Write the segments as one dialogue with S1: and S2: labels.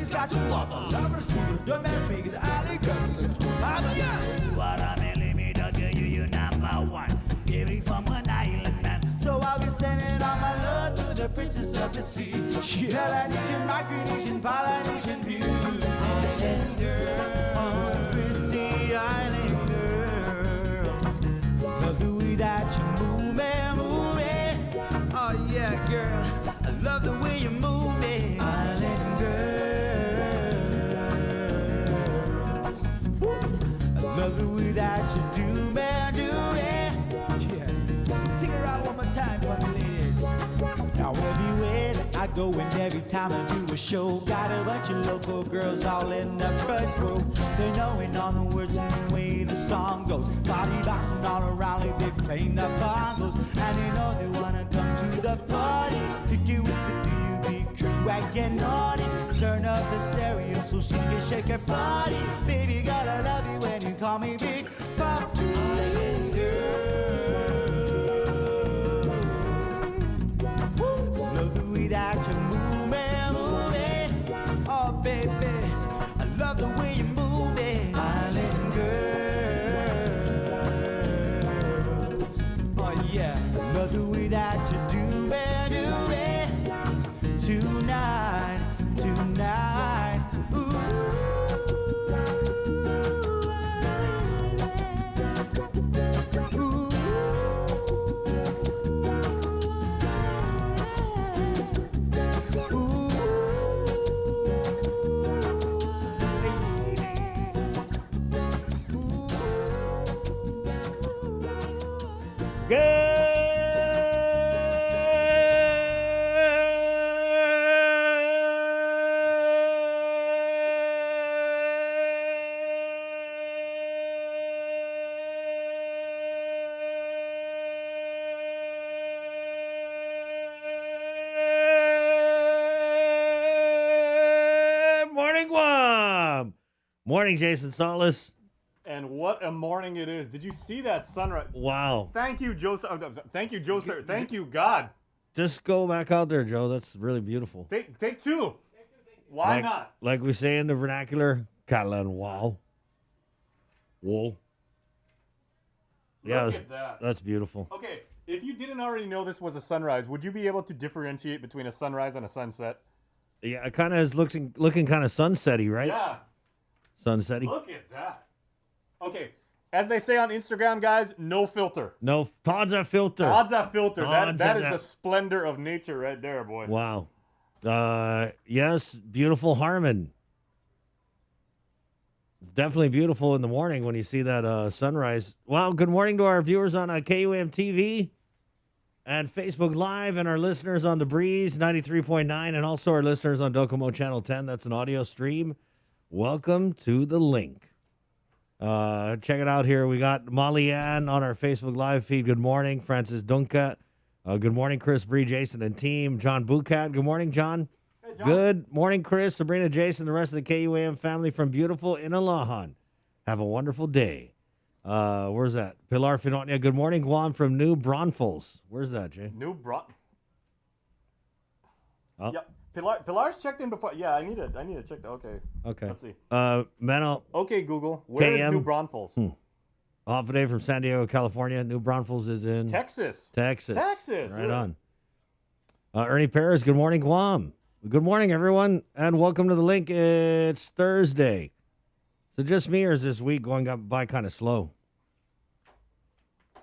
S1: Everybody's got to love her. Lover, super, don't mess me, get the alley girls. What a millimeter, girl, you number one. Every from an island man. So I'll be sending all my love to the princess of the sea. Melanesian, Micronesian, Polynesian beauty. Island girls, pretty island girls. Love the way that you move me. Oh yeah, girl, I love the way you move me. Island girl, I love the way that you do me. Yeah, sing it out one more time for the ladies. Now everywhere that I go and every time I do a show, got a bunch of local girls all in the front row. They're knowing all the words and the way the song goes. Body bouncing all around like they're playing the bongos. And they know they wanna come to the party. Pick you with the DUB crew wagon on it. Turn up the stereo so she can shake her body. Baby girl, I love you when you call me Big Pop. Island girl. Love the way that you move me. Oh baby, I love the way you move it. Island girls. Oh yeah, I love the way that you do it. Tonight. Ooh.
S2: Morning, Guam. Morning, Jason Solis.
S3: And what a morning it is. Did you see that sunrise?
S2: Wow.
S3: Thank you, Joseph. Thank you, Joseph. Thank you, God.
S2: Just go back out there, Joe. That's really beautiful.
S3: Take two. Why not?
S2: Like we say in the vernacular, Catalan, wow. Whoa. Yeah,
S3: Look at that.
S2: That's beautiful.
S3: Okay, if you didn't already know this was a sunrise, would you be able to differentiate between a sunrise and a sunset?
S2: Yeah, it kind of is looking kind of sunsetty, right?
S3: Yeah.
S2: Sunsetty.
S3: Look at that. Okay, as they say on Instagram, guys, no filter.
S2: No, Todd's a filter.
S3: Todd's a filter.
S2: Todd's
S3: That is
S2: a-
S3: the splendor of nature right there, boy.
S2: Wow. Yes, beautiful Harmon. It's definitely beautiful in the morning when you see that sunrise. Well, good morning to our viewers on KUAM TV and Facebook Live and our listeners on The Breeze 93.9 and also our listeners on Docomo Channel 10. That's an audio stream. Welcome to the link. Check it out here. We got Molly Ann on our Facebook Live feed. Good morning. Francis Dunca. Good morning, Chris, Bree, Jason, and team. John Bucat. Good morning, John.
S3: Hey, John.
S2: Good morning, Chris, Sabrina, Jason, the rest of the KUAM family from beautiful Inalahan. Have a wonderful day. Where's that? Pilar Finonia. Good morning, Guam from New Braunfels. Where's that, Jay? Oh.
S3: Yeah, Pilar's checked in before. Yeah, I need to check that. Okay.
S2: Okay.
S3: Let's see.
S2: Menno.
S3: Okay, Google. Where is
S2: KM?
S3: New Braunfels?
S2: Off a day from San Diego, California. New Braunfels is in
S3: Texas.
S2: Texas.
S3: Right
S2: really? On. Ernie Perez. Good morning, Guam. Good morning, everyone, and welcome to the link. It's Thursday. So just me, or is this week going by kind of slow?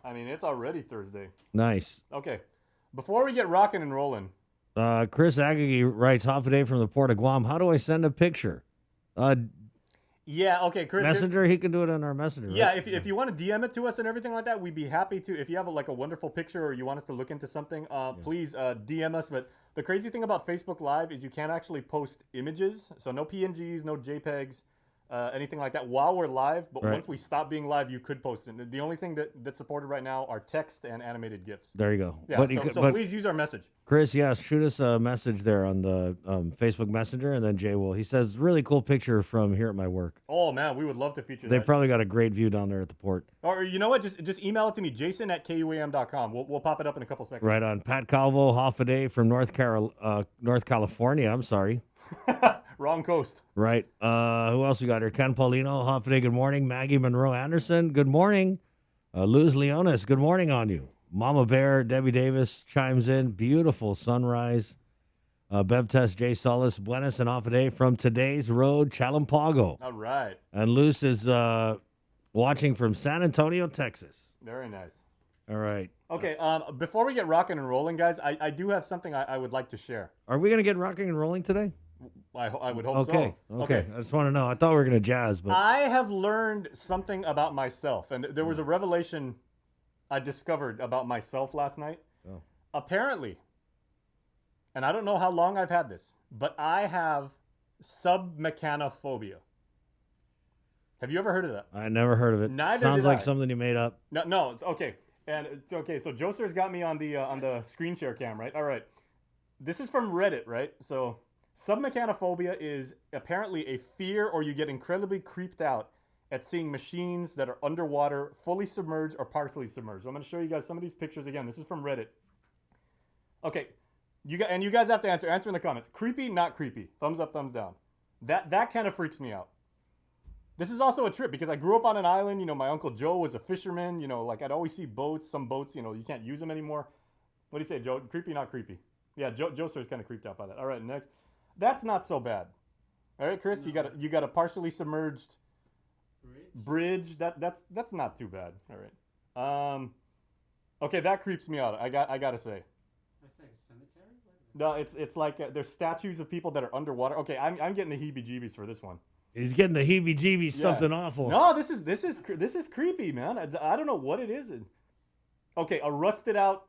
S3: I mean, it's already Thursday.
S2: Nice.
S3: Okay. Before we get rocking and rolling.
S2: Chris Agagi writes, off a day from the port of Guam. How do I send a picture?
S3: Yeah, okay, Chris.
S2: Messenger, he can do it on our messenger.
S3: Yeah,
S2: right?
S3: if you want to DM it to us and everything like that, we'd be happy to. If you have a wonderful picture or you want us to look into something, please DM us. But the crazy thing about Facebook Live is you can't actually post images. So no PNGs, no JPEGs, anything like that while we're live. But once we stop being live, you could post it. The only thing that's supported right now are text and animated GIFs.
S2: There you go.
S3: Yeah,
S2: but
S3: please use our message.
S2: Chris, yes, shoot us a message there on the Facebook Messenger, and then Jay will. He says, really cool picture from here at my work.
S3: Oh, man, we would love to feature
S2: They
S3: that.
S2: probably got a great view down there at the port.
S3: Or you know what? Just email it to me, jason@kuam.com. We'll pop it up in a couple seconds.
S2: Right on. Pat Calvo, half a day from North California. I'm sorry.
S3: Wrong coast.
S2: Right. Who else we got here? Ken Paulino, Hoffa, good morning. Maggie Monroe Anderson, good morning. Luz Leonis, good morning on you. Mama Bear, Debbie Davis chimes in. Beautiful sunrise. Bev Test, Jay Solis, Buenas and Hoffa from today's road, Chalampago.
S3: All right.
S2: And Luz is watching from San Antonio, Texas.
S3: Very nice.
S2: All right.
S3: Okay, before we get rocking and rolling, guys, I do have something I would like to share.
S2: Are we going to get rocking and rolling today?
S3: I would hope
S2: Okay.
S3: so.
S2: Okay. I just want to know. I thought we were going to jazz, but
S3: I have learned something about myself, and there was a revelation I discovered about myself last night.
S2: Oh.
S3: Apparently, and I don't know how long I've had this, but I have Sub-Mechanophobia. Have you ever heard of that?
S2: I never heard of it.
S3: Neither
S2: Sounds
S3: did
S2: like
S3: I.
S2: something you made up.
S3: No, it's okay. And it's okay, so Joser's got me on the screen share cam, right? All right. This is from Reddit, right? So Submechanophobia is apparently a fear, or you get incredibly creeped out at seeing machines that are underwater, fully submerged or partially submerged. So I'm going to show you guys some of these pictures again. This is from Reddit. Okay, you guys have to answer in the comments. Creepy, not creepy. Thumbs up, thumbs down. That kind of freaks me out. This is also a trip because I grew up on an island. You know, my Uncle Joe was a fisherman. You know, like I'd always see boats. Some boats, you know, you can't use them anymore. What do you say, Joe? Creepy, not creepy? Yeah, Joe Sir's kind of creeped out by that. All right, next. That's not so bad. All right, Chris, no. you got a partially submerged bridge. That's not too bad. All right. Okay, that creeps me out. I gotta say.
S4: It's like a cemetery.
S3: No, it's like there's statues of people that are underwater. Okay, I'm getting the heebie-jeebies for this one.
S2: He's getting the heebie-jeebies.
S3: Yeah.
S2: Something awful.
S3: No, this is creepy, man. I don't know what it is. Okay, a rusted out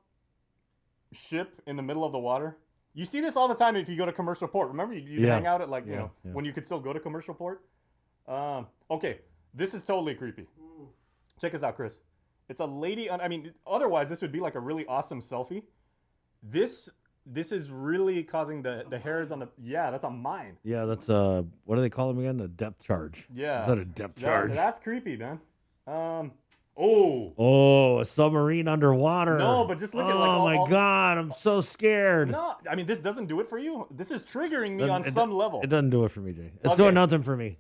S3: ship in the middle of the water. You see this all the time if you go to commercial port. Remember, you hang out at like you know when you could still go to commercial port. Okay, this is totally creepy.
S4: Ooh.
S3: Check this out, Chris. It's a lady. I mean, otherwise this would be like a really awesome selfie. This is really causing the hairs on the. Yeah, that's a mine.
S2: Yeah, that's what do they call them again? A depth charge.
S3: Yeah,
S2: Is that a depth charge?
S3: That's creepy, man. Oh,
S2: a submarine underwater.
S3: No, but just look at
S2: Oh my God, I'm so scared.
S3: No, I mean this doesn't do it for you. This is triggering me on some level.
S2: It doesn't do it for me, Jay. It's doing nothing for me.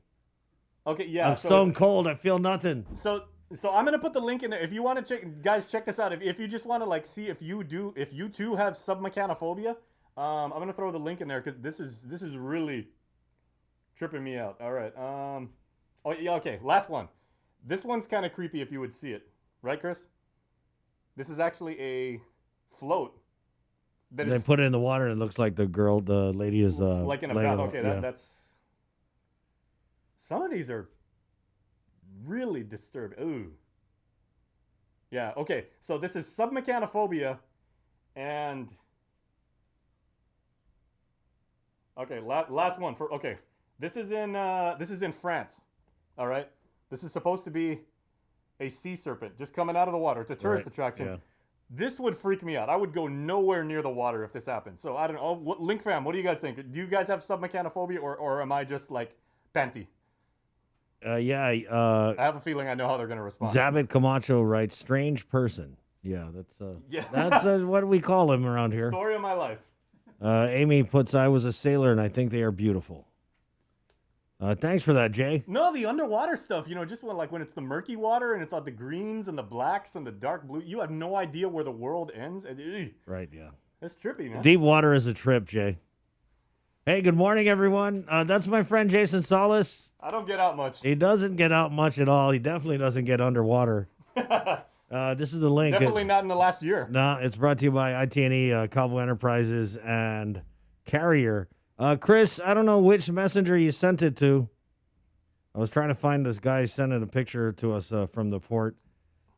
S3: Okay, yeah.
S2: I'm stone cold. I feel nothing.
S3: So I'm gonna put the link in there. If you want to check this out. If you just want to like see if you too have submechanophobia, I'm gonna throw the link in there because this is really tripping me out. All right. Oh yeah. Okay. Last one. This one's kind of creepy if you would see it, right, Chris? This is actually a float.
S2: They put it in the water and it looks like the lady is
S3: like in a bath. Okay, that's. Some of these are really disturbing. Ooh. Yeah. Okay. So this is submechanophobia, and okay, last one for okay. This is in France. All right. This is supposed to be a sea serpent just coming out of the water. It's a tourist attraction. Yeah. This would freak me out. I would go nowhere near the water if this happened. So I don't know. Link fam, what do you guys think? Do you guys have submechanophobia or am I just like panty?
S2: Yeah.
S3: I have a feeling I know how they're going to respond.
S2: Zabit Camacho writes, strange person. Yeah, that's what we call him around here.
S3: Story of my life.
S2: Amy puts, I was a sailor and I think they are beautiful. Thanks for that, Jay.
S3: No, the underwater stuff, you know, just when it's the murky water and it's like the greens and the blacks and the dark blue, you have no idea where the world ends.
S2: Right, yeah.
S3: It's trippy, man.
S2: Deep water is a trip, Jay. Hey, good morning, everyone. That's my friend Jason Solis.
S3: I don't get out much.
S2: He doesn't get out much at all. He definitely doesn't get underwater. This is the link.
S3: Definitely not in the last year.
S2: No, it's brought to you by IT&E, Cowboy Enterprises, and Carrier. Chris, I don't know which messenger you sent it to. I was trying to find this guy sending a picture to us from the port.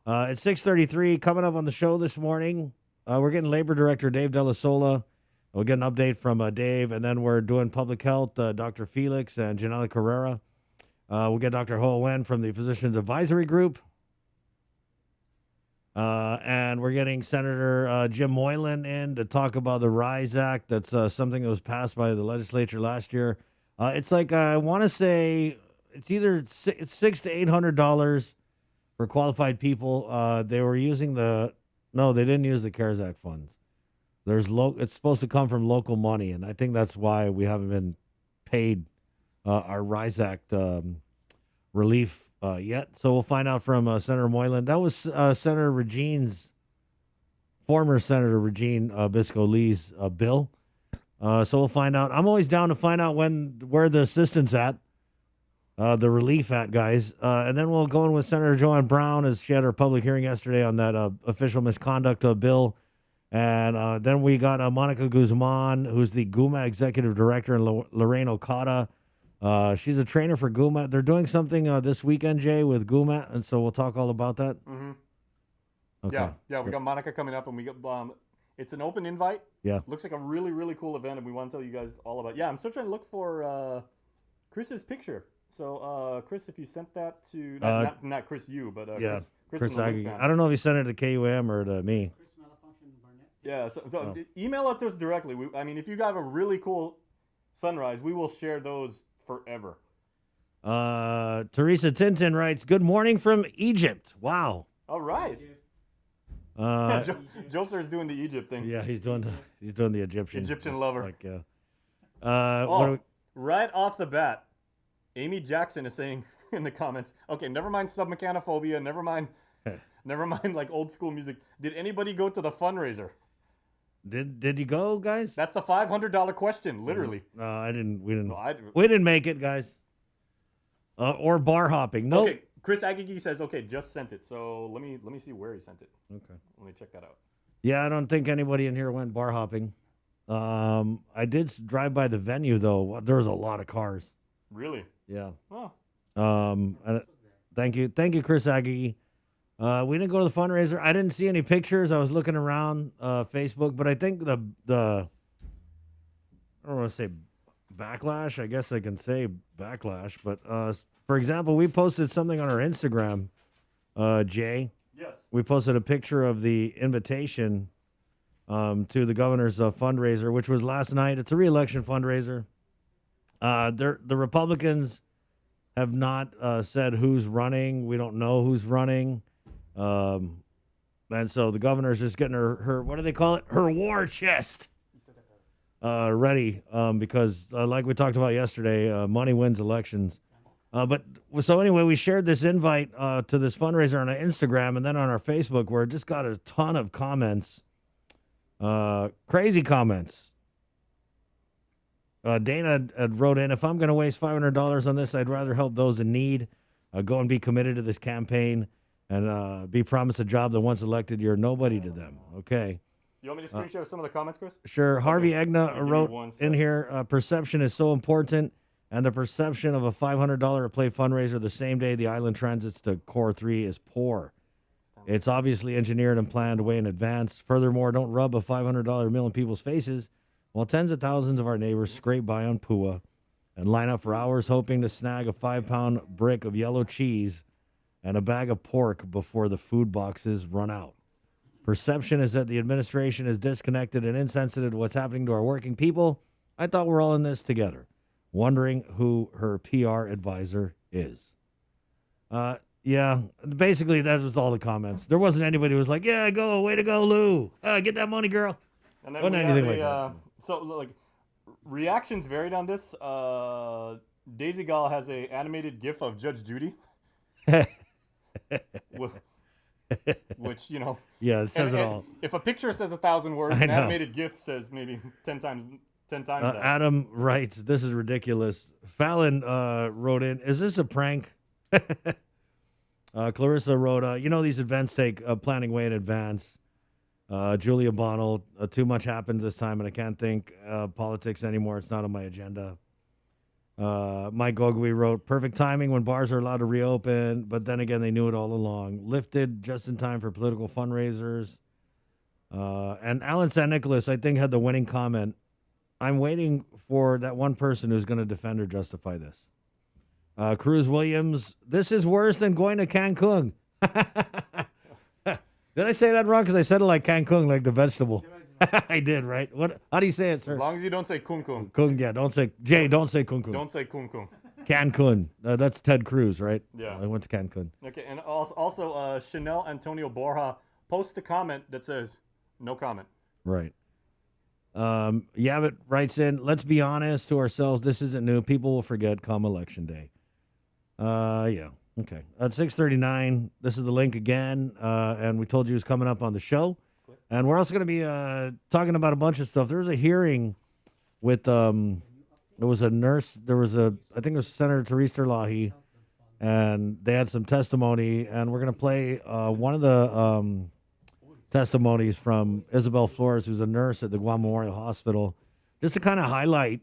S2: It's 6:33. Coming up on the show this morning, we're getting Labor Director Dave Della Sola. We'll get an update from Dave, and then we're doing public health, Dr. Felix and Janela Carrera. We'll get Dr. Ho Wen from the Physicians Advisory Group. And we're getting Senator Jim Moylan in to talk about the RISE Act. That's something that was passed by the legislature last year. It's like, I want to say it's either it's $600 to $800 for qualified people. They were using they didn't use the CARES Act funds. It's supposed to come from local money, and I think that's why we haven't been paid our RISE Act relief yet. So we'll find out from Senator Moylan. That was former Senator Regine Bisco-Lee's bill. So we'll find out. I'm always down to find out where the assistance at, the relief at, guys. And then we'll go in with Senator Joanne Brown, as she had her public hearing yesterday on that official misconduct bill. And then we got Monica Guzman, who's the GUMA executive director, and Lorraine Okada. She's a trainer for GUMA. They're doing something this weekend, Jay, with GUMA, and so we'll talk all about that.
S3: Mm-hmm.
S2: Okay.
S3: Yeah, we got Monica coming up, and we got it's an open invite.
S2: Yeah.
S3: Looks like a really, really cool event, and we want to tell you guys all about it. Yeah, I'm still trying to look for Chris's picture. So, Chris, if you sent that to, not Chris, you, but
S2: yeah,
S3: Chris
S2: Aggie. I don't know if he sent it to KUM or to me.
S3: Yeah, so email it to us directly. I mean, if you got a really cool sunrise, we will share those forever.
S2: Teresa Tintin writes, "Good morning from Egypt." Wow.
S3: All right. Joser is doing the Egypt thing.
S2: Yeah, he's doing the Egyptian
S3: lover.
S2: Like,
S3: right off the bat, Amy Jackson is saying in the comments, okay, never mind Sub-Mechanophobia, never mind like old school music. Did anybody go to the fundraiser?
S2: Did you go, guys?
S3: That's the $500 question, literally.
S2: No, I didn't. We didn't. We didn't make it, guys. Or bar hopping. Nope.
S3: Okay, Chris Agigi says, okay, just sent it. So let me see where he sent it.
S2: Okay.
S3: Let me check that out.
S2: Yeah, I don't think anybody in here went bar hopping. I did drive by the venue though. There was a lot of cars.
S3: Really?
S2: Yeah.
S3: Oh.
S2: Thank you, Chris Agigi. We didn't go to the fundraiser. I didn't see any pictures. I was looking around Facebook, but I think the I don't want to say backlash. I guess I can say backlash. But for example, we posted something on our Instagram, Jay.
S3: Yes.
S2: We posted a picture of the invitation to the governor's fundraiser, which was last night. It's a re-election fundraiser. The Republicans have not said who's running. We don't know who's running. And so the governor's just getting her what do they call it? Her war chest ready. Because like we talked about yesterday, money wins elections. But so anyway, we shared this invite to this fundraiser on our Instagram and then on our Facebook, where it just got a ton of comments, crazy comments. Dana wrote in, "If I'm going to waste $500 on this, I'd rather help those in need. Go and be committed to this campaign and be promised a job that once elected, you're nobody to them." Okay.
S3: You want me to screen share some of the comments, Chris?
S2: Sure. Harvey Egna
S3: Give me
S2: wrote
S3: one
S2: in
S3: sec.
S2: here, perception is so important, and the perception of a $500 a plate fundraiser the same day the island transits to Core 3 is poor. It's obviously engineered and planned way in advance. Furthermore, don't rub a $500 meal in people's faces while tens of thousands of our neighbors scrape by on PUA and line up for hours hoping to snag a 5-pound brick of yellow cheese and a bag of pork before the food boxes run out. Perception is that the administration is disconnected and insensitive to what's happening to our working people. I thought we're all in this together. Wondering who her PR advisor is. Yeah, basically that was all the comments. There wasn't anybody who was like, yeah, go, way to go, Lou. Get that money, girl.
S3: And then
S2: Wasn't
S3: we
S2: anything
S3: have
S2: like that.
S3: So like reactions varied on this. Daisy Gall has a animated GIF of Judge Judy, which
S2: Yeah, it says it all.
S3: If a picture says 1,000 words,
S2: I
S3: an
S2: know.
S3: animated GIF says maybe 10 times that.
S2: Adam writes, "This is ridiculous." Fallon wrote in, "Is this a prank?" Clarissa wrote, these events take planning way in advance. Julia Bonnell, too much happens this time, and I can't think politics anymore. It's not on my agenda. Mike Gogui wrote, "Perfect timing when bars are allowed to reopen, but then again, they knew it all along. Lifted just in time for political fundraisers." And Alan San Nicolas, I think, had the winning comment. "I'm waiting for that one person who's going to defend or justify this." Cruz Williams, "This is worse than going to Cancun." Did I say that wrong? Because I said it like Cancun, like the vegetable. I did, right? What? How do you say it, sir?
S3: As long as you don't say kun kun.
S2: Kung, yeah. Don't say Jay. Don't say Cancun.
S3: Don't say kun kun.
S2: Cancun. That's Ted Cruz, right?
S3: Yeah.
S2: I went to Cancun.
S3: Okay, and also Chanel Antonio Borja posts a comment that says, "No comment."
S2: Right. Yabbit writes in, let's be honest to ourselves. This isn't new. People will forget come election day. Yeah. Okay. At 6:39, this is the link again. And we told you it was coming up on the show. And we're also going to be talking about a bunch of stuff. There was a hearing with, there was a nurse. I think it was Senator Theresa Terlahi. And they had some testimony. And we're going to play one of the testimonies from Isabel Flores, who's a nurse at the Guam Memorial Hospital, just to kind of highlight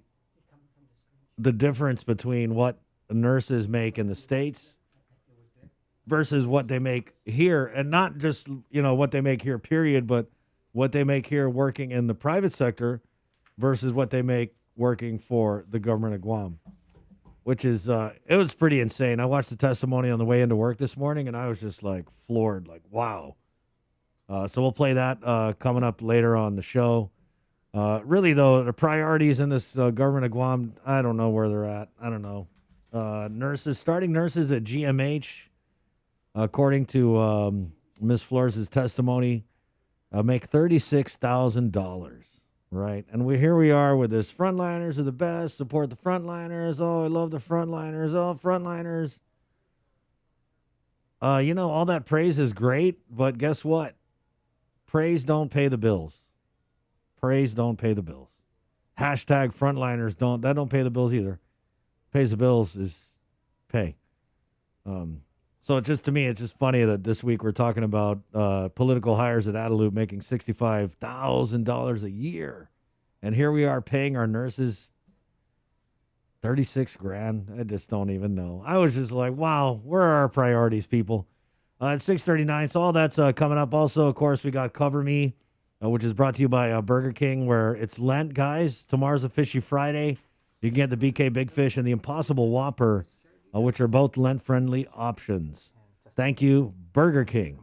S2: the difference between what nurses make in the States versus what they make here. And not just, what they make here, period, but what they make here working in the private sector versus what they make working for the government of Guam, which is, it was pretty insane. I watched the testimony on the way into work this morning, and I was just like floored, like, wow. So we'll play that coming up later on the show. Really, though, the priorities in this government of Guam, I don't know where they're at. I don't know. Starting nurses at GMH, according to Ms. Flores' testimony, make $36,000, right? And here we are with this, frontliners are the best, support the frontliners. Oh, I love the frontliners. Oh, frontliners. All that praise is great, but guess what? Praise don't pay the bills. Praise don't pay the bills. Hashtag frontliners don't pay the bills either. Pays the bills is pay. So to me, it's just funny that this week we're talking about political hires at Adelup making $65,000 a year. And here we are paying our nurses $36,000. I just don't even know. I was just like, wow, where are our priorities, people? At 6:39, so all that's coming up. Also, of course, we got Cover Me, which is brought to you by Burger King, where it's Lent, guys. Tomorrow's a Fishy Friday. You can get the BK Big Fish and the Impossible Whopper, which are both Lent-friendly options. Thank you, Burger King.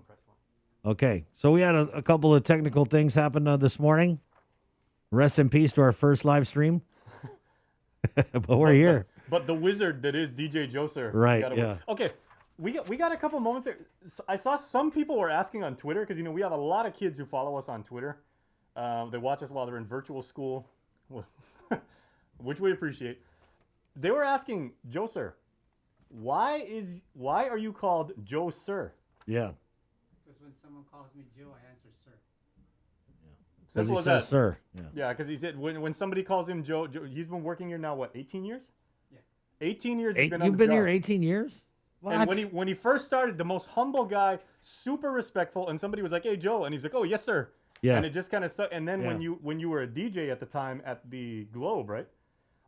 S2: Okay, so we had a couple of technical things happen this morning. Rest in peace to our first live stream. But we're here.
S3: But the wizard that is DJ Joser.
S2: Right, yeah.
S3: Okay. We got a couple moments there. I saw some people were asking on Twitter, because we have a lot of kids who follow us on Twitter. They watch us while they're in virtual school, which we appreciate. They were asking, Joe Sir, why are you called Joe Sir?
S2: Yeah.
S4: Because when someone calls me Joe, I answer sir.
S2: Because
S3: Simple
S2: he
S3: as
S2: says
S3: that.
S2: sir.
S3: Yeah, because he said when somebody calls him Joe, he's been working here now, what, 18 years?
S4: Yeah.
S3: 18 years he's been on
S2: You've
S3: the
S2: been here
S3: job.
S2: 18 years? What?
S3: And when he first started, the most humble guy, super respectful, and somebody was like, "Hey Joe," and he's like, "Oh yes sir."
S2: Yeah.
S3: And it just kind of stuck. And then when you were a DJ at the time at the Globe, right?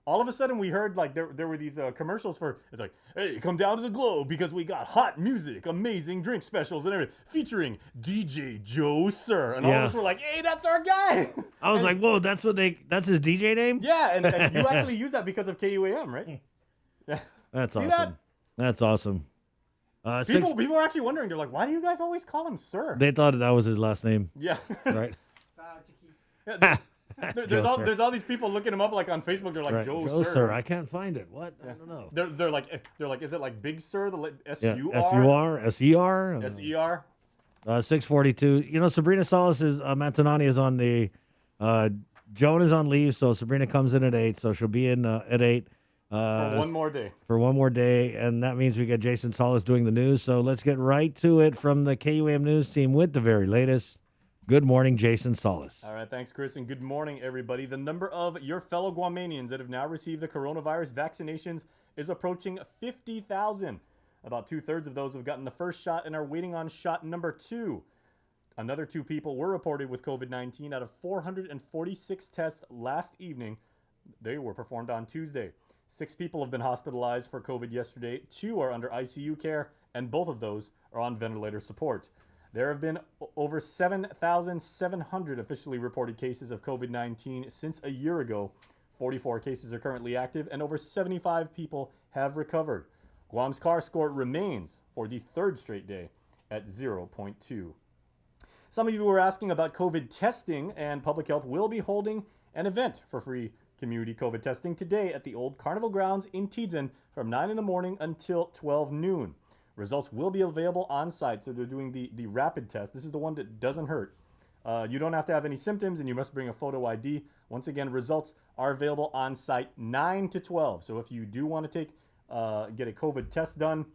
S3: All of a sudden we heard like there were these commercials for, it's like, "Hey, come down to the Globe because we got hot music, amazing drink specials, and everything featuring DJ Joe Sir." And all of us were like, "Hey, that's our guy."
S2: I was like, "Whoa, that's his DJ name?"
S3: Yeah, and you actually use that because of KUAM, right? Yeah.
S2: That's
S3: See
S2: awesome.
S3: that?
S2: That's awesome.
S3: People were actually wondering. They're like, "Why do you guys always call him Sir?"
S2: They thought that was his last name.
S3: Yeah.
S2: Right.
S3: Yeah, there's
S2: Joe
S3: all these people looking him up like on Facebook. They're like,
S2: Right.
S3: Joe
S2: Sir. I can't find it. What?
S3: Yeah.
S2: I don't know.
S3: They're like, is it like Big Sir? The S-U-R?
S2: S-U-R? S-E-R?
S3: S-E-R?
S2: 6:42. Sabrina Salas' Mantanani is on the Joan is on leave, so Sabrina comes in at 8, so she'll be in at 8.
S3: For one more day.
S2: For one more day, and that means we get Jason Salas doing the news. So let's get right to it from the KUAM news team with the very latest. Good morning, Jason Salas.
S3: All right, thanks, Chris, and good morning, everybody. The number of your fellow Guamanians that have now received the coronavirus vaccinations is approaching 50,000. About 2/3 of those have gotten the first shot and are waiting on shot number 2. Another 2 people were reported with COVID-19 out of 446 tests last evening. They were performed on Tuesday. 6 people have been hospitalized for COVID yesterday. 2 are under ICU care, and both of those are on ventilator support. There have been over 7,700 officially reported cases of COVID-19 since a year ago. 44 cases are currently active, and over 75 people have recovered. Guam's CAR score remains for the 3rd straight day at 0.2. Some of you were asking about COVID testing, and Public Health will be holding an event for free community COVID testing today at the old Carnival Grounds in Tidzin from 9 in the morning until 12 noon. Results will be available on site, so they're doing the rapid test. This is the one that doesn't hurt. You don't have to have any symptoms, and you must bring a photo ID. Once again, results are available on site 9 to 12. So if you do want to get a COVID test done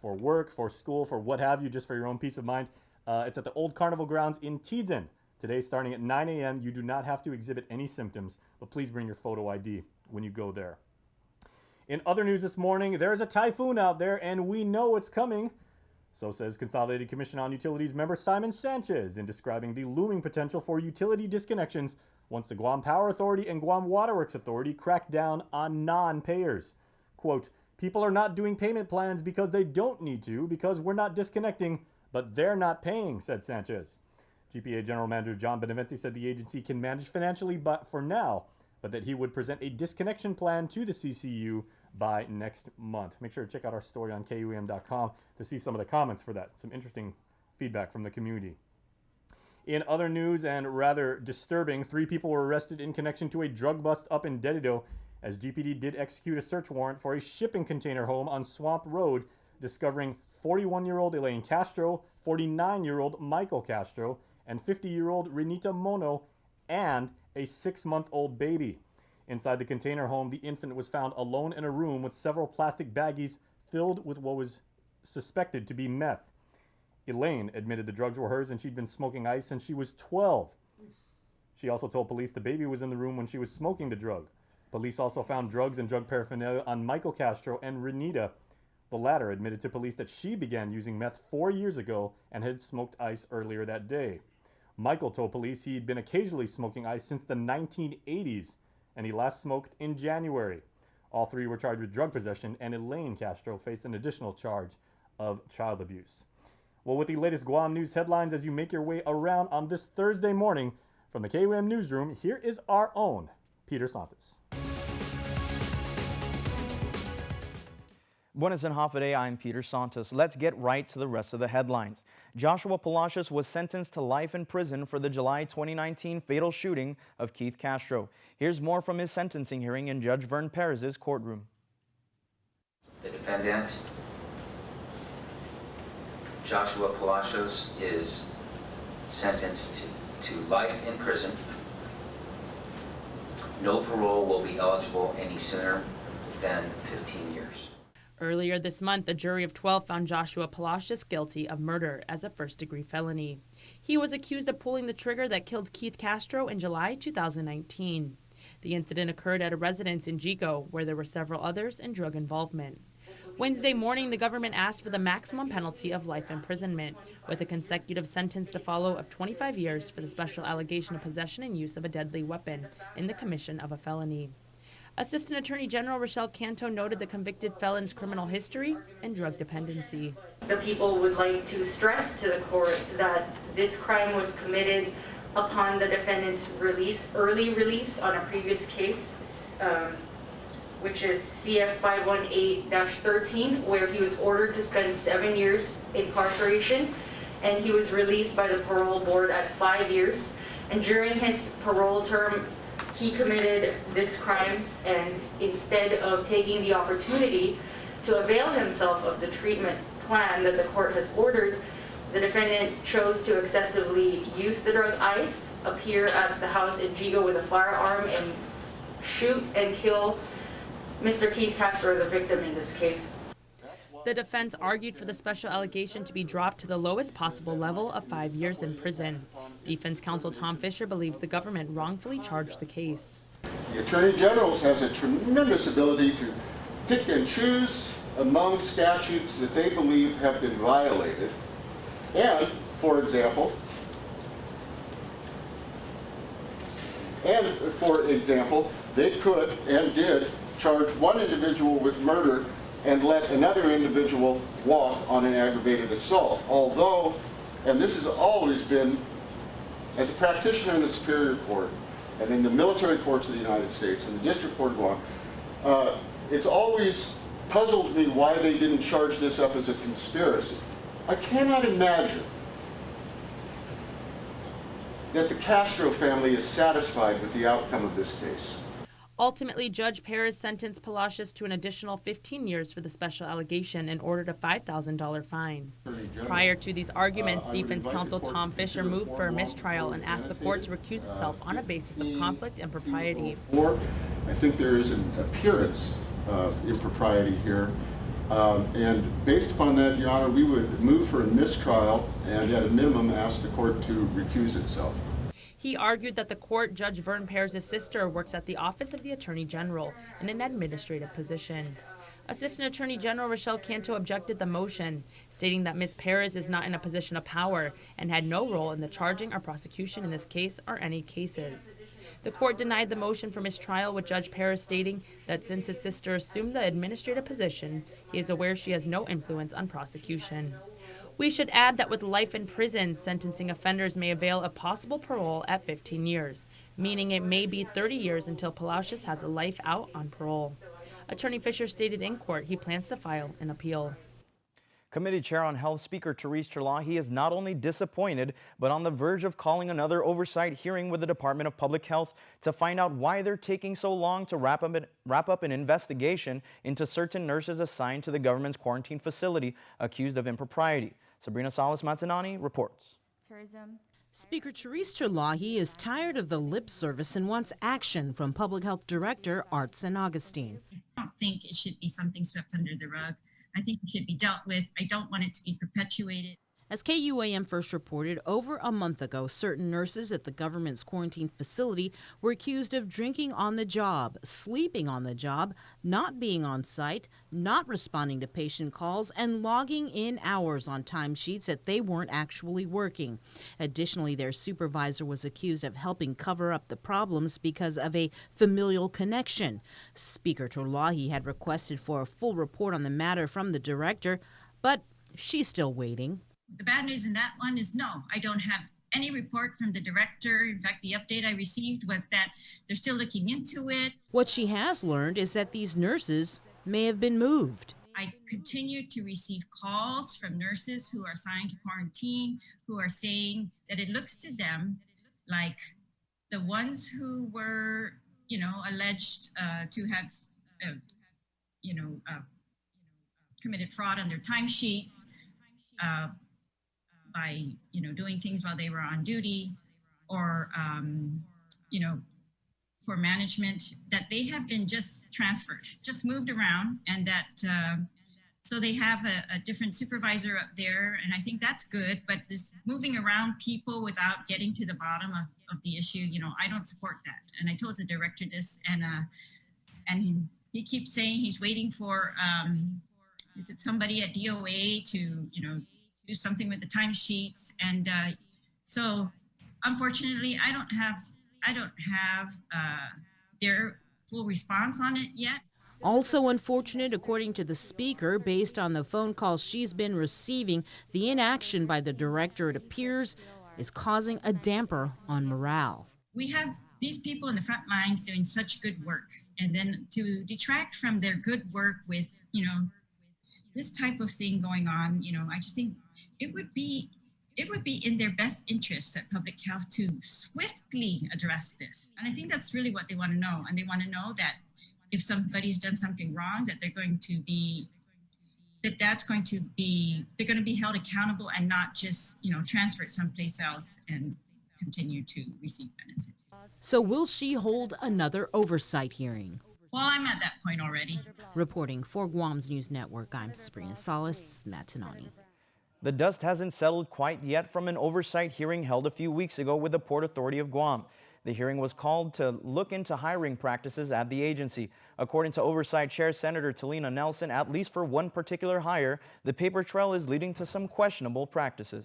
S3: for work, for school, for what have you, just for your own peace of mind, it's at the Old Carnival Grounds in Teedzin. Today, starting at 9 a.m., you do not have to exhibit any symptoms, but please bring your photo ID when you go there. In other news this morning, there is a typhoon out there, and we know it's coming. So says Consolidated Commission on Utilities member Simon Sanchez in describing the looming potential for utility disconnections once the Guam Power Authority and Guam Waterworks Authority crack down on non-payers. Quote, people are not doing payment plans because they don't need to, because we're not disconnecting, but they're not paying, said Sanchez. GPA General Manager John Beneventi said the agency can manage financially for now, but that he would present a disconnection plan to the CCU by next month. Make sure to check out our story on KUAM.com to see some of the comments for that. Some interesting feedback from the community. In other news, and rather disturbing, 3 people were arrested in connection to a drug bust up in Dedido as GPD did execute a search warrant for a shipping container home on Swamp Road, discovering 41-year-old Elaine Castro, 49-year-old Michael Castro, and 50-year-old Renita Mono, and a 6-month-old baby. Inside the container home, the infant was found alone in a room with several plastic baggies filled with what was suspected to be meth. Elaine admitted the drugs were hers and she'd been smoking ice since she was 12. She also told police the baby was in the room when she was smoking the drug. Police also found drugs and drug paraphernalia on Michael Castro and Renita. The latter admitted to police that she began using meth 4 years ago and had smoked ice earlier that day. Michael told police he had been occasionally smoking ice since the 1980s, and he last smoked in January. All 3 were charged with drug possession, and Elaine Castro faced an additional charge of child abuse. Well, with the latest Guam news headlines as you make your way around on this Thursday morning, from the KUAM newsroom, here is our own Peter Santos.
S5: Buenas and Hafa, I'm Peter Santos. Let's get right to the rest of the headlines. Joshua Palacios was sentenced to life in prison for the July 2019 fatal shooting of Keith Castro. Here's more from his sentencing hearing in Judge Vern Perez's courtroom.
S6: The defendant, Joshua Palacios, is sentenced to life in prison. No parole will be eligible any sooner than 15 years.
S7: Earlier this month, a jury of 12 found Joshua Palacios guilty of murder as a first-degree felony. He was accused of pulling the trigger that killed Keith Castro in July 2019. The incident occurred at a residence in Jico, where there were several others in drug involvement. Wednesday morning, the government asked for the maximum penalty of life imprisonment, with a consecutive sentence to follow of 25 years for the special allegation of possession and use of a deadly weapon in the commission of a felony. Assistant Attorney General Rochelle Canto noted the convicted felon's criminal history and drug dependency.
S8: The people would like to stress to the court that this crime was committed upon the defendant's early release on a previous case, which is CF 518-13, where he was ordered to spend 7 years incarceration, and he was released by the parole board at 5 years. And during his parole term, he committed this crime, and instead of taking the opportunity to avail himself of the treatment plan that the court has ordered, the defendant chose to excessively use the drug ice, appear at the house in Jigo with a firearm, and shoot and kill Mr. Keith Castro, the victim in this case.
S7: The defense argued for the special allegation to be dropped to the lowest possible level of 5 years in prison. Defense counsel Tom Fisher believes the government wrongfully charged the case.
S9: The Attorney General has a tremendous ability to pick and choose among statutes that they believe have been violated. And, for example, they could and did charge one individual with murder and let another individual walk on an aggravated assault. Although, and this has always been, as a practitioner in the Superior Court and in the military courts of the United States and the District Court of Guam, it's always puzzled me why they didn't charge this up as a conspiracy. I cannot imagine that the Castro family is satisfied with the outcome of this case.
S7: Ultimately, Judge Perez sentenced Palacios to an additional 15 years for the special allegation and ordered a $5,000 fine. Prior to these arguments, defense counsel Tom Fisher moved for a mistrial and asked the court to recuse itself on a basis of conflict and propriety.
S9: I think there is an appearance of impropriety here. And based upon that, Your Honor, we would move for a mistrial and at a minimum ask the court to recuse itself.
S7: He argued that the court, Judge Vern Perez's sister, works at the Office of the Attorney General in an administrative position. Assistant Attorney General Rochelle Canto objected the motion, stating that Ms. Perez is not in a position of power and had no role in the charging or prosecution in this case or any cases. The court denied the motion for mistrial, with Judge Perez stating that since his sister assumed the administrative position, he is aware she has no influence on prosecution. We should add that with life in prison, sentencing offenders may avail of possible parole at 15 years, meaning it may be 30 years until Palacios has a life out on parole. Attorney Fisher stated in court he plans to file an appeal.
S5: Committee Chair on Health Speaker Therese Terlahi is not only disappointed, but on the verge of calling another oversight hearing with the Department of Public Health to find out why they're taking so long to wrap up an investigation into certain nurses assigned to the government's quarantine facility accused of impropriety. Sabrina Salas-Matanani reports.
S10: Speaker Therese Terlahi is tired of the lip service and wants action from Public Health Director Art San Augustine.
S11: I don't think it should be something swept under the rug. I think it should be dealt with. I don't want it to be perpetuated.
S10: As KUAM first reported, over a month ago, certain nurses at the government's quarantine facility were accused of drinking on the job, sleeping on the job, not being on site, not responding to patient calls, and logging in hours on timesheets that they weren't actually working. Additionally, their supervisor was accused of helping cover up the problems because of a familial connection. Speaker Terlahi had requested for a full report on the matter from the director, but she's still waiting.
S11: The bad news in that one is no, I don't have any report from the director. In fact, the update I received was that they're still looking into it.
S10: What she has learned is that these nurses may have been moved.
S11: I continue to receive calls from nurses who are assigned to quarantine, who are saying that it looks to them like the ones who were, alleged to have, committed fraud on their timesheets, by doing things while they were on duty, or poor management, that they have been just transferred, just moved around, and that so they have a different supervisor up there, and I think that's good. But this moving around people without getting to the bottom of the issue, I don't support that. And I told the director this, and he keeps saying he's waiting for is it somebody at DOA to do something with the timesheets, and so unfortunately I don't have their full response on it yet.
S10: Also unfortunate, according to the speaker, based on the phone calls she's been receiving, the inaction by the director, it appears, is causing a damper on morale.
S11: We have these people in the front lines doing such good work, and then to detract from their good work with this type of thing going on, I just think it would be in their best interest at Public Health to swiftly address this. And I think that's really what they want to know. And they want to know that if somebody's done something wrong, that they're going to be held accountable and not just, transferred someplace else and continue to receive benefits.
S10: So will she hold another oversight hearing?
S11: Well, I'm at that point already.
S10: Reporting for Guam's News Network, I'm Sabrina Salas-Matanani.
S5: The dust hasn't settled quite yet from an oversight hearing held a few weeks ago with the Port Authority of Guam. The hearing was called to look into hiring practices at the agency. According to Oversight Chair Senator Talina Nelson, at least for one particular hire, the paper trail is leading to some questionable practices.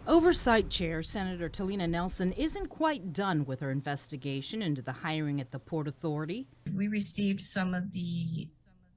S10: Oversight Chair Senator Talina Nelson isn't quite done with her investigation into the hiring at the Port Authority.
S12: We received some of the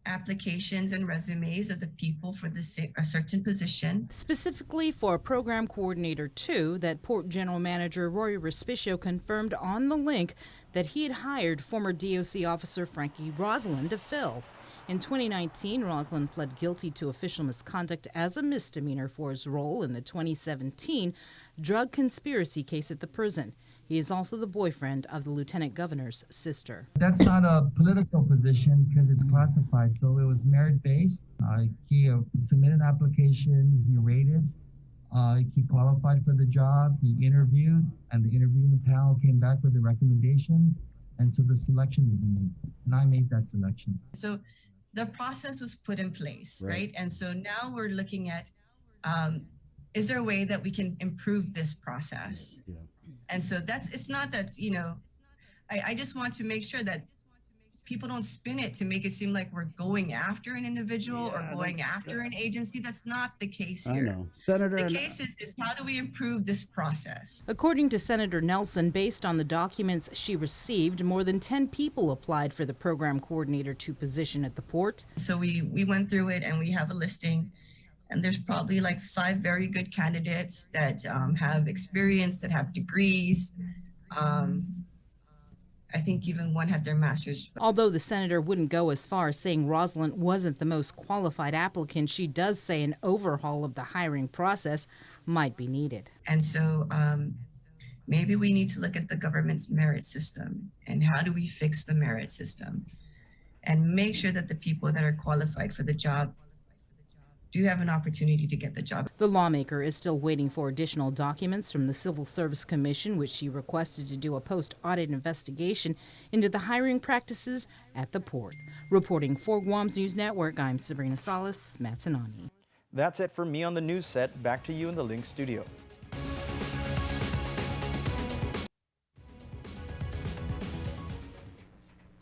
S12: applications and resumes of the people for a certain position.
S10: Specifically for Program Coordinator 2, that Port General Manager Rory Respicio confirmed on the link that he had hired former DOC officer Frankie Roslin to fill. In 2019, Roslin pled guilty to official misconduct as a misdemeanor for his role in the 2017 drug conspiracy case at the prison. He is also the boyfriend of the lieutenant governor's sister.
S13: That's not a political position because it's classified, so it was merit-based. He submitted an application, he rated, he qualified for the job, he interviewed, and the interviewing panel came back with a recommendation, and so the selection was made, and I made that selection.
S12: So the process was put in place, right? And so now we're looking at, is there a way that we can improve this process? Yeah. And so it's not that, you know, I just want to make sure that people don't spin it to make it seem like we're going after an individual or going after an agency. That's not the case here.
S14: I know. Senator,
S12: the case is how do we improve this process?
S10: According to Senator Nelson, based on the documents she received, more than 10 people applied for the program coordinator 2 position at the port.
S12: So we went through it and we have a listing. And there's probably like 5 very good candidates that have experience, that have degrees. I think even one had their master's.
S10: Although the senator wouldn't go as far as saying Rosalind wasn't the most qualified applicant, she does say an overhaul of the hiring process might be needed.
S12: And so maybe we need to look at the government's merit system and how do we fix the merit system and make sure that the people that are qualified for the job do have an opportunity to get the job.
S10: The lawmaker is still waiting for additional documents from the Civil Service Commission, which she requested to do a post-audit investigation into the hiring practices at the port. Reporting for Guam's News Network, I'm Sabrina Salas, Matsunani.
S5: That's it for me on the news set. Back to you in the Link studio.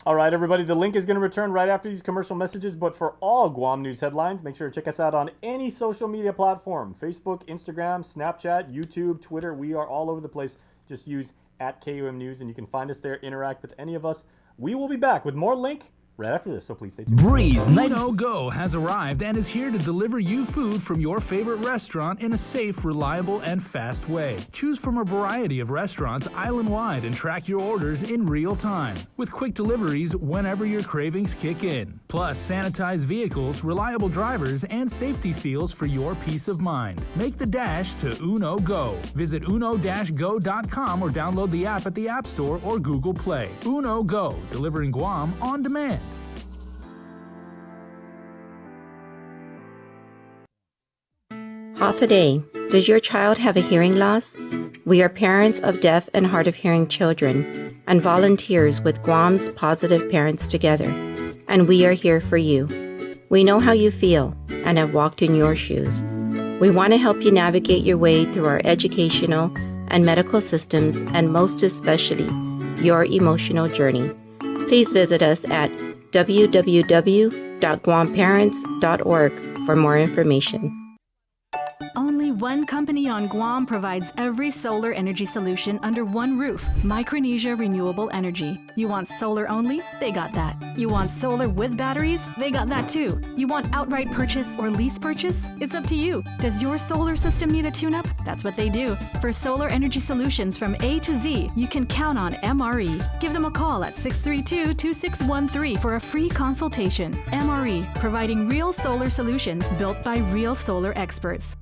S3: All right, everybody, the link is going to return right after these commercial messages, but for all Guam news headlines, make sure to check us out on any social media platform, Facebook, Instagram, Snapchat, YouTube, Twitter. We are all over the place. Just use @KUM News, and you can find us there, interact with any of us. We will be back with more Link right after this, so please stay tuned.
S15: Breeze Uno Go has arrived and is here to deliver you food from your favorite restaurant in a safe, reliable, and fast way. Choose from a variety of restaurants island-wide and track your orders in real time, with quick deliveries whenever your cravings kick in. Plus, sanitized vehicles, reliable drivers, and safety seals for your peace of mind. Make the dash to Uno Go. Visit uno-go.com or download the app at the App Store or Google Play. Uno Go, delivering Guam on demand.
S16: Half a day. Does your child have a hearing loss? We are parents of deaf and hard of hearing children and volunteers with Guam's Positive Parents Together, and we are here for you. We know how you feel and have walked in your shoes. We want to help you navigate your way through our educational and medical systems, and most especially, your emotional journey. Please visit us at www.guamparents.org for more information.
S17: Only one company on Guam provides every solar energy solution under one roof, Micronesia Renewable Energy. You want solar only? They got that. You want solar with batteries? They got that too. You want outright purchase or lease purchase? It's up to you. Does your solar system need a tune-up? That's what they do. For solar energy solutions from A to Z, you can count on MRE. Give them a call at 632-2613 for a free consultation. MRE, providing real solar solutions built by real solar experts.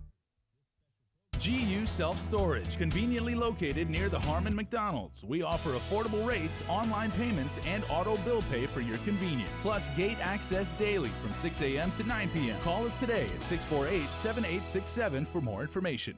S15: GU Self-Storage, conveniently located near the Harmon McDonald's. We offer affordable rates, online payments, and auto bill pay for your convenience. Plus gate access daily from 6 a.m. to 9 p.m. Call us today at 648-7867 for more information.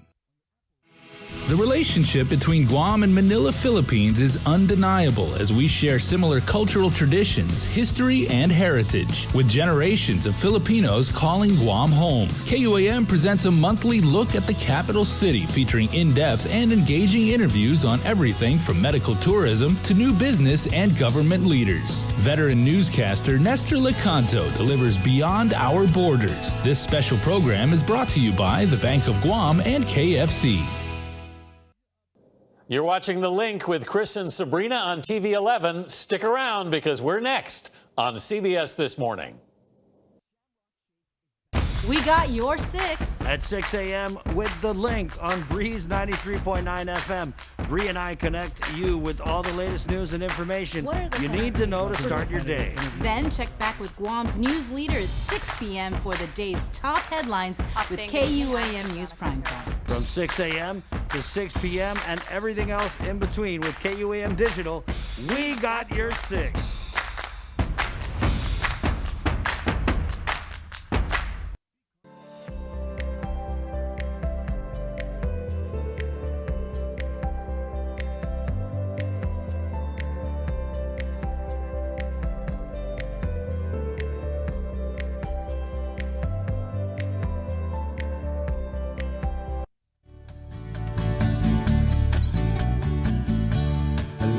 S15: The relationship between Guam and Manila, Philippines is undeniable as we share similar cultural traditions, history, and heritage, with generations of Filipinos calling Guam home. KUAM presents a monthly look at the capital city featuring in-depth and engaging interviews on everything from medical tourism to new business and government leaders. Veteran newscaster Nestor Lecanto delivers Beyond Our Borders. This special program is brought to you by the Bank of Guam and KFC.
S18: You're watching The Link with Chris and Sabrina on TV 11. Stick around because we're next on CBS This Morning.
S17: We got your 6.
S2: At 6 a.m. with the link on Breeze 93.9 FM. Bree and I connect you with all the latest news and information you need to know to start your day.
S17: Then check back with Guam's news leader at 6 p.m. for the day's top headlines with KUAM News Primetime.
S2: From 6 a.m. to 6 p.m. and everything else in between with KUAM Digital, we got your 6.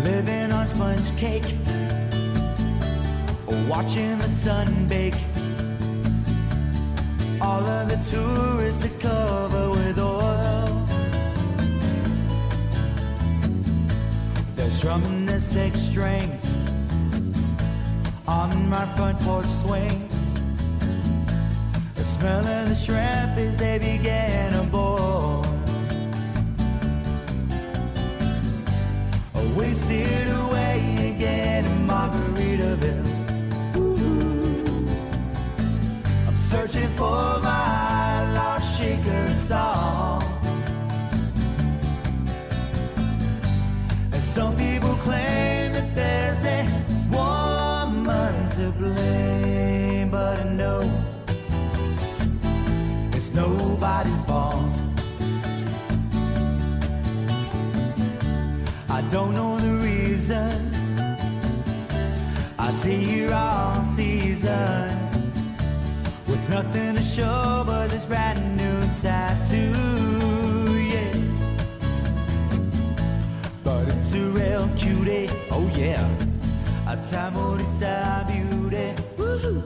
S1: Living on sponge cake, watching the sun bake. All of the tourists are covered with oil. They're strumming their 6 strings on my front porch swing. The smell of the shrimp as they began to boil. Wasted away again in Margaritaville. Ooh. I'm searching for my lost shaker of salt. And some people claim that there's a woman to blame, but I know it's nobody's fault. I don't know the reason. I see you all season with nothing to show but this brand new tattoo, yeah. But it's a real cutie, oh yeah. A tamorita beauty. Woo-hoo.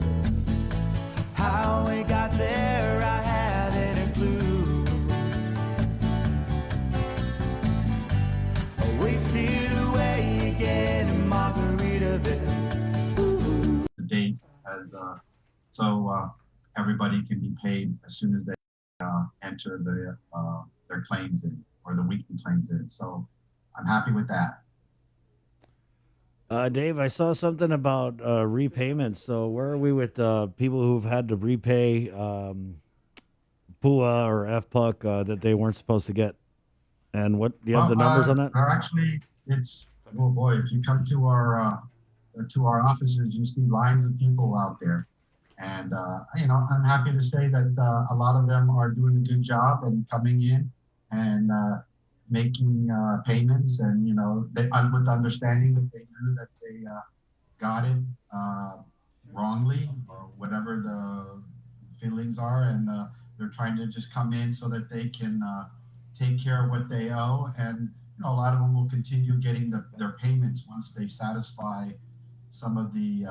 S1: How we got there, I haven't a clue. Wasted away again in Margaritaville. Ooh.
S14: The date as so everybody can be paid as soon as they enter their claims in, or the weekly claims in. So I'm happy with that.
S2: Dave, I saw something about repayments. So where are we with people who've had to repay PUA or FPUC that they weren't supposed to get? And what do you have the numbers on that?
S14: Actually, it's, oh boy, if you come to our offices, you see lines of people out there. And, I'm happy to say that a lot of them are doing a good job and coming in and making payments, and, with the understanding that they knew that they got it wrongly, or whatever the feelings are. And they're trying to just come in so that they can take care of what they owe, and a lot of them will continue getting their payments once they satisfy some of the,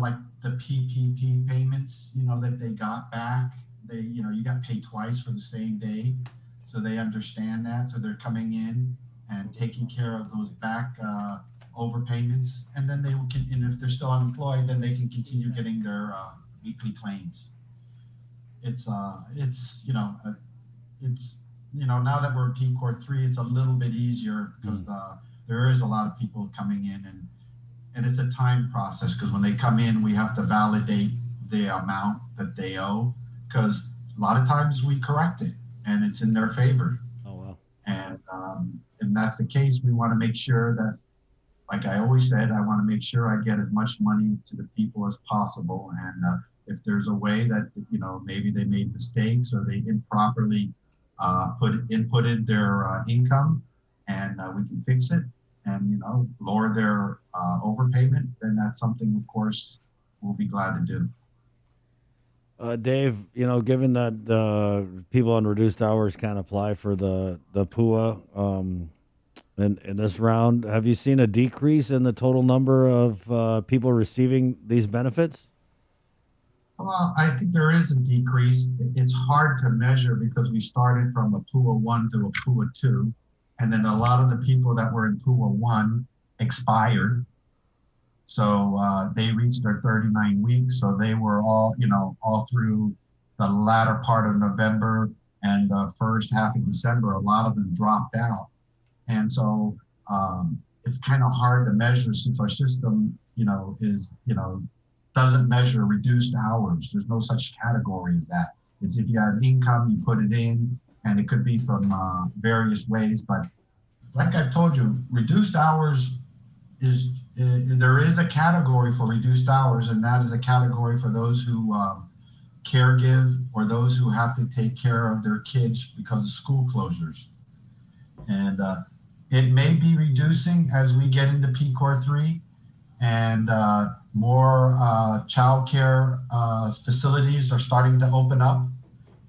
S14: like the PPP payments, that they got back. You got paid twice for the same day, so they understand that. So they're coming in and taking care of those back overpayments, and then they can, and if they're still unemployed, then they can continue getting their weekly claims. It's now that we're in P Core 3, it's a little bit easier because there is a lot of people coming in, and it's a time process, because when they come in, we have to validate the amount that they owe, because a lot of times we correct it and it's in their favor.
S2: Oh, wow.
S14: And that's the case. We want to make sure that, like I always said, I want to make sure I get as much money to the people as possible. And if there's a way that, maybe they made mistakes or they improperly inputted their income, and we can fix it and lower their overpayment, then that's something, of course, we'll be glad to do.
S2: Dave, given that people on reduced hours can't apply for the PUA in this round, have you seen a decrease in the total number of people receiving these benefits?
S14: Well, I think there is a decrease. It's hard to measure because we started from a PUA 1 to a PUA 2, and then a lot of the people that were in PUA 1 expired. So they reached their 39 weeks. So they were all through the latter part of November and the first half of December, a lot of them dropped out. And so it's kind of hard to measure since our system, doesn't measure reduced hours. There's no such category as that. It's if you have income, you put it in, and it could be from various ways. But like I've told you, reduced hours there is a category for reduced hours, and that is a category for those who caregive or those who have to take care of their kids because of school closures. And it may be reducing as we get into PCOR 3 and more child care facilities are starting to open up.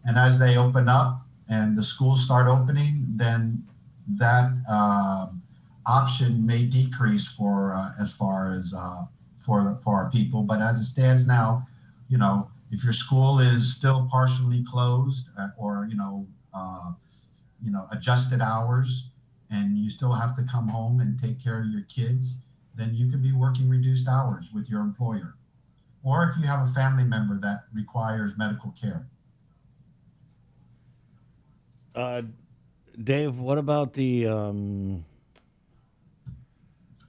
S14: And as they open up and the schools start opening, then that option may decrease for as far as for our people. But as it stands now, if your school is still partially closed or adjusted hours, and you still have to come home and take care of your kids, then you could be working reduced hours with your employer. Or if you have a family member that requires medical care.
S2: Dave, what about the...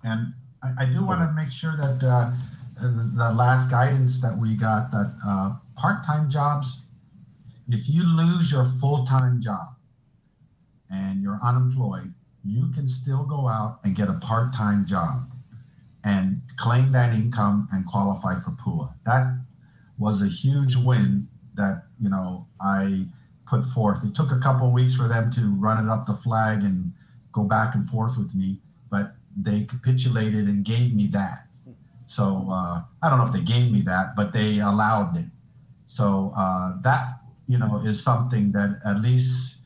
S14: And I do want to make sure that the last guidance that we got, that part-time jobs, if you lose your full-time job and you're unemployed, you can still go out and get a part-time job and claim that income and qualify for PUA. That was a huge win that, I put forth. It took a couple of weeks for them to run it up the flag and go back and forth with me, but they capitulated and gave me that. So I don't know if they gave me that, but they allowed it. So that, is something that at least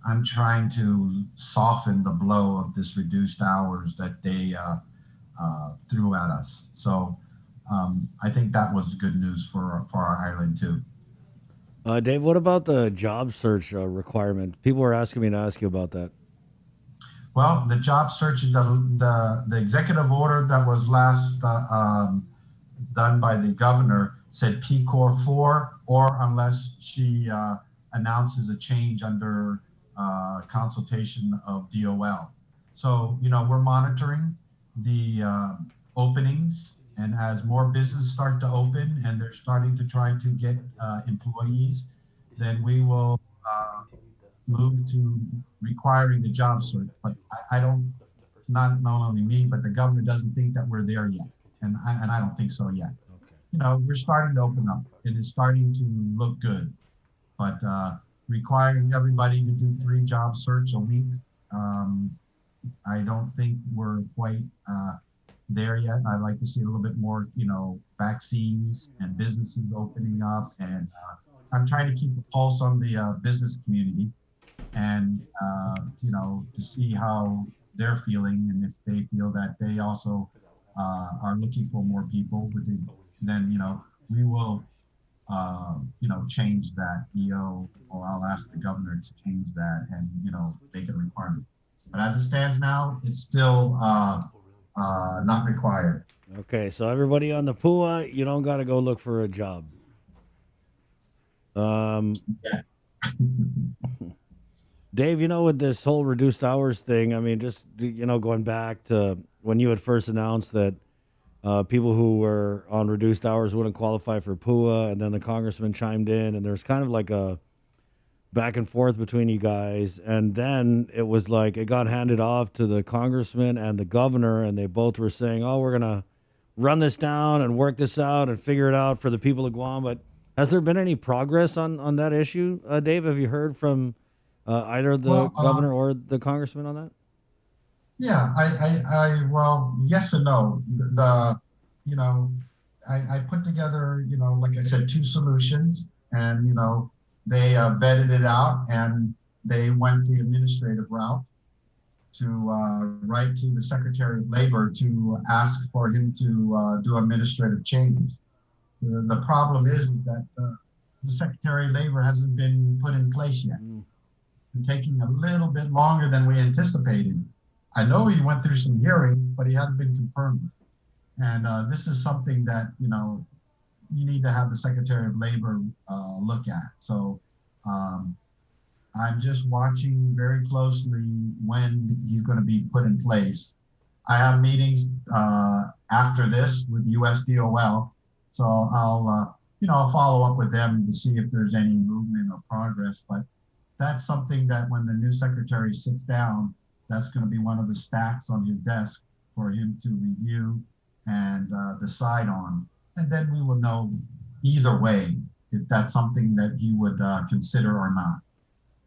S14: I'm trying to soften the blow of this reduced hours that they threw at us. So I think that was good news for our island too.
S2: Dave, what about the job search requirement? People were asking me to ask you about that.
S14: Well, the job search, the executive order that was last done by the governor said PCOR 4, or unless she announces a change under consultation of DOL. So, we're monitoring the openings, and as more businesses start to open and they're starting to try to get employees, then we will move to requiring the job search. But I don't, not only me, but the government doesn't think that we're there yet. And I don't think so yet. We're starting to open up and it's starting to look good. But requiring everybody to do 3 job search a week, I don't think we're quite there yet. I'd like to see a little bit more, vaccines and businesses opening up. And I'm trying to keep a pulse on the business community and, to see how they're feeling. And if they feel that they also are looking for more people, then, we will, change that EO, or I'll ask the governor to change that and, make it a requirement. But as it stands now, it's still not required.
S2: Okay, so everybody on the PUA, you don't got to go look for a job. Dave, with this whole reduced hours thing, I mean, just, going back to when you had first announced that people who were on reduced hours wouldn't qualify for PUA, and then the congressman chimed in, and there's kind of like a back and forth between you guys, and then it was like it got handed off to the congressman and the governor, and they both were saying, oh, we're going to run this down and work this out and figure it out for the people of Guam. But has there been any progress on that issue, Dave? Have you heard from either the governor or the congressman on that?
S14: Yeah, well, yes and no. I put together, like I said, 2 solutions, and, they vetted it out, and they went the administrative route to write to the Secretary of Labor to ask for him to do administrative changes. The problem is that the Secretary of Labor hasn't been put in place yet. It's been taking a little bit longer than we anticipated. I know he went through some hearings, but he hasn't been confirmed. And this is something that, you need to have the Secretary of Labor look at. So I'm just watching very closely when he's going to be put in place. I have meetings after this with USDOL, so I'll follow up with them to see if there's any movement or progress. But that's something that when the new secretary sits down, that's going to be one of the stacks on his desk for him to review and decide on. And then we will know either way if that's something that he would consider or not.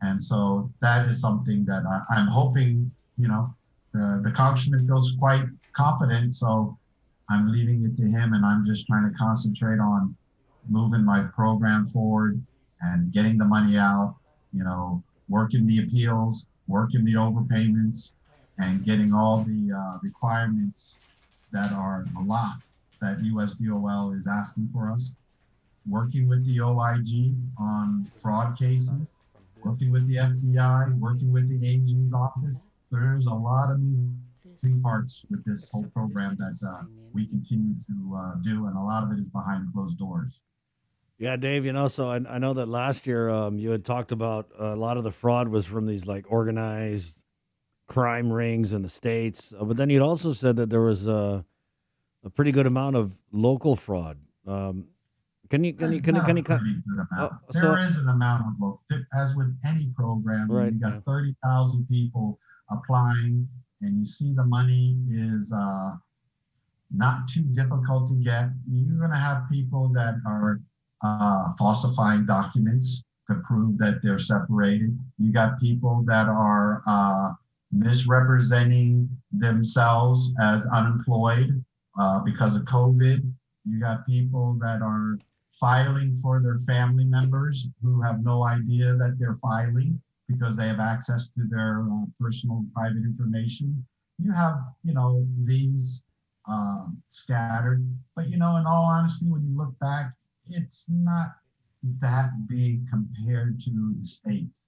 S14: And so that is something that I'm hoping, the congressman feels quite confident. So I'm leaving it to him, and I'm just trying to concentrate on moving my program forward and getting the money out, working the appeals, working the overpayments, and getting all the requirements that are a lot that USDOL is asking for us, working with the OIG on fraud cases, working with the FBI, working with the AG's office. There's a lot of moving parts with this whole program that we continue to do, and a lot of it is behind closed doors.
S2: Yeah, Dave, so I know that last year you had talked about a lot of the fraud was from these like organized crime rings in the States, but then you'd also said that there was a pretty good amount of local fraud. Can you
S14: There is an amount of local, as with any program,
S2: right,
S14: you got 30,000 people applying, and you see the money is not too difficult to get. You're going to have people that are falsifying documents to prove that they're separated. You got people that are misrepresenting themselves as unemployed because of COVID. You got people that are filing for their family members who have no idea that they're filing because they have access to their personal private information. You have, these scattered, but in all honesty, when you look back, it's not that big compared to the states.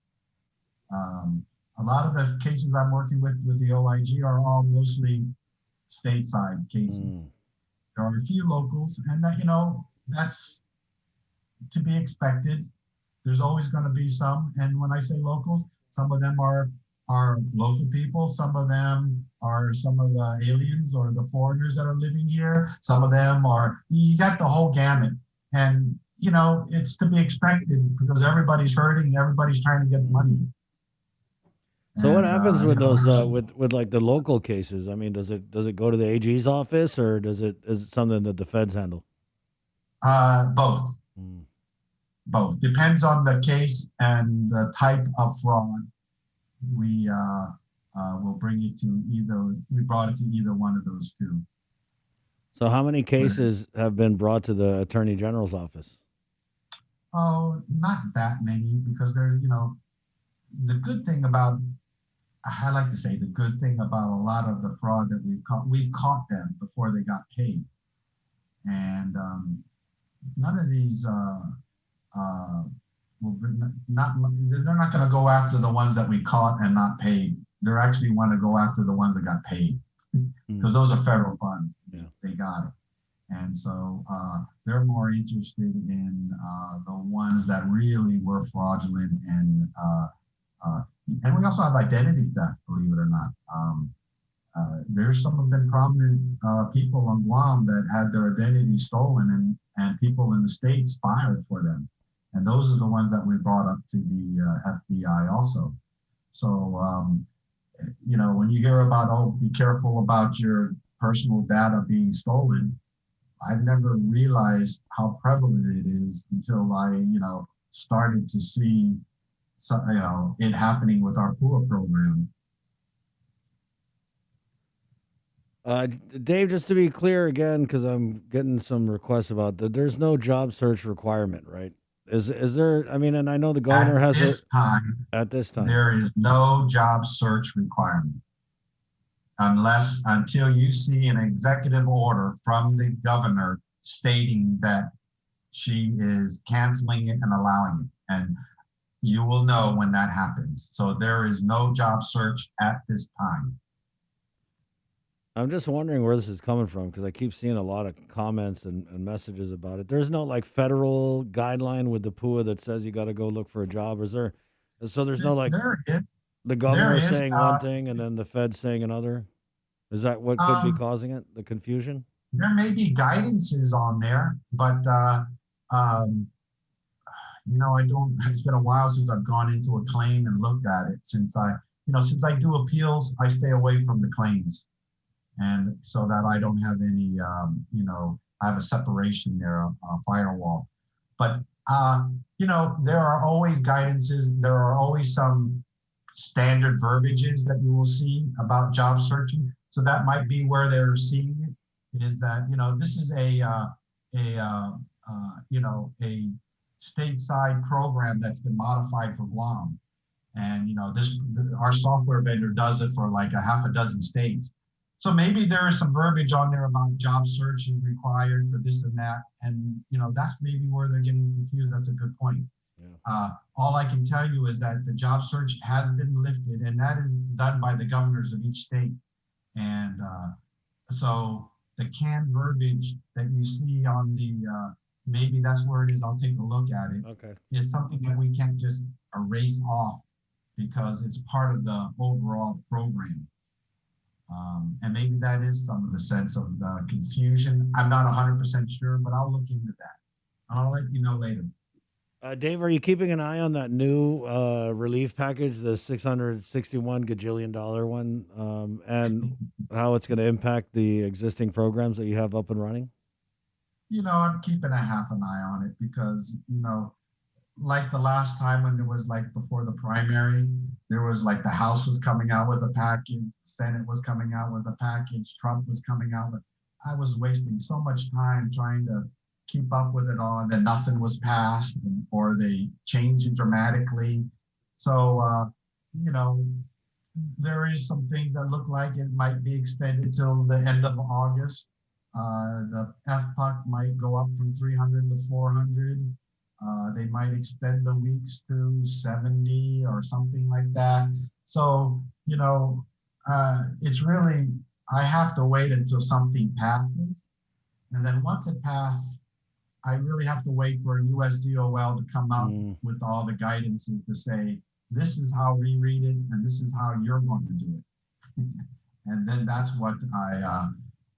S14: A lot of the cases I'm working with the OIG are all mostly stateside cases. There are a few locals, and that's to be expected. There's always going to be some, and when I say locals, some of them are local people, some of them are some of the aliens or the foreigners that are living here, some of them you got the whole gamut. And it's to be expected because everybody's hurting, everybody's trying to get money.
S2: So what happens with those with like the local cases? I mean, does it go to the AG's office, or is it something that the feds handle?
S14: Both. Both. Depends on the case and the type of fraud. We will bring it to we brought it to either one of those two.
S2: So how many cases have been brought to the Attorney General's office?
S14: Oh, not that many, because the good thing about, I like to say the good thing about a lot of the fraud that we've caught them before they got paid. And none of these, they're not going to go after the ones that we caught and not paid. They're actually want to go after the ones that got paid, because those are federal funds. Yeah. They got it. And so they're more interested in the ones that really were fraudulent, and we also have identity theft, believe it or not. There's some of them prominent people on Guam that had their identity stolen, and people in the States filed for them. And those are the ones that we brought up to the FBI also. So, when you hear about, be careful about your personal data being stolen, I've never realized how prevalent it is until I, started to see, it happening with our PUA program.
S2: Dave, just to be clear again, because I'm getting some requests about that, there's no job search requirement, right? Is there? I mean, and I know the governor has it at this time.
S14: There is no job search requirement until you see an executive order from the governor stating that she is canceling it and allowing it, and you will know when that happens. So there is no job search at this time.
S2: I'm just wondering where this is coming from because I keep seeing a lot of comments and messages about it. There's no like federal guideline with the PUA that says you got to go look for a job. Is there? So there's no like
S14: There is.
S2: the
S14: There
S2: governor
S14: is.
S2: saying one thing and then the Fed saying another. Is that what could be causing it? The confusion?
S14: There may be guidances on there, but um, I don't. It's been a while since I've gone into a claim and looked at it. Since I do appeals, I stay away from the claims, and so that I don't have any. I have a separation there, a firewall. But there are always guidances. There are always some standard verbiages that you will see about job searching. So that might be where they're seeing it. Is that this is a stateside program that's been modified for Guam, and our software vendor does it for like a half a dozen states. So maybe there is some verbiage on there about job search is required for this and that, and that's maybe where they're getting confused. That's a good point. All I can tell you is that the job search has been lifted, and that is done by the governors of each state. And so the canned verbiage that you see on the, maybe that's where it is, I'll take a look at it.
S2: Okay.
S14: Is something that we can't just erase off because it's part of the overall program. And maybe that is some of the sense of the confusion. I'm not 100% sure, but I'll look into that. I'll let you know later.
S2: Dave, are you keeping an eye on that new relief package, the $661 gajillion one, and how it's going to impact the existing programs that you have up and running?
S14: I'm keeping a half an eye on it because, like the last time when it was like before the primary, there was like the House was coming out with a package, Senate was coming out with a package, Trump was coming out with, I was wasting so much time trying to keep up with it all, and then nothing was passed, or they changed it dramatically. So, there is some things that look like it might be extended till the end of August. The FPUC might go up from 300 to 400. They might extend the weeks to 70 or something like that. So, it's really, I have to wait until something passes. And then once it passes, I really have to wait for USDOL to come out with all the guidances to say, this is how we read it, and this is how you're going to do it. And then that's what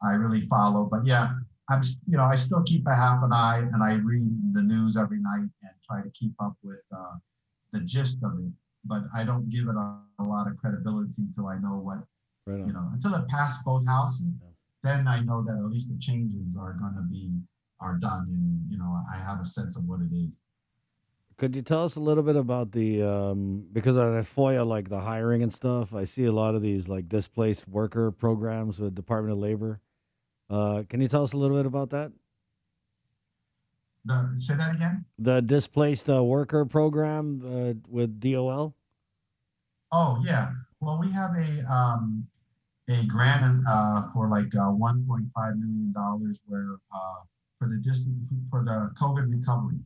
S14: I really follow. But yeah, I still keep a half an eye, and I read the news every night and try to keep up with the gist of it. But I don't give it a lot of credibility until I know what, until it passed both houses. Then I know that at least the changes are done, and I have a sense of what it is.
S2: Could you tell us a little bit about the because on FOIA, like the hiring and stuff, I see a lot of these like displaced worker programs with Department of Labor. Can you tell us a little bit about that?
S14: Say that again?
S2: The displaced worker program with DOL.
S14: Oh yeah. Well, we have a grant for like $1.5 million where for the COVID recovery,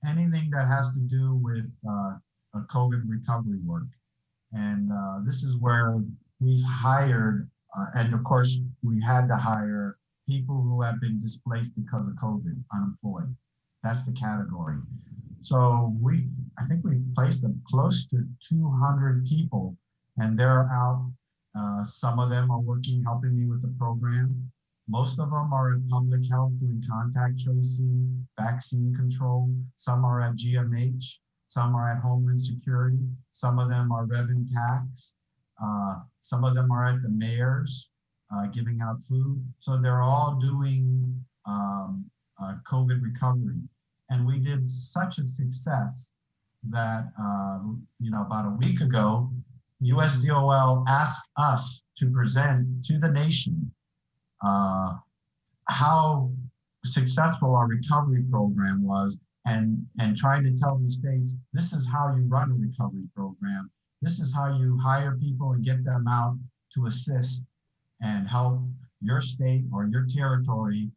S14: anything that has to do with a COVID recovery work. And this is where we've hired, and of course we had to hire people who have been displaced because of COVID, unemployed. That's the category. So I think we placed them close to 200 people, and they're out. Some of them are helping me with the program. Most of them are in public health doing contact tracing, vaccine control. Some are at GMH. Some are at Homeland Security. Some of them are Rev and Tax. Some of them are at the mayors giving out food. So they're all doing COVID recovery. And we did such a success that, about a week ago, USDOL asked us to present to the nation how successful our recovery program was, and trying to tell the states, this is how you run a recovery program. This is how you hire people and get them out to assist and help your state or your territory,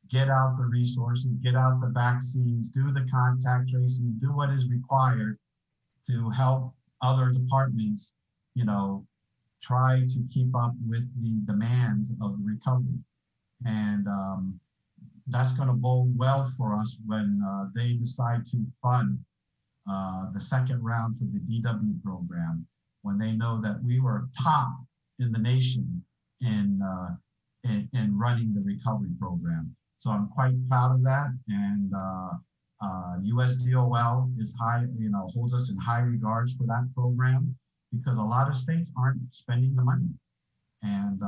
S14: get out the resources, get out the vaccines, do the contact tracing, do what is required to help other departments, try to keep up with the demands of the recovery. And that's going to bode well for us when they decide to fund the second round for the DW program, when they know that we were top in the nation in running the recovery program. So I'm quite proud of that, and USDOL is holds us in high regards for that program, because a lot of states aren't spending the money, and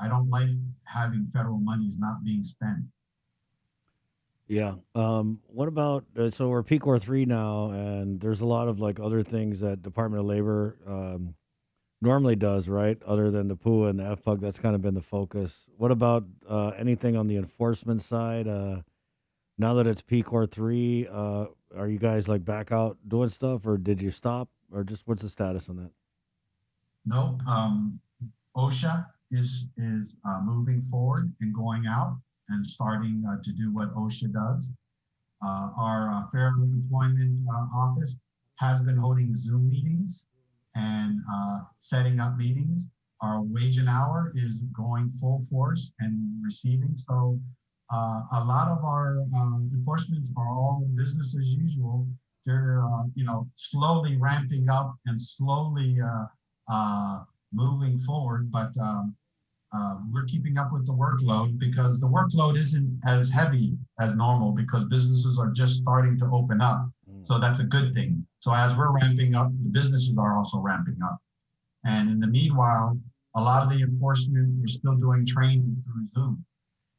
S14: I don't like having federal monies not being spent.
S2: Yeah. What about, so we're PCOR 3 now, and there's a lot of like other things that Department of Labor normally does, right? Other than the PUA and the FPUG, that's kind of been the focus. What about anything on the enforcement side? Now that it's PCOR 3, are you guys like back out doing stuff, or did you stop, or just what's the status on that?
S14: No, OSHA is moving forward and going out and starting to do what OSHA does. Our Fair Employment Office has been holding Zoom meetings and setting up meetings. Our wage and hour is going full force and receiving. So a lot of our enforcements are all business as usual. They're slowly ramping up and slowly moving forward, but we're keeping up with the workload, because the workload isn't as heavy as normal, because businesses are just starting to open up. So that's a good thing. So as we're ramping up, the businesses are also ramping up. And in the meanwhile, a lot of the enforcement, we're still doing training through Zoom,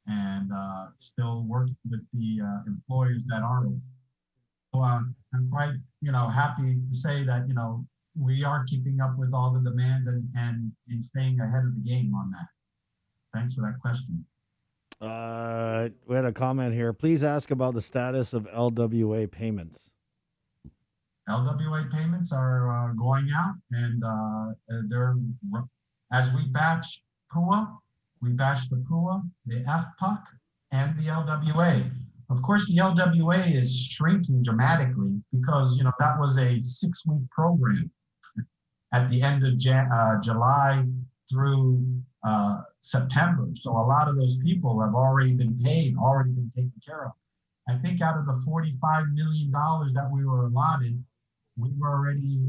S14: and still working with the employers that are open. So I'm quite, happy to say that, we are keeping up with all the demands and staying ahead of the game on that. Thanks for that question.
S2: We had a comment here. Please ask about the status of LWA payments.
S14: LWA payments are going out, and they're, as we batch PUA, we batch the PUA, the FPUC, and the LWA. Of course, the LWA is shrinking dramatically, because that was a 6-week program at the end of July through September. So a lot of those people have already been paid, already been taken care of. I think out of the $45 million that we were allotted, we were already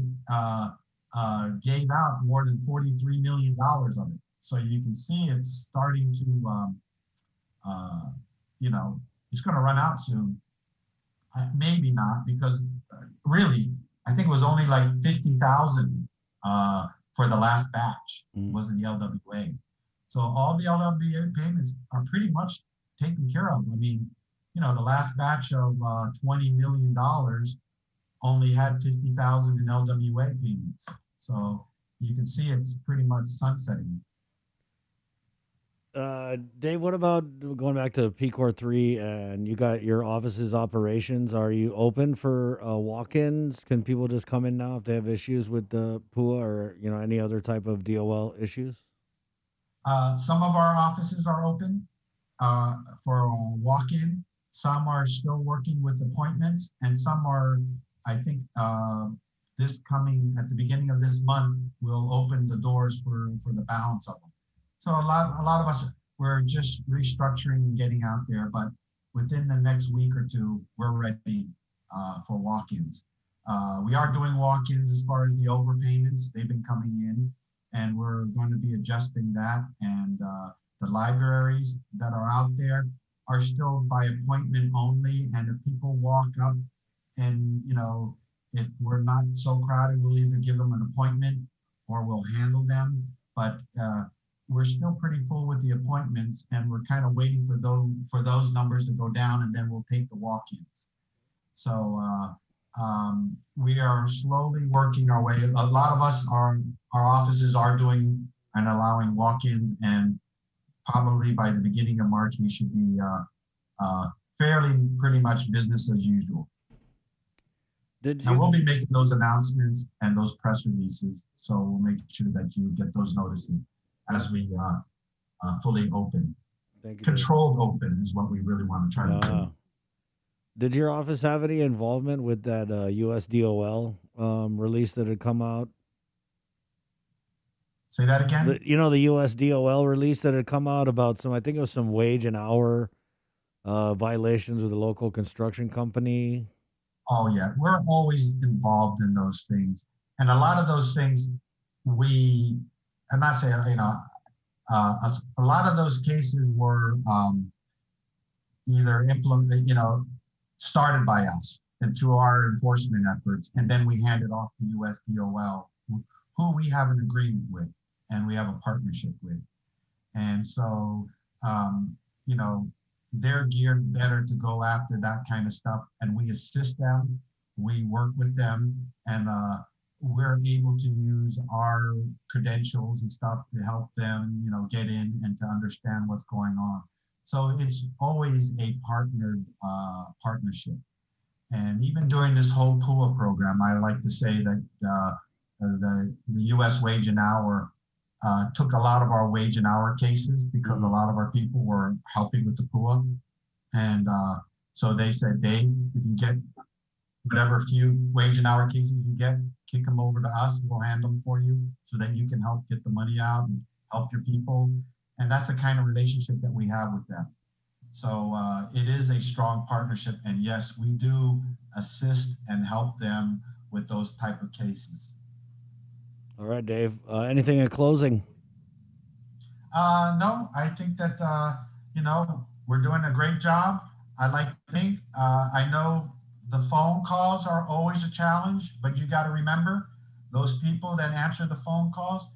S14: gave out more than $43 million of it. So you can see it's starting to, it's going to run out soon. Maybe not, because really, I think it was only like 50,000 for the last batch, was in the LWA. So all the LWA payments are pretty much taken care of. I mean, the last batch of $20 million only had 50,000 in LWA payments. So you can see it's pretty much sunsetting.
S2: Dave, what about going back to PCOR 3, and you got your office's operations? Are you open for walk-ins? Can people just come in now if they have issues with the PUA or any other type of DOL issues?
S14: Some of our offices are open for walk-in. Some are still working with appointments, and some are, I think, this coming at the beginning of this month, we'll open the doors for the balance of them. So a lot of us, we're just restructuring and getting out there, but within the next week or two, we're ready for walk-ins. We are doing walk-ins as far as the overpayments. They've been coming in, and we're going to be adjusting that. And the libraries that are out there are still by appointment only. And if people walk up and, if we're not so crowded, we'll either give them an appointment or we'll handle them. But we're still pretty full with the appointments, and we're kind of waiting for those numbers to go down, and then we'll take the walk-ins. So we are slowly working our way. A lot of us our offices are doing and allowing walk-ins, and probably by the beginning of March, we should be fairly pretty much business as usual. And we'll be making those announcements and those press releases, so we'll make sure that you get those notices as we fully open. Controlled open is what we really want to try to do.
S2: Did your office have any involvement with that USDOL release that had come out?
S14: Say that again?
S2: The U.S. DOL release that had come out about some, I think it was some wage and hour violations with a local construction company.
S14: Oh, yeah. We're always involved in those things. And a lot of those things, I'm not saying, a lot of those cases were either started by us and through our enforcement efforts, and then we hand it off to US DOL, who we have an agreement with and we have a partnership with. And so, they're geared better to go after that kind of stuff, and we assist them, we work with them, and we're able to use our credentials and stuff to help them, get in and to understand what's going on. So it's always a partnership. And even during this whole PUA program, I like to say that the U.S. wage and hour took a lot of our wage and hour cases because a lot of our people were helping with the PUA. And so they said, Dave, if you get whatever few wage and hour cases you get, kick them over to us. We'll handle them for you so that you can help get the money out and help your people. And that's the kind of relationship that we have with them. So it is a strong partnership. And yes, we do assist and help them with those type of cases.
S2: All right, Dave. Anything in closing?
S14: No, I think that, we're doing a great job. I like to think, I know the phone calls are always a challenge, but you got to remember those people that answer the phone calls,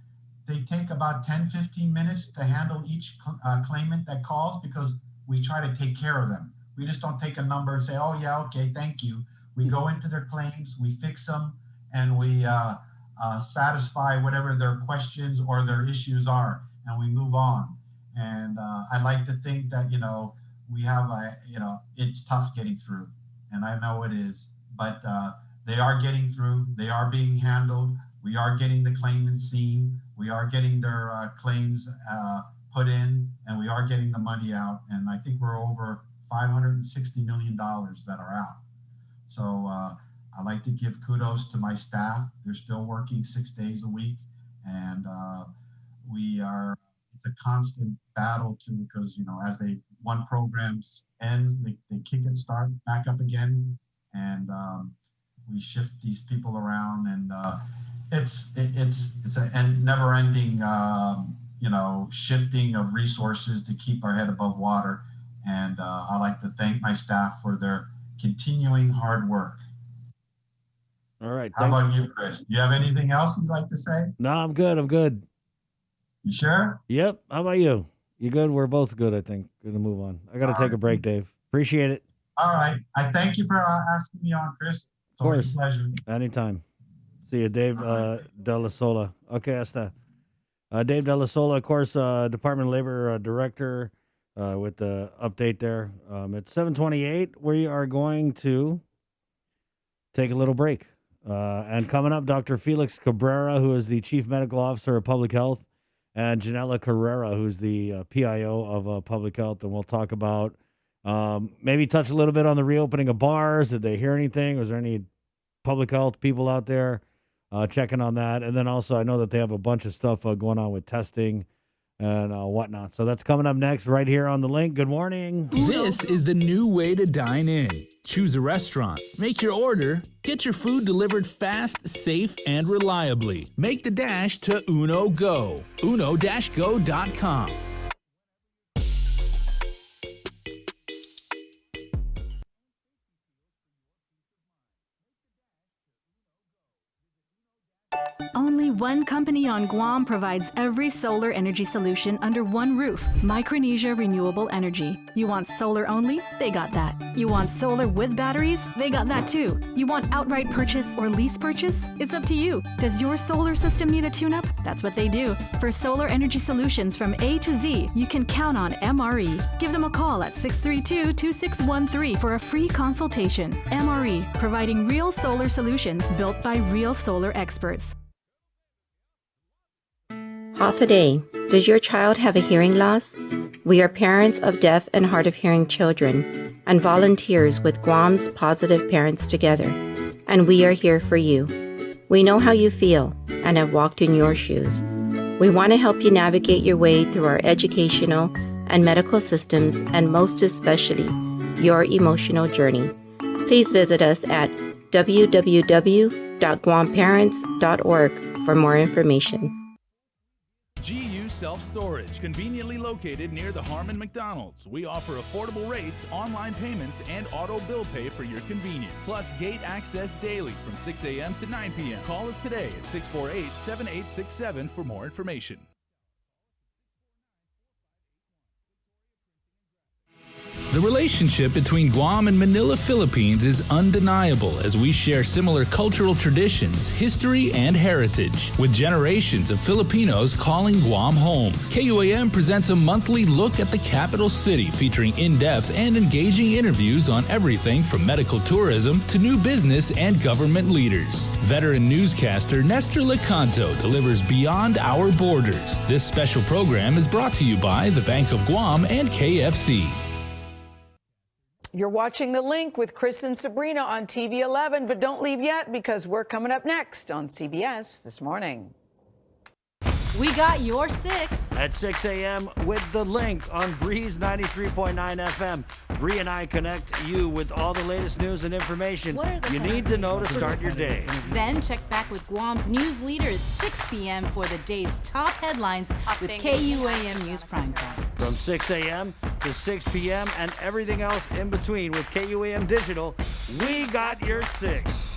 S14: they take about 10, 15 minutes to handle each claimant that calls because we try to take care of them. We just don't take a number and say, oh yeah, okay, thank you. We go into their claims, we fix them, and we satisfy whatever their questions or their issues are, and we move on. And I like to think that, we have it's tough getting through, and I know it is, but they are getting through, they are being handled, we are getting the claimants seen, we are getting their claims put in, and we are getting the money out, and I think we're over $560 million that are out. So I like to give kudos to my staff. They're still working 6 days a week, and it's a constant battle too, because as one program ends, they kick it, start back up again, and we shift these people around, and it's a never-ending shifting of resources to keep our head above water. And I like to thank my staff for their continuing hard work.
S2: All right.
S14: How about you, Chris? Do you have anything else you'd like to say?
S2: No, I'm good.
S14: You sure?
S2: Yep. How about you? You good? We're both good, I think. Gonna move on. I got to take a break, Dave. Appreciate it.
S14: All right. I thank you for asking me on, Chris. It's always a pleasure.
S2: Anytime. See you, Dave Della Sola. Okay, hasta. Dave Della Sola, of course, Department of Labor Director, with the update there. At 7:28, we are going to take a little break. And coming up, Dr. Felix Cabrera, who is the Chief Medical Officer of Public Health, and Janella Carrera, who's the PIO of Public Health. And we'll talk about maybe touch a little bit on the reopening of bars. Did they hear anything? Was there any public health people out there checking on that? And then also, I know that they have a bunch of stuff going on with testing and whatnot. So that's coming up next right here on The Link. Good morning.
S15: This is the new way to dine in. Choose a restaurant, make your order, get your food delivered fast, safe, and reliably. Make the dash to Uno Go. uno-go.com.
S17: Only one company on Guam provides every solar energy solution under one roof. Micronesia Renewable Energy. You want solar only? They got that. You want solar with batteries? They got that too. You want outright purchase or lease purchase? It's up to you. Does your solar system need a tune-up? That's what they do. For solar energy solutions from A to Z, you can count on MRE. Give them a call at 632-2613 for a free consultation. MRE, providing real solar solutions built by real solar experts.
S16: Half a day. Does your child have a hearing loss? We are parents of deaf and hard of hearing children and volunteers with Guam's Positive Parents Together, and we are here for you. We know how you feel and have walked in your shoes. We want to help you navigate your way through our educational and medical systems, and most especially, your emotional journey. Please visit us at www.guamparents.org for more information.
S15: GU Self-Storage, conveniently located near the Harmon McDonald's. We offer affordable rates, online payments, and auto bill pay for your convenience. Plus gate access daily from 6 a.m. to 9 p.m. Call us today at 648-7867 for more information.
S19: The relationship between Guam and Manila, Philippines is undeniable as we share similar cultural traditions, history, and heritage, with generations of Filipinos calling Guam home. KUAM presents a monthly look at the capital city featuring in-depth and engaging interviews on everything from medical tourism to new business and government leaders. Veteran newscaster Nestor Lecanto delivers Beyond Our Borders. This special program is brought to you by the Bank of Guam and KFC.
S20: You're watching The Link with Chris and Sabrina on TV 11, but don't leave yet because we're coming up next on CBS This Morning.
S10: We got your 6.
S2: At 6 a.m. with The Link on Breeze 93.9 FM. Bree and I connect you with all the latest news and information you need to know to start your day.
S10: Then check back with Guam's news leader at 6 p.m. for the day's top headlines with KUAM News Primetime.
S2: From 6 a.m. to 6 p.m. and everything else in between with KUAM Digital, we got your 6.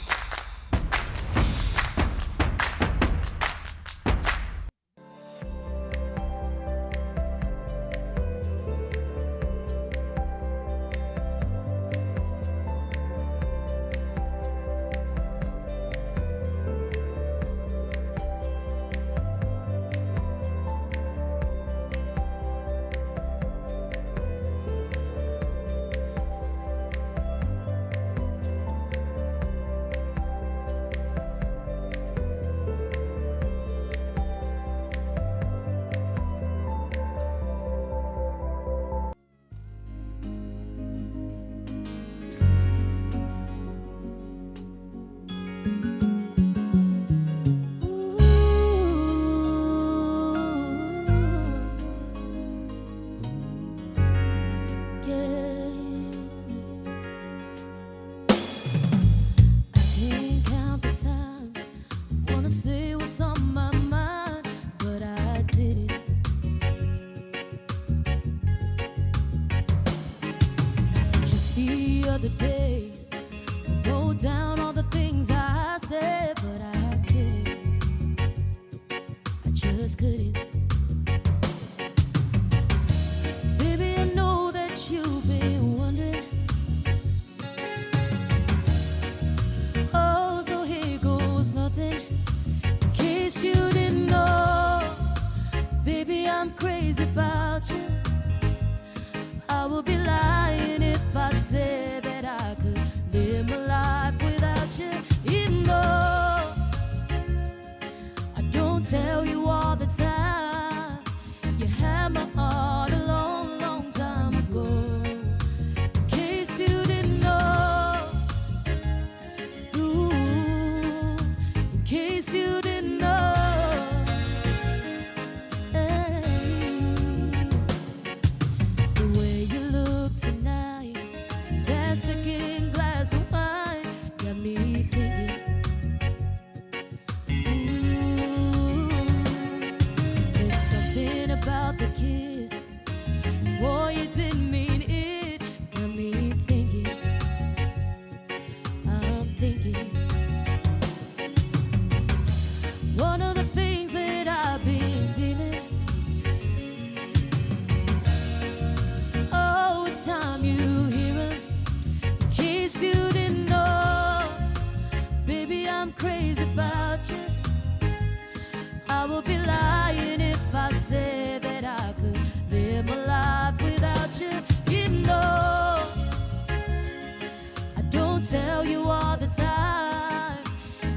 S21: Tell you all the time,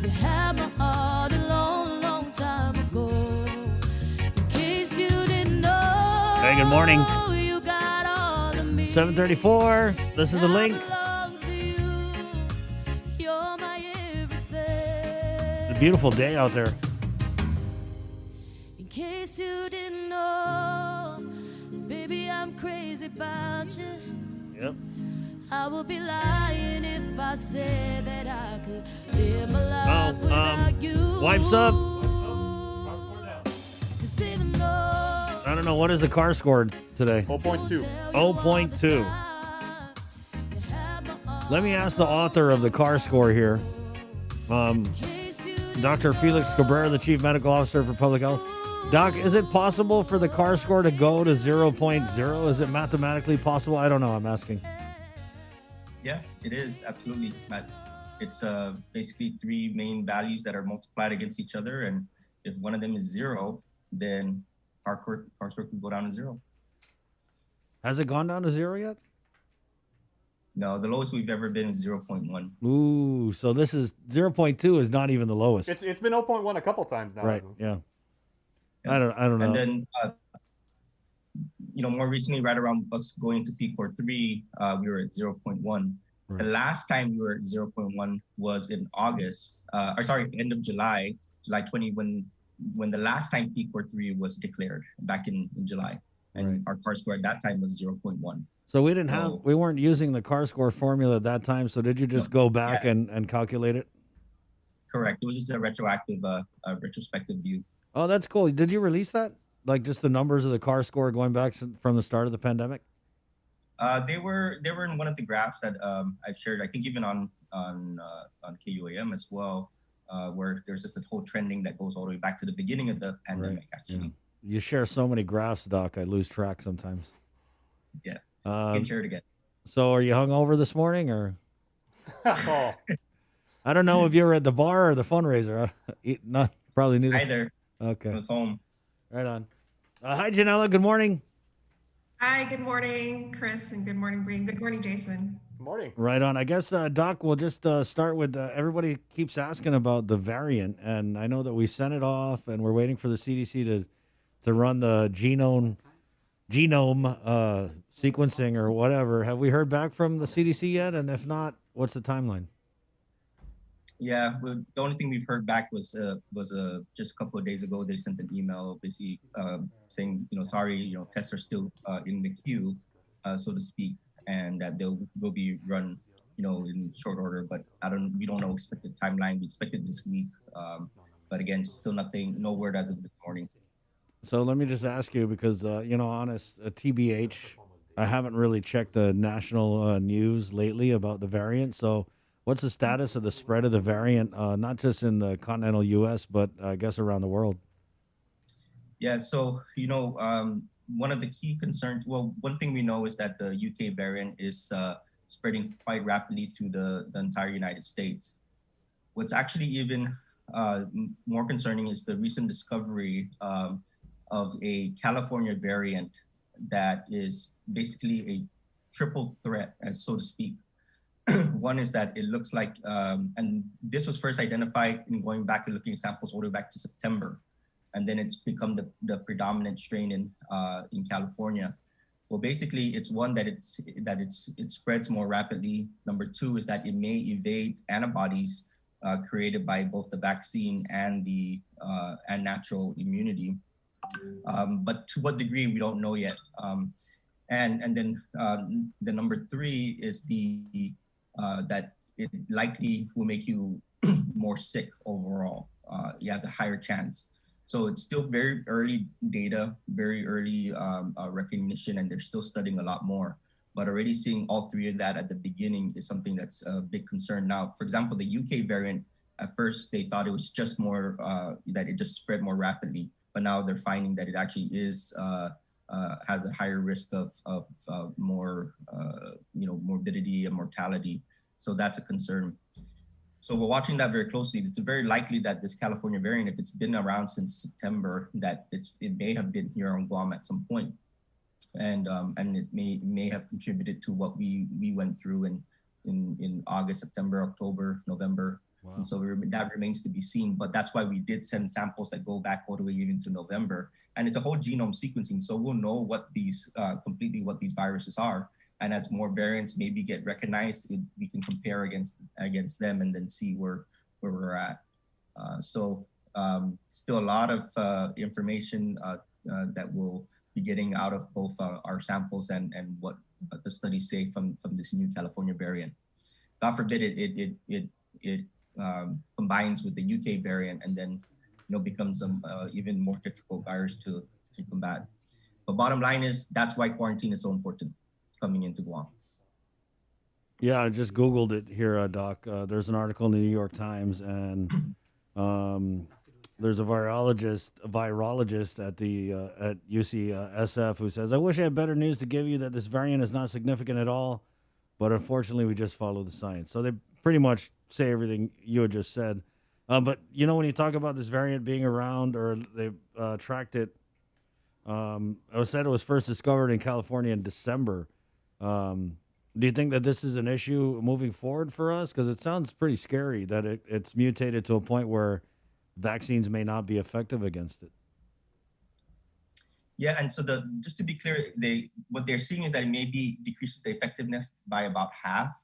S21: you had my heart a long, long time ago. In case you didn't know,
S2: Hey, good morning.
S21: you got all of me.
S2: 7:34. This is The Link.
S21: Belong to you. You're my everything.
S2: It's a beautiful day out there.
S21: In case about you.
S2: Yep.
S21: I would be lying if I said that I could live my life without you.
S2: Wipes up.
S21: 'Cause even though
S2: I don't know. What is the car score today?
S3: 0.2.
S2: 0.2. Let me ask the author of the car score here. Dr. Felix Cabrera, the Chief Medical Officer for Public Health. Doc, is it possible for the car score to go to 0.0? Is it mathematically possible? I don't know. I'm asking.
S4: Yeah, it is. Absolutely, Matt. It's basically three main values that are multiplied against each other. And if one of them is 0, then car score could go down to 0.
S2: Has it gone down to 0 yet?
S4: No, the lowest we've ever been is 0.1.
S2: Ooh, so this is 0.2 is not even the lowest.
S3: It's been 0.1 a couple times now.
S2: Right. Yeah. I don't know.
S4: And then, more recently, right around us going to peak core 3, we were at 0.1.
S2: Right.
S4: The last time we were at 0.1 was in August, end of July 20, when the last time peak core 3 was declared back in July. And our car score at that time was 0.1.
S2: So we weren't using the car score formula at that time. So did you just go back and calculate it?
S4: Correct. It was just a retrospective view.
S2: Oh, that's cool. Did you release that? Like just the numbers of the car score going back from the start of the pandemic?
S4: They were in one of the graphs that I've shared. I think even on KUAM as well, where there's just a whole trending that goes all the way back to the beginning of the pandemic. Actually,
S2: you share so many graphs, Doc. I lose track sometimes.
S4: Yeah, can share it again.
S2: So, are you hungover this morning, or?
S3: Oh.
S2: I don't know if you were at the bar or the fundraiser. Not probably neither.
S4: Either.
S2: Okay.
S4: I was home.
S2: Right on. Hi, Janella. Good morning.
S22: Hi, good morning, Chris, and good morning, Breen. Good morning, Jason.
S3: Good morning.
S2: Right on. I guess, Doc, we'll just start with everybody keeps asking about the variant, and I know that we sent it off, and we're waiting for the CDC to run the genome sequencing or whatever. Have we heard back from the CDC yet? And if not, what's the timeline?
S4: Yeah, the only thing we've heard back was just a couple of days ago. They sent an email basically saying, sorry, tests are still in the queue, so to speak, and that they will be run, in short order. But we don't know expected timeline. We expect it this week, but again, still nothing, no word as of this morning.
S2: So let me just ask you, because honest, TBH, I haven't really checked the national news lately about the variant. So what's the status of the spread of the variant, not just in the continental U.S., but I guess around the world?
S4: Yeah, so, one of the key concerns, one thing we know is that the UK variant is spreading quite rapidly to the entire United States. What's actually even more concerning is the recent discovery of a California variant that is basically a triple threat, so to speak. One is that it looks like, and this was first identified in going back and looking at samples all the way back to September, and then it's become the predominant strain in California. Well, basically, it's one that it spreads more rapidly. Number two is that it may evade antibodies created by both the vaccine and and natural immunity, but to what degree we don't know yet. And then the number three is that it likely will make you more sick overall. You have the higher chance. So it's still very early data, very early recognition, and they're still studying a lot more. But already seeing all three of that at the beginning is something that's a big concern now. For example, the UK variant, at first they thought it was just more, that it just spread more rapidly. But now they're finding that it actually is has a higher risk of more, morbidity and mortality. So that's a concern. So we're watching that very closely. It's very likely that this California variant, if it's been around since September, that it may have been here on Guam at some point, and it may have contributed to what we went through in August, September, October, November. Wow. And so that remains to be seen. But that's why we did send samples that go back all the way even to November, and it's a whole genome sequencing. So we'll know what these completely what these viruses are. And as more variants maybe get recognized, we can compare against them and then see where we're at. So still a lot of information that will be getting out of both our samples and what the studies say from this new California variant. God forbid it combines with the UK variant and then becomes even more difficult virus to combat. But bottom line is that's why quarantine is so important coming into Guam.
S2: Yeah, I just Googled it here, Doc. There's an article in the New York Times, and there's a virologist at the at UCSF who says, "I wish I had better news to give you that this variant is not significant at all, but unfortunately, we just follow the science." So they pretty much say everything you had just said. But when you talk about this variant being around, or they tracked it, it said it was first discovered in California in December. Do you think that this is an issue moving forward for us? Because it sounds pretty scary that it's mutated to a point where vaccines may not be effective against it.
S4: Yeah, and so just to be clear, what they're seeing is that it maybe decreases the effectiveness by about half,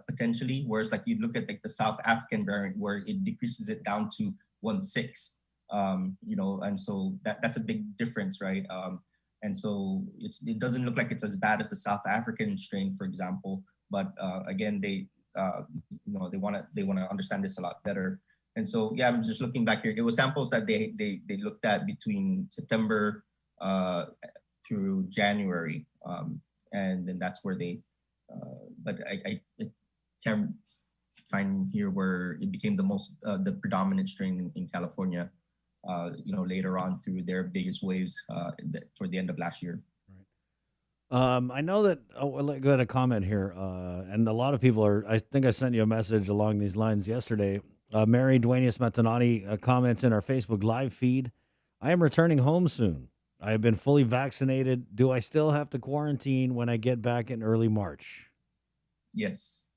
S4: potentially. Whereas, like, you look at like the South African variant, where it decreases it down to 1/6. And so that's a big difference, right? And so it doesn't look like it's as bad as the South African strain, for example. But again, they want to understand this a lot better. And so, yeah, I'm just looking back here. It was samples that they looked at between September through January, and then that's where they. But I can't find here where it became the predominant strain in California. Later on through their biggest waves toward the end of last year.
S2: I know that. I got a comment here, and a lot of people are. I think I sent you a message along these lines yesterday. Mary Duenas Matanani comments in our Facebook live feed. I am returning home soon. I have been fully vaccinated. Do I still have to quarantine when I get back in early March?
S4: Yes.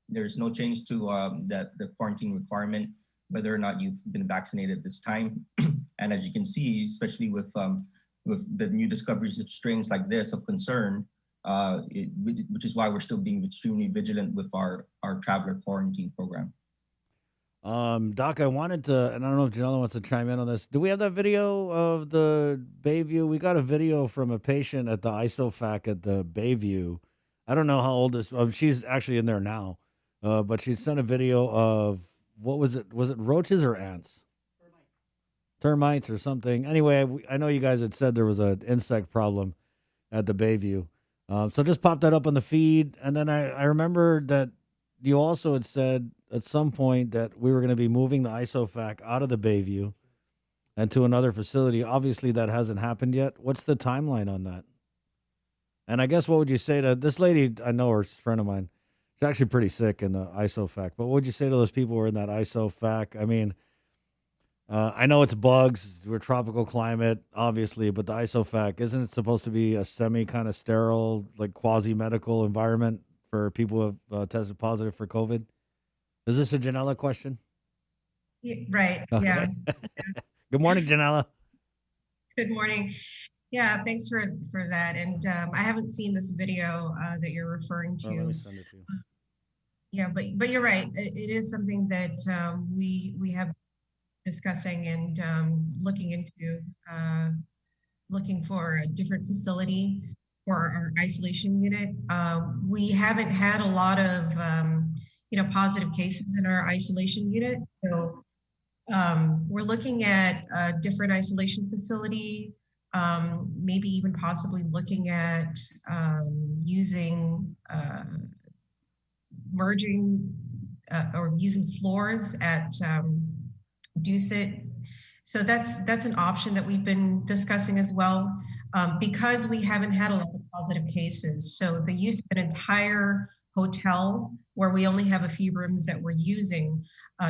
S4: There's no change to the quarantine requirement, whether or not you've been vaccinated this time. And as you can see, especially with the new discoveries of strains like this of concern, which is why we're still being extremely vigilant with our traveler quarantine program.
S2: Doc, I wanted to, and I don't know if Janella wants to chime in on this. Do we have that video of the Bayview? We got a video from a patient at the ISOFAC at the Bayview. I don't know how old this, she's actually in there now, but she sent a video of, what was it? Was it roaches or ants? Termites or something. Anyway, I know you guys had said there was an insect problem at the Bayview. So just pop that up on the feed. And then I remember that you also had said at some point that we were going to be moving the ISOFAC out of the Bayview and to another facility. Obviously, that hasn't happened yet. What's the timeline on that? And I guess what would you say to this lady? I know her, a friend of mine. She's actually pretty sick in the ISOFAC. But what would you say to those people who are in that ISOFAC? I mean, I know it's bugs. We're tropical climate, obviously, but the ISOFAC, isn't it supposed to be a semi kind of sterile, like quasi-medical environment for people who have tested positive for COVID? Is this a Janella question?
S22: Yeah, right.
S2: Okay.
S22: Yeah.
S2: Good morning, Janella.
S22: Good morning. Yeah, thanks for that. And I haven't seen this video that you're referring to.
S2: Let me send it to you.
S22: Yeah, but you're right. It is something that we have discussing and looking into, looking for a different facility for our isolation unit. We haven't had a lot of positive cases in our isolation unit, so we're looking at a different isolation facility. Maybe even possibly looking at using merging or using floors at Dusit. So that's an option that we've been discussing as well, because we haven't had a lot of positive cases. So the use of an entire hotel where we only have a few rooms that we're using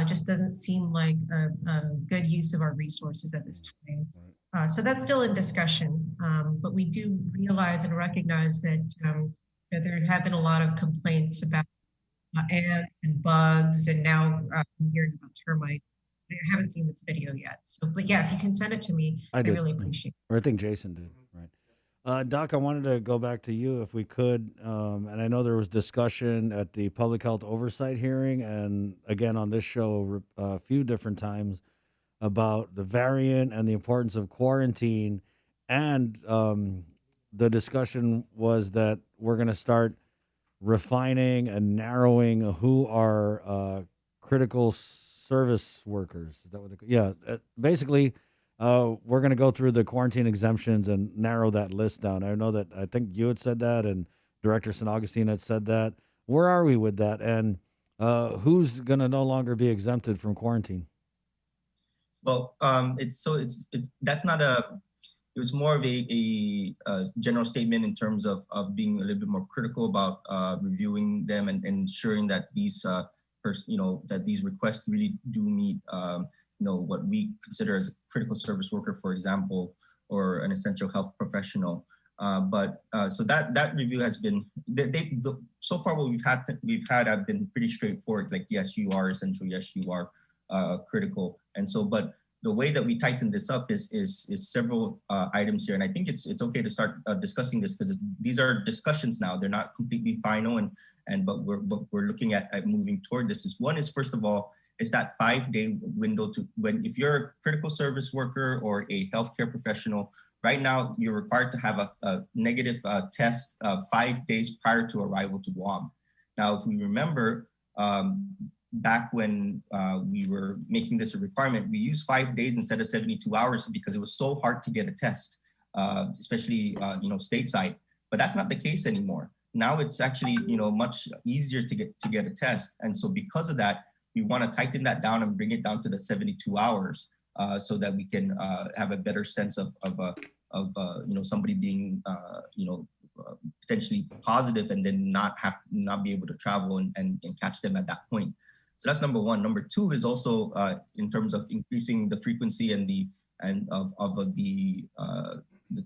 S22: just doesn't seem like a good use of our resources at this time. So that's still in discussion, but we do realize and recognize that there have been a lot of complaints about ants and bugs, and now I'm hearing about termites. I haven't seen this video yet. So, but yeah, if you can send it to me, I really appreciate it.
S2: Or I think Jason did, right? Doc, I wanted to go back to you if we could. And I know there was discussion at the public health oversight hearing and again on this show a few different times about the variant and the importance of quarantine. And the discussion was that we're going to start refining and narrowing who are critical service workers. Is that what they? Yeah. Basically, we're going to go through the quarantine exemptions and narrow that list down. I know that I think you had said that, and Director San Augustine had said that. Where are we with that? And who's going to no longer be exempted from quarantine?
S4: Well, that's not a. It was more of a general statement in terms of being a little bit more critical about reviewing them and ensuring that these that these requests really do meet what we consider as a critical service worker, for example, or an essential health professional. So that review has been so far what we've had have been pretty straightforward. Like, yes, you are essential. Yes, you are critical. And so, but the way that we tighten this up is several items here, and I think it's okay to start discussing this because these are discussions now. They're not completely final, but we're looking at moving toward this. One is, first of all, is that 5-day window to when, if you're a critical service worker or a healthcare professional, right now you're required to have a negative test 5 days prior to arrival to Guam. Now, if we remember, back when we were making this a requirement, we used 5 days instead of 72 hours because it was so hard to get a test, especially stateside. But that's not the case anymore. Now it's actually much easier to get a test, and so because of that, we want to tighten that down and bring it down to the 72 hours, so that we can have a better sense of somebody being potentially positive and then not be able to travel and catch them at that point. So that's number one. Number two is also in terms of increasing the frequency and the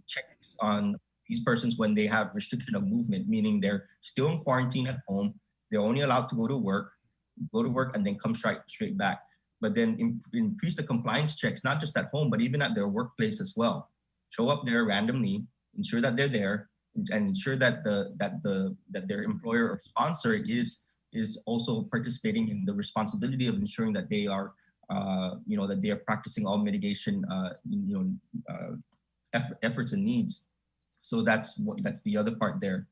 S4: checks on these persons when they have restriction of movement, meaning they're still in quarantine at home. They're only allowed to go to work and then come straight back. But then increase the compliance checks, not just at home, but even at their workplace as well. Show up there randomly, ensure that they're there, and ensure that their employer or sponsor is also participating in the responsibility of ensuring that they are, that they are practicing all mitigation, efforts and needs. So that's the other part there.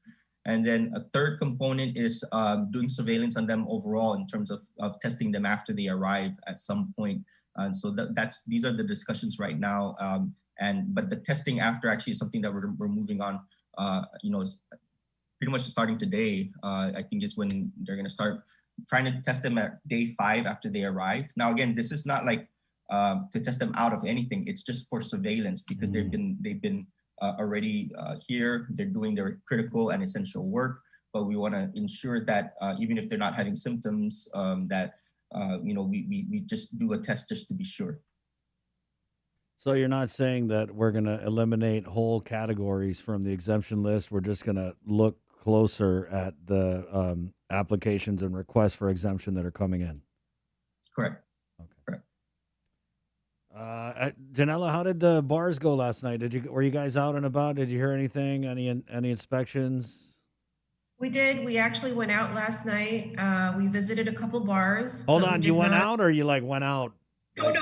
S4: And then a third component is doing surveillance on them overall in terms of testing them after they arrive at some point. And so these are the discussions right now. But the testing after actually is something that we're moving on. Pretty much starting today, I think is when they're going to start trying to test them at day 5 after they arrive. Now, again, this is not like to test them out of anything. It's just for surveillance because they've been already here. They're doing their critical and essential work, but we want to ensure that even if they're not having symptoms, that we just do a test just to be sure.
S2: So you're not saying that we're going to eliminate whole categories from the exemption list. We're just going to look closer at the applications and requests for exemption that are coming in.
S4: Correct.
S2: Okay. Correct. Janella, how did the bars go last night? Were you guys out and about? Did you hear anything? Any inspections?
S22: We did. We actually went out last night. We visited a couple bars.
S2: Hold on, you went out or you went out?
S22: No.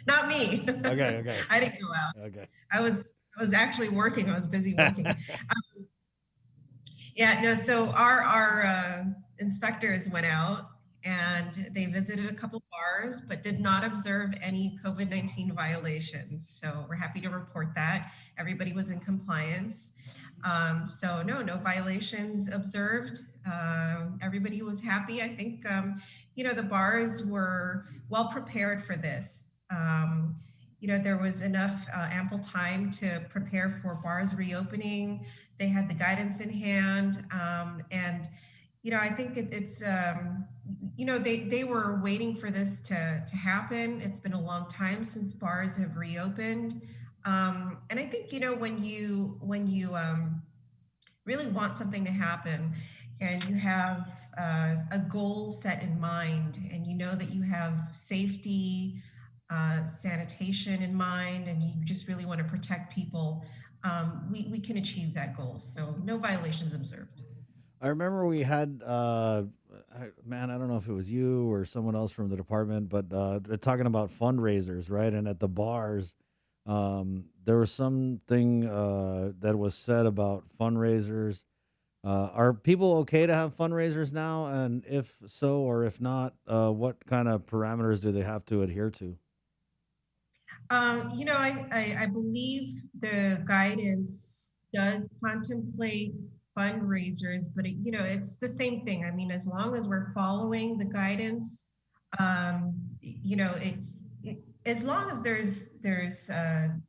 S22: Not me.
S2: Okay.
S22: I didn't go out.
S2: Okay.
S22: I was actually working. I was busy working. So our inspectors went out and they visited a couple bars, but did not observe any COVID-19 violations. So we're happy to report that everybody was in compliance. So no violations observed. Everybody was happy. I think, the bars were well prepared for this. There was enough ample time to prepare for bars reopening. They had the guidance in hand. And I think it's, they were waiting for this to happen. It's been a long time since bars have reopened. And I think, when you really want something to happen and you have a goal set in mind and that you have safety, sanitation in mind, and you just really want to protect people, we can achieve that goal. So no violations observed.
S2: I remember we had, I don't know if it was you or someone else from the department, but talking about fundraisers, right? And at the bars, There was something that was said about fundraisers. Are people okay to have fundraisers now? And if so, or if not, what kind of parameters do they have to adhere to?
S22: I believe the guidance does contemplate fundraisers, but it's the same thing. I mean, as long as we're following the guidance, as long as the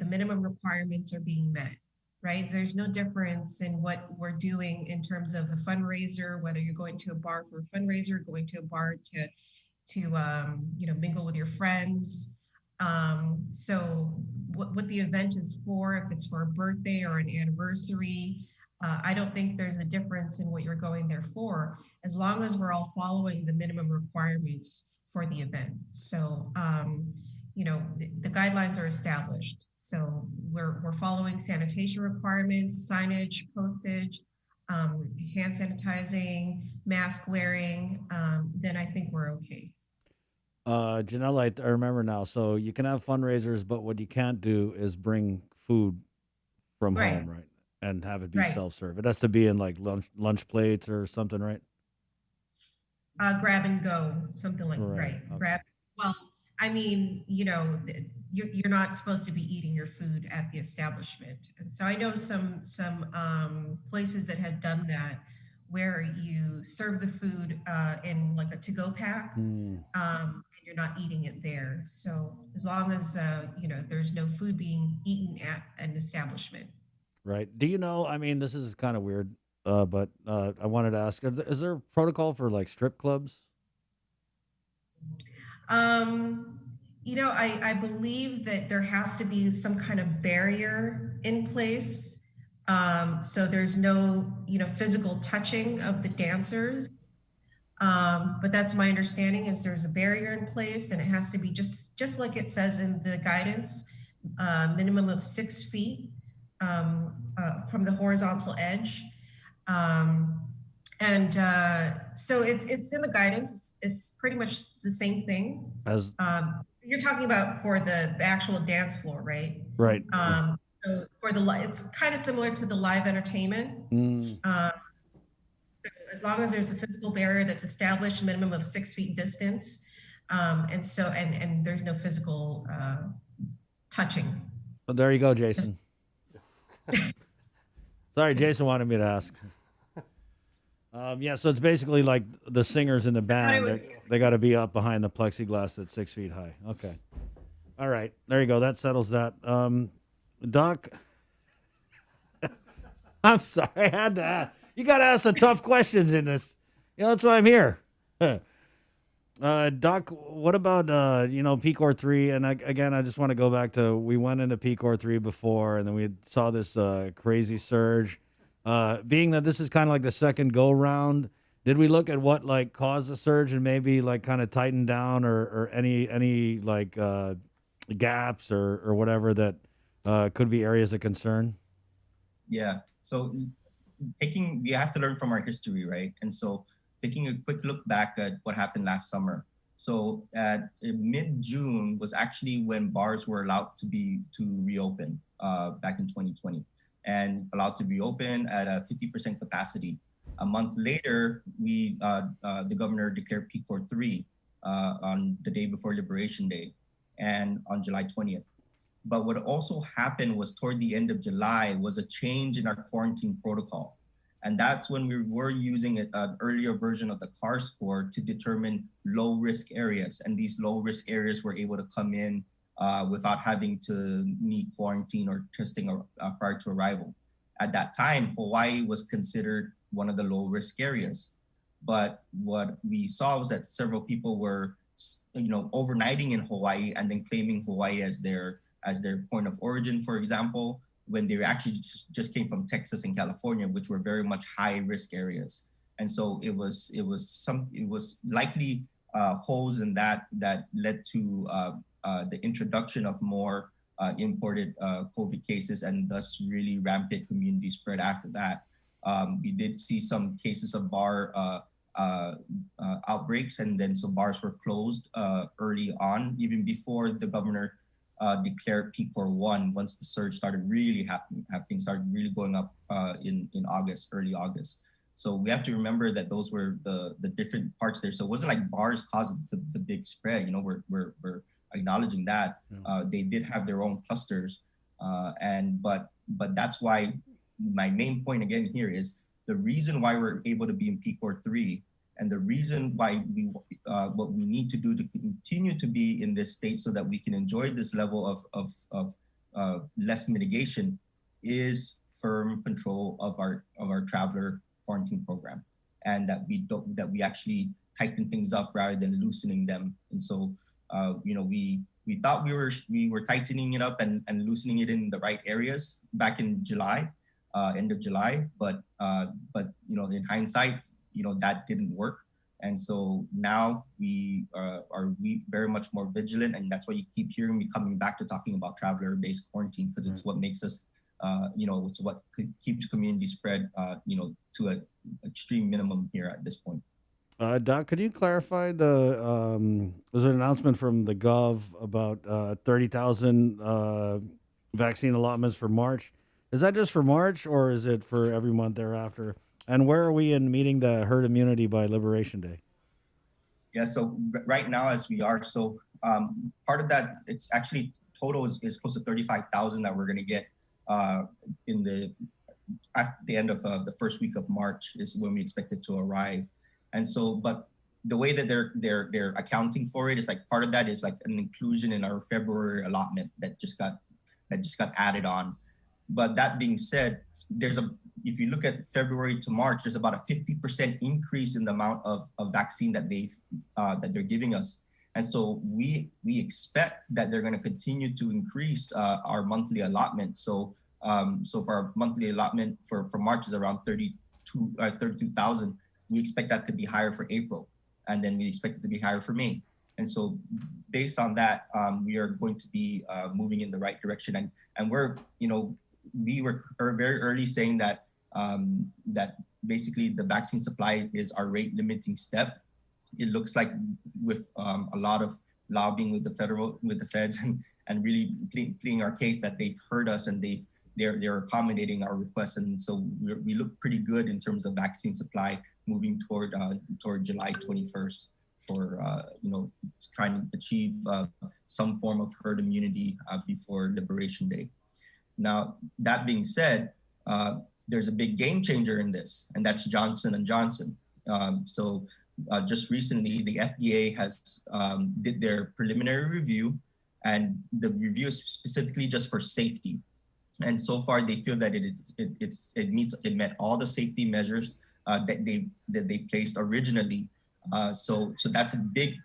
S22: minimum requirements are being met, right? There's no difference in what we're doing in terms of a fundraiser, whether you're going to a bar for a fundraiser, going to a bar to mingle with your friends. So what the event is for, if it's for a birthday or an anniversary, I don't think there's a difference in what you're going there for, as long as we're all following the minimum requirements for the event. So, the guidelines are established. So we're following sanitation requirements, signage, postage, hand sanitizing, mask wearing, then I think we're okay.
S2: Janelle, I remember now. So you can have fundraisers, but what you can't do is bring food from home, right? And have it be self-serve. It has to be in like lunch plates or something, right?
S22: Grab and go, something like
S2: Okay.
S22: grab. Well, I mean, you're not supposed to be eating your food at the establishment, and so I know some places that have done that, where you serve the food in like a to-go pack, and you're not eating it there. So as long as there's no food being eaten at an establishment.
S2: Right. Do you know? I mean, this is kind of weird, but I wanted to ask: is there a protocol for like strip clubs?
S22: I believe that there has to be some kind of barrier in place. So there's no, physical touching of the dancers. But that's my understanding, is there's a barrier in place, and it has to be just like it says in the guidance, minimum of 6 feet from the horizontal edge. So it's in the guidance. It's pretty much the same thing.
S2: As
S22: you're talking about for the actual dance floor, right?
S2: Right.
S22: So for it's kind of similar to the live entertainment. So as long as there's a physical barrier that's established, a minimum of 6 feet distance, and there's no physical touching.
S2: Well, there you go, Jason. Sorry, Jason wanted me to ask. So it's basically like the singers in the band. They got to be up behind the plexiglass that's 6 feet high. Okay. All right. There you go. That settles that. Doc, I'm sorry. I had to ask. You got to ask the tough questions in this. That's why I'm here. Doc, what about, PCOR 3? And I just want to go back to, we went into PCOR 3 before, and then we saw this crazy surge. Being that this is kind of like the second go round, did we look at what like caused the surge and maybe like kind of tighten down or any like gaps or whatever that could be areas of concern?
S4: Yeah. So we have to learn from our history, right? And so taking a quick look back at what happened last summer. So at mid-June was actually when bars were allowed to reopen back in 2020. And allowed to reopen at a 50% capacity. A month later, the governor declared PCOR 3 on the day before Liberation Day and on July 20th. But what also happened was toward the end of July was a change in our quarantine protocol. And that's when we were using an earlier version of the CAR score to determine low-risk areas. And these low-risk areas were able to come in without having to need quarantine or testing prior to arrival. At that time, Hawaii was considered one of the low-risk areas. But what we saw was that several people were, overnighting in Hawaii and then claiming Hawaii as their point of origin, for example, when they actually just came from Texas and California, which were very much high-risk areas. And so it was likely holes in that led to the introduction of more imported COVID cases, and thus really rampant community spread after that. We did see some cases of bar outbreaks, and then some bars were closed early on, even before the governor declare PCOR 1 once the surge started really happening, started really going up in August, early August. So we have to remember that those were the different parts there. So it wasn't like bars caused the big spread. You know, we're acknowledging that. They did have their own clusters, but that's why my main point again here is the reason why we're able to be in PCOR 3 and the reason why what we need to do to continue to be in this state so that we can enjoy this level of less mitigation is firm control of our traveler quarantine program, and that we actually tighten things up rather than loosening them. And so we thought we were tightening it up and loosening it in the right areas back in July, end of July, but in hindsight, that didn't work. And so now we are very much more vigilant, and that's why you keep hearing me coming back to talking about traveler-based quarantine, because it's what makes us it's what keeps community spread to an extreme minimum here at this point.
S2: Doc, could you clarify there's an announcement from the Gov about 30,000 vaccine allotments for March. Is that just for March, or is it for every month thereafter? And where are we in meeting the herd immunity by Liberation Day?
S4: Yeah, so right now as we are, so part of that, it's actually total is close to 35,000 that we're going to get at the end of the first week of March is when we expect it to arrive. And so, but the way that they're accounting for it is like part of that is like an inclusion in our February allotment that just got added on. But that being said, if you look at February to March, there's about a 50% increase in the amount of vaccine that they're giving us. And so we expect that they're going to continue to increase our monthly allotment. So for our monthly allotment for March is around 32,000. We expect that to be higher for April, and then we expect it to be higher for May. And so based on that, we are going to be moving in the right direction. And we were very early saying that basically the vaccine supply is our rate limiting step. It looks like with a lot of lobbying with the feds and really pleading our case that they've heard us and they're accommodating our requests. And so we look pretty good in terms of vaccine supply moving toward July 21st for trying to achieve some form of herd immunity before Liberation Day. Now, that being said, there's a big game changer in this, and that's Johnson & Johnson. So just recently, the FDA has did their preliminary review, and the review is specifically just for safety. And so far, they feel that it met all the safety measures that they placed originally. So that's a big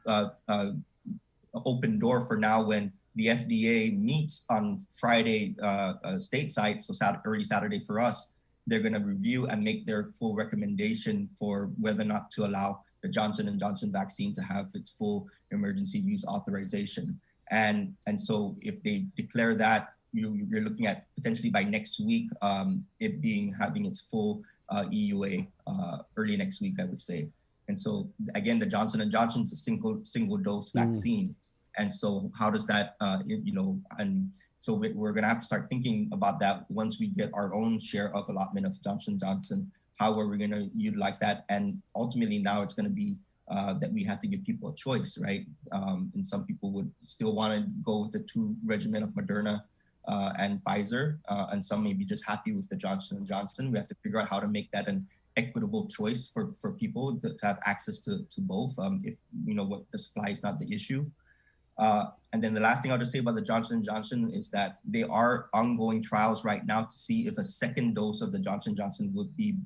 S4: open door for now when the FDA meets on Friday stateside, so early Saturday for us. They're going to review and make their full recommendation for whether or not to allow the Johnson & Johnson vaccine to have its full emergency use authorization. And so if they declare that, you're looking at potentially by next week, it having its full EUA early next week, I would say. And so again, the Johnson & Johnson is a single dose vaccine. And so how does that, and so we're going to have to start thinking about that once we get our own share of allotment of Johnson & Johnson. How are we going to utilize that? And ultimately now it's going to be that we have to give people a choice, right? And some people would still want to go with the 2 regimen of Moderna and Pfizer, and some may be just happy with the Johnson & Johnson. We have to figure out how to make that an equitable choice for people to have access to both if what the supply is not the issue. And then the last thing I'll just say about the Johnson & Johnson is that they are ongoing trials right now to see if a second dose of the Johnson & Johnson would be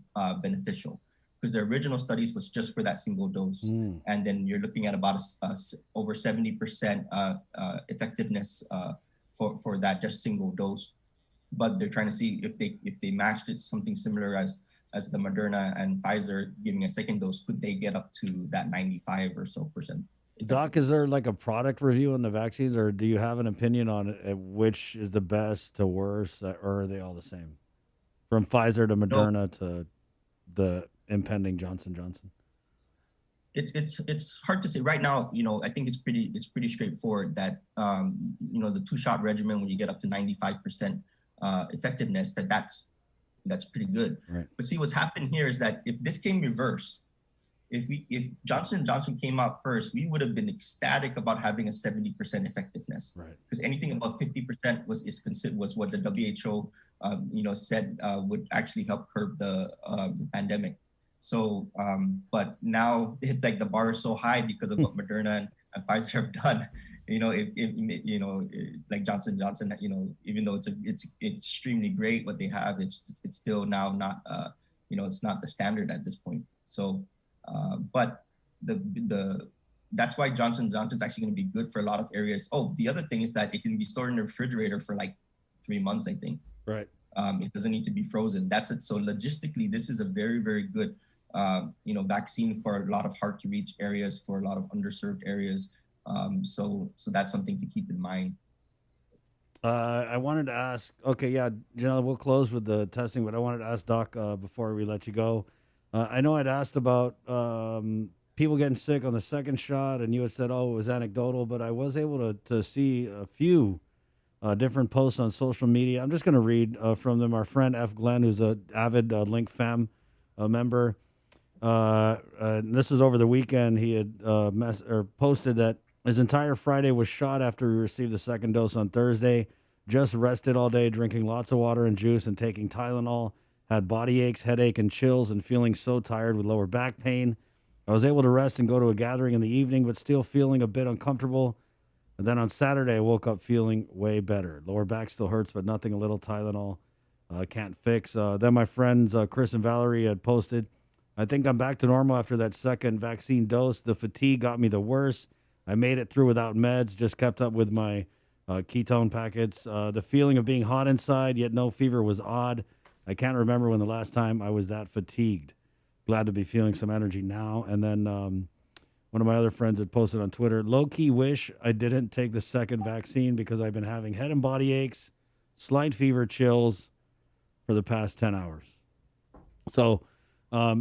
S4: beneficial, because the original studies was just for that single dose. And then you're looking at about over 70% effectiveness for that just single dose. But they're trying to see if they matched it something similar as the Moderna and Pfizer giving a second dose, could they get up to that 95 or so percent?
S2: Doc, is there like a product review on the vaccines, or do you have an opinion on which is the best to worst, or are they all the same? From Pfizer to Moderna to the impending Johnson & Johnson?
S4: It's hard to say right now. I think it's pretty straightforward that the 2-shot regimen, when you get up to 95% effectiveness, that's pretty good.
S2: Right.
S4: But see, what's happened here is that if this came reverse, if Johnson & Johnson came out first, we would have been ecstatic about having a 70% effectiveness.
S2: Right.
S4: Because anything above 50% was what the WHO said would actually help curb the pandemic. So, but now it's like the bar is so high because of what Moderna and Pfizer have done. Like Johnson & Johnson, even though it's extremely great what they have, it's still now not it's not the standard at this point. So, but that's why Johnson & Johnson's actually going to be good for a lot of areas. Oh, the other thing is that it can be stored in the refrigerator for like 3 months, I think.
S2: Right.
S4: It doesn't need to be frozen. That's it. So logistically, this is a very, very good, vaccine for a lot of hard to reach areas, for a lot of underserved areas. So that's something to keep in mind.
S2: I wanted to ask, okay, yeah, Janelle, we'll close with the testing, but I wanted to ask Doc before we let you go. I know I'd asked about people getting sick on the second shot, and you had said, oh, it was anecdotal, but I was able to see a few different posts on social media. I'm just going to read from them. Our friend F. Glenn, who's an avid Link Fam member, this was over the weekend. He had posted that his entire Friday was shot after he received the second dose on Thursday. Just rested all day, drinking lots of water and juice and taking Tylenol. Had body aches, headache, and chills, and feeling so tired with lower back pain. I was able to rest and go to a gathering in the evening, but still feeling a bit uncomfortable. And then on Saturday, I woke up feeling way better. Lower back still hurts, but nothing a little Tylenol can't fix. Then my friends Chris and Valerie had posted, I think I'm back to normal after that second vaccine dose. The fatigue got me the worst. I made it through without meds, just kept up with my ketone packets. The feeling of being hot inside, yet no fever, was odd. I can't remember when the last time I was that fatigued. Glad to be feeling some energy now. And then one of my other friends had posted on Twitter, low-key wish I didn't take the second vaccine because I've been having head and body aches, slight fever, chills for the past 10 hours. So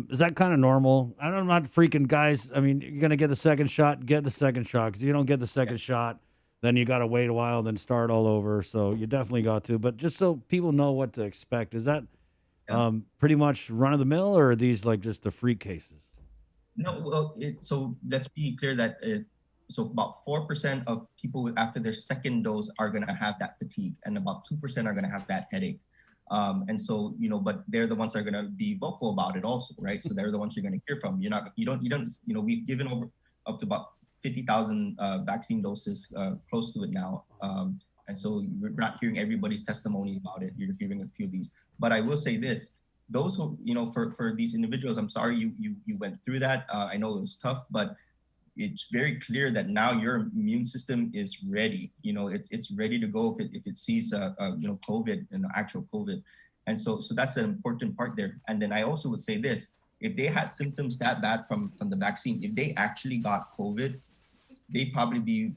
S2: is that kind of normal? I'm not freaking guys. I mean, you're going to get the second shot, get the second shot. Because if you don't get the second shot, then you got to wait a while, then start all over. So you definitely got to. But just so people know what to expect, is that pretty much run-of-the-mill, or are these like just the freak cases?
S4: No, well, so let's be clear that so about 4% of people after their second dose are going to have that fatigue, and about 2% are going to have that headache. And so, but they're the ones that are going to be vocal about it also, right? So they're the ones you're going to hear from. You don't, we've given up to about 50,000 vaccine doses, close to it now. And so we're not hearing everybody's testimony about it. You're hearing a few of these. But I will say this, those who, for these individuals, I'm sorry you went through that. I know it was tough, but it's very clear that now your immune system is ready. It's ready to go if it sees COVID and actual COVID. And so that's an important part there. And then I also would say this, if they had symptoms that bad from the vaccine, if they actually got COVID, they'd probably be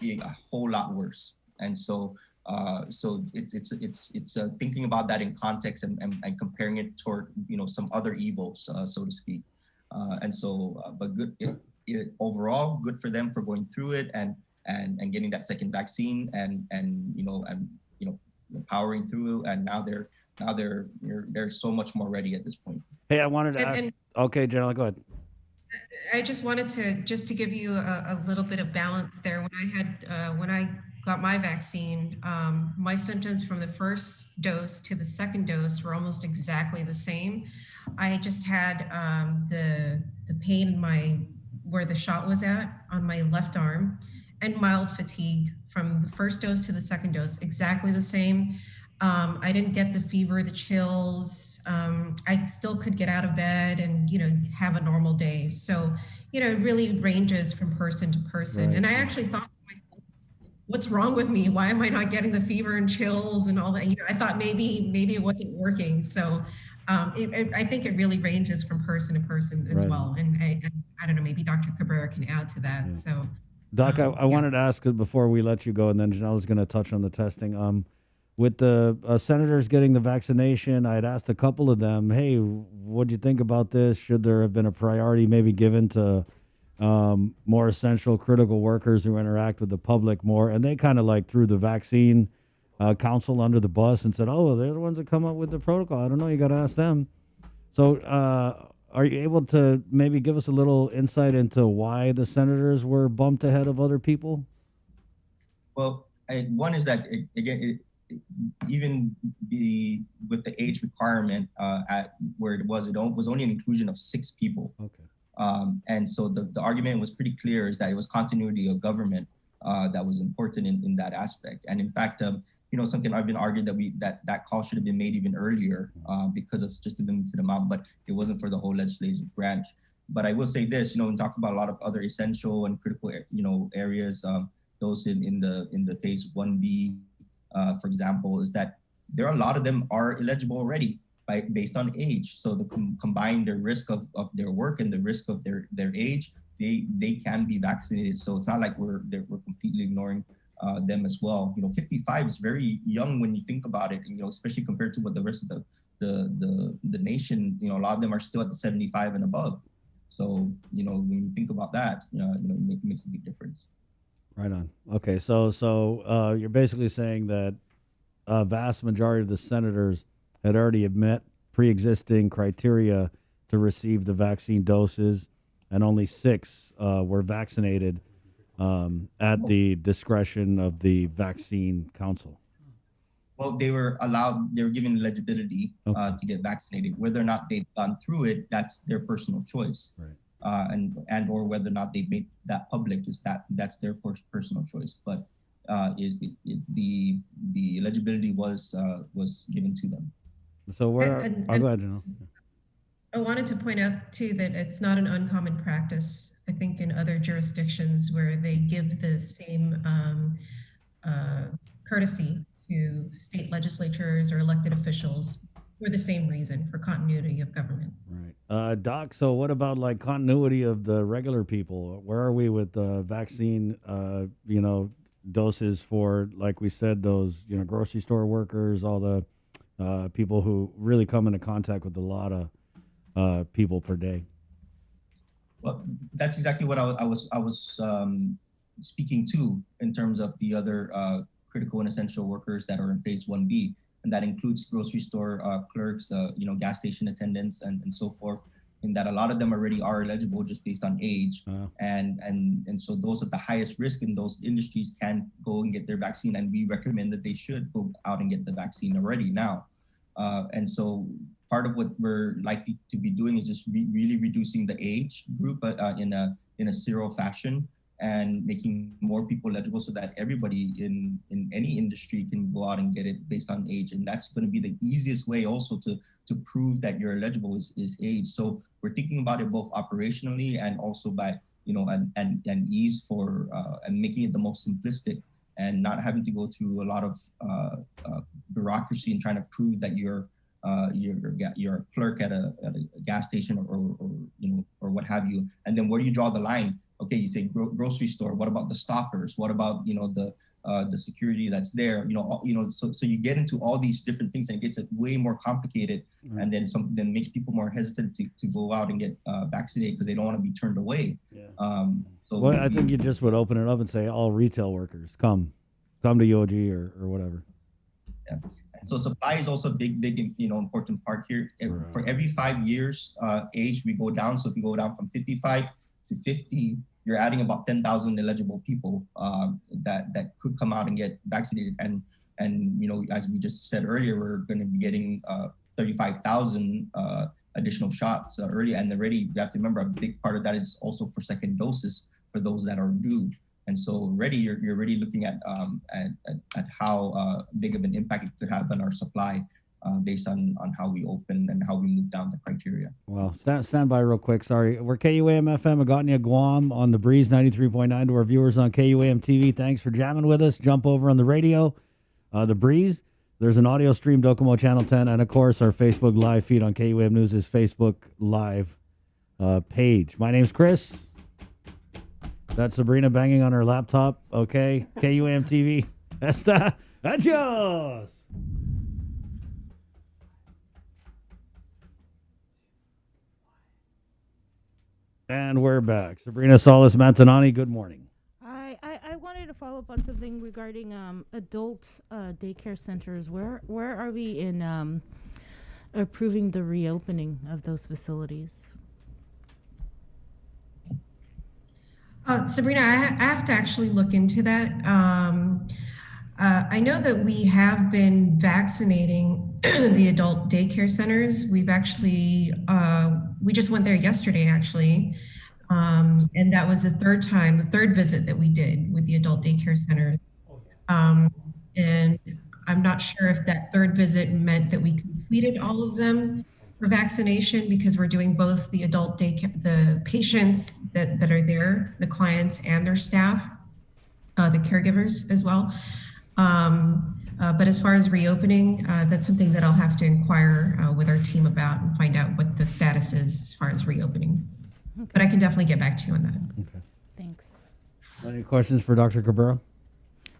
S4: a whole lot worse. And so it's thinking about that in context and comparing it toward some other evils, so to speak. But good. Overall, good for them for going through it and getting that second vaccine and powering through. And now they're so much more ready at this point.
S2: Hey, I wanted to ask. Okay, Janelle, go ahead.
S22: I just wanted to give you a little bit of balance there. When I got my vaccine, my symptoms from the first dose to the second dose were almost exactly the same. I just had the pain in where the shot was at on my left arm, and mild fatigue from the first dose to the second dose, exactly the same. I didn't get the fever, the chills. I still could get out of bed and, have a normal day. So, it really ranges from person to person. Right. And I actually thought, what's wrong with me? Why am I not getting the fever and chills and all that? I thought maybe it wasn't working. So I think it really ranges from person to person as well. And I don't know, maybe Dr. Cabrera can add to that. Yeah. So,
S2: Doc, I wanted to ask before we let you go, and then Janelle is going to touch on the testing. With the senators getting the vaccination, I had asked a couple of them, hey, what do you think about this? Should there have been a priority maybe given to more essential critical workers who interact with the public more, and they kind of like threw the vaccine council under the bus and said, oh, they're the ones that come up with the protocol. I don't know, you got to ask them. So are you able to maybe give us a little insight into why the senators were bumped ahead of other people?
S4: Well, one is that, even with the age requirement at where it was only an inclusion of 6 people.
S2: Okay.
S4: And so the argument was pretty clear, is that it was continuity of government that was important in that aspect. And in fact, something I've been arguing that call should have been made even earlier because of just the limited amount, but it wasn't for the whole legislative branch. But I will say this, we talk about a lot of other essential and critical, areas, those in the phase 1B, for example, is that a lot of them are eligible already based on age. So combine the risk of their work and the risk of their age, they can be vaccinated. So it's not like we're completely ignoring them as well. 55 is very young when you think about it, especially compared to what the rest of the nation, a lot of them are still at the 75 and above. So, when you think about that, it makes a big difference.
S2: Right on. Okay, so you're basically saying that a vast majority of the senators had already met pre-existing criteria to receive the vaccine doses, and only 6 were vaccinated at the discretion of the vaccine council.
S4: Well, they were given eligibility to get vaccinated. Whether or not they've gone through it, that's their personal choice.
S2: Right.
S4: And or whether or not they make that public, that's their personal choice. But the eligibility was given to them.
S2: So
S22: go ahead,
S2: Janelle.
S22: I wanted to point out too that it's not an uncommon practice, I think, in other jurisdictions where they give the same courtesy to state legislatures or elected officials for the same reason, for continuity of government.
S2: Right. Doc, so what about like continuity of the regular people? Where are we with the vaccine, doses for, like we said, those, grocery store workers, all the people who really come into contact with a lot of people per day?
S4: Well, that's exactly what I was speaking to in terms of the other critical and essential workers that are in phase 1B. And that includes grocery store clerks, gas station attendants, and so forth. In that a lot of them already are eligible just based on age, and so those at the highest risk in those industries can go and get their vaccine, and we recommend that they should go out and get the vaccine already now. And so part of what we're likely to be doing is just really reducing the age group in a serial fashion, and making more people eligible so that everybody in any industry can go out and get it based on age. And that's going to be the easiest way also to prove that you're eligible is age. So we're thinking about it both operationally and also by, and ease for, and making it the most simplistic, and not having to go through a lot of bureaucracy and trying to prove that you're a clerk at a gas station or what have you. And then where do you draw the line? Okay, you say grocery store. What about the stockers? What about the security that's there? So you get into all these different things, and it gets way more complicated, and then makes people more hesitant to go out and get vaccinated because they don't want to be turned away. Yeah.
S2: Well, I think you just would open it up and say all retail workers come to UOG or whatever.
S4: Yeah. So supply is also a big, important part here. Right. For every 5 years age, we go down. So if you go down from 55 to 50, you're adding about 10,000 eligible people that could come out and get vaccinated. And as we just said earlier, we're going to be getting 35,000 additional shots early. And already, you have to remember, a big part of that is also for second doses for those that are due. And so already you're already looking at how big of an impact it could have on our supply based on how we open and how we move down the criteria.
S2: Well, stand by real quick. Sorry. We're KUAM FM, Agotnia, Guam on the Breeze 93.9 to our viewers on KUAM TV. Thanks for jamming with us. Jump over on the radio, the Breeze. There's an audio stream, Docomo Channel 10, and of course our Facebook Live feed on KUAM News' Facebook Live page. My name's Chris. That's Sabrina banging on her laptop. Okay. KUAM TV. Esta. Adios. And we're back. Sabrina Salas Mantanani, good morning.
S10: I wanted to follow up on something regarding adult daycare centers. Where are we in approving the reopening of those facilities?
S22: Sabrina, I have to actually look into that. I know that we have been vaccinating the adult daycare centers. We've actually, we just went there yesterday, actually. And that was the third visit that we did with the adult daycare center. And I'm not sure if that third visit meant that we completed all of them for vaccination, because we're doing both the adult daycare, the patients that are there, the clients and their staff, the caregivers as well. But as far as reopening, that's something that I'll have to inquire with our team about and find out what the status is as far as reopening. Okay. But I can definitely get back to you on that.
S2: Okay.
S10: Thanks.
S2: Any questions for Dr. Cabrera?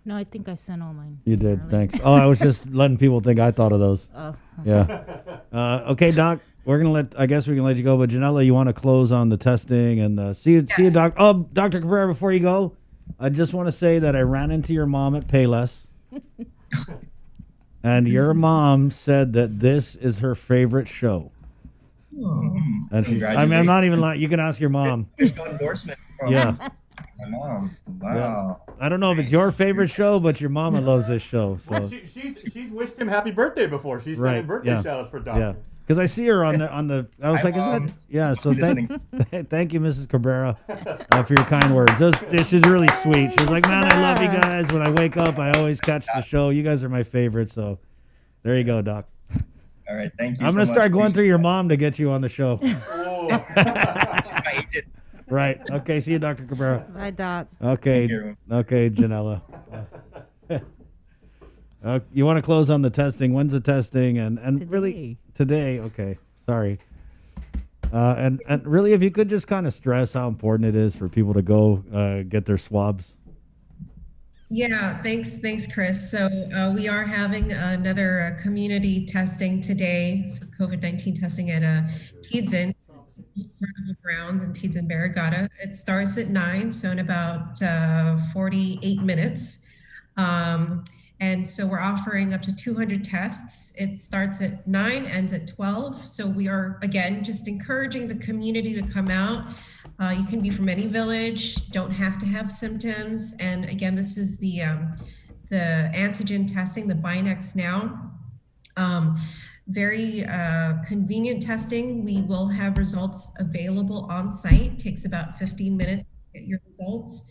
S10: No, I think I sent all mine.
S2: You did, thanks. Oh, I was just letting people think I thought of those.
S10: Oh.
S2: Yeah. Okay, Doc, I guess we can let you go, but Janella, you want to close on the testing and see you, Doc. Oh, Dr. Cabrera, before you go, I just want to say that I ran into your mom at Payless. And your mom said that this is her favorite show. And she's, I mean, I'm not even lying. You can ask your mom.
S4: Endorsement from my mom. Wow.
S2: Yeah. I don't know if it's your favorite show, but your mama loves this show. So.
S3: Well, she's wished him happy birthday before. She's sending birthday shout outs for Doc.
S2: Yeah. Because I see her on the I was like, is that? Yeah. So thank you, Mrs. Cabrera, for your kind words. She's really sweet. She was like, man, I love you guys. When I wake up, I always catch the show. You guys are my favorite. So there you go, Doc.
S4: All right, thank you.
S2: I'm gonna start going through your mom to get you on the show. Right. Okay. See you, Dr. Cabrera.
S10: Bye, Doc.
S2: Okay. Okay, Janella. You want to close on the testing? When's the testing? And
S10: today.
S2: Really today? Okay. Sorry. And really, if you could just kind of stress how important it is for people to go get their swabs.
S22: Yeah, thanks, Chris. So we are having another community testing today for COVID-19 testing at Tiedzin Grounds in Tiedzin, Barrigada. It starts at 9, so in about 48 minutes. And so we're offering up to 200 tests. It starts at 9, ends at 12. So we are, again, just encouraging the community to come out. You can be from any village, don't have to have symptoms. And again, this is the antigen testing, the Binex Now. Very convenient testing. We will have results available on site. Takes about 15 minutes to get your results.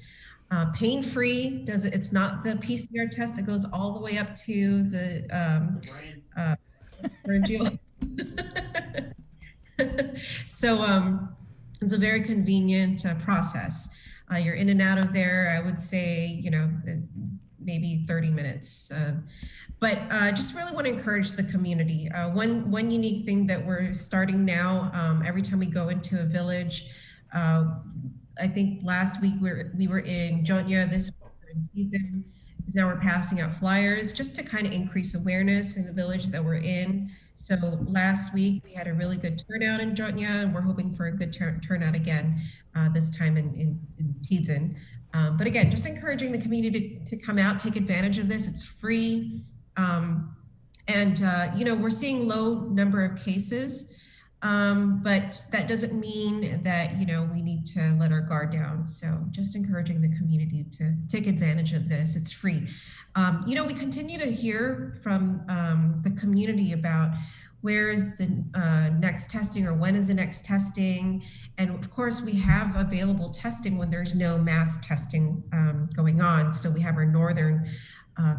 S22: Pain-free. It's not the PCR test that goes all the way up to the pharyngeal. So it's a very convenient process. You're in and out of there, I would say, maybe 30 minutes. But just really want to encourage the community. One unique thing that we're starting now, every time we go into a village, I think last week we were in Jonya, this week we're in Tiedzin. Now we're passing out flyers just to kind of increase awareness in the village that we're in. So last week we had a really good turnout in Jonya, and we're hoping for a good turnout again this time in Tiedzin. But again, just encouraging the community to come out, take advantage of this. It's free. We're seeing low number of cases, but that doesn't mean that, we need to let our guard down. So just encouraging the community to take advantage of this. It's free. We continue to hear from the community about where is the next testing, or when is the next testing. And of course, we have available testing when there's no mass testing going on. So we have our Northern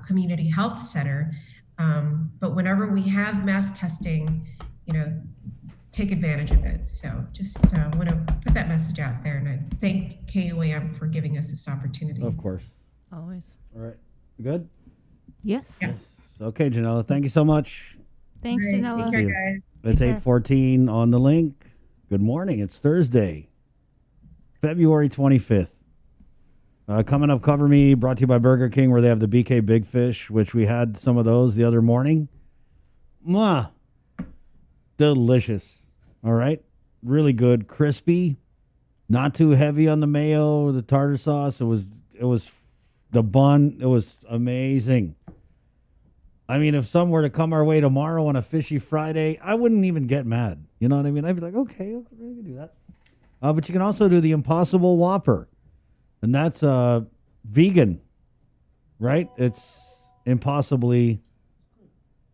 S22: Community Health Center. But whenever we have mass testing, take advantage of it. So just want to put that message out there, and I thank KUAM for giving us this opportunity.
S2: Of course.
S10: Always.
S2: All right. Good?
S10: Yes.
S2: Okay, Janella. Thank you so much.
S10: Thanks,
S22: All right,
S10: Janella.
S22: take care, guys.
S2: It's 8:14 on the link. Good morning. It's Thursday, February 25th. Coming up, Cover Me, brought to you by Burger King, where they have the BK Big Fish, which we had some of those the other morning. Mwah. Delicious. All right. Really good. Crispy. Not too heavy on the mayo or the tartar sauce. It was the bun. It was amazing. I mean, if some were to come our way tomorrow on a Fishy Friday, I wouldn't even get mad. You know what I mean? I'd be like, okay, we can do that. But you can also do the Impossible Whopper, and that's vegan, right? It's impossibly.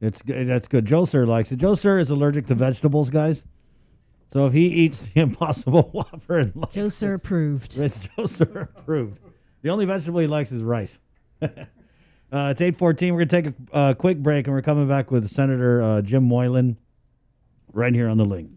S2: It's good. That's good. Joe Sir likes it. Joe Sir is allergic to vegetables, guys. So if he eats the Impossible Whopper and likes
S6: Joe Sir approved.
S2: It's Joe Sir approved. The only vegetable he likes is rice. It's 8:14. We're going to take a quick break, and we're coming back with Senator Jim Moylan right here on the link.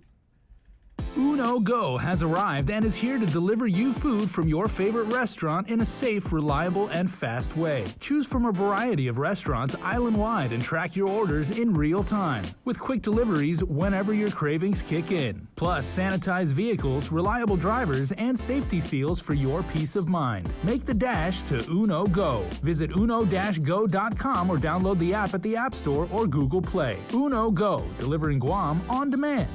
S19: Uno Go has arrived and is here to deliver you food from your favorite restaurant in a safe, reliable, and fast way. Choose from a variety of restaurants island-wide and track your orders in real time, with quick deliveries whenever your cravings kick in. Plus, sanitized vehicles, reliable drivers, and safety seals for your peace of mind. Make the dash to Uno Go. Visit uno-go.com or download the app at the App Store or Google Play. Uno Go, delivering Guam on demand.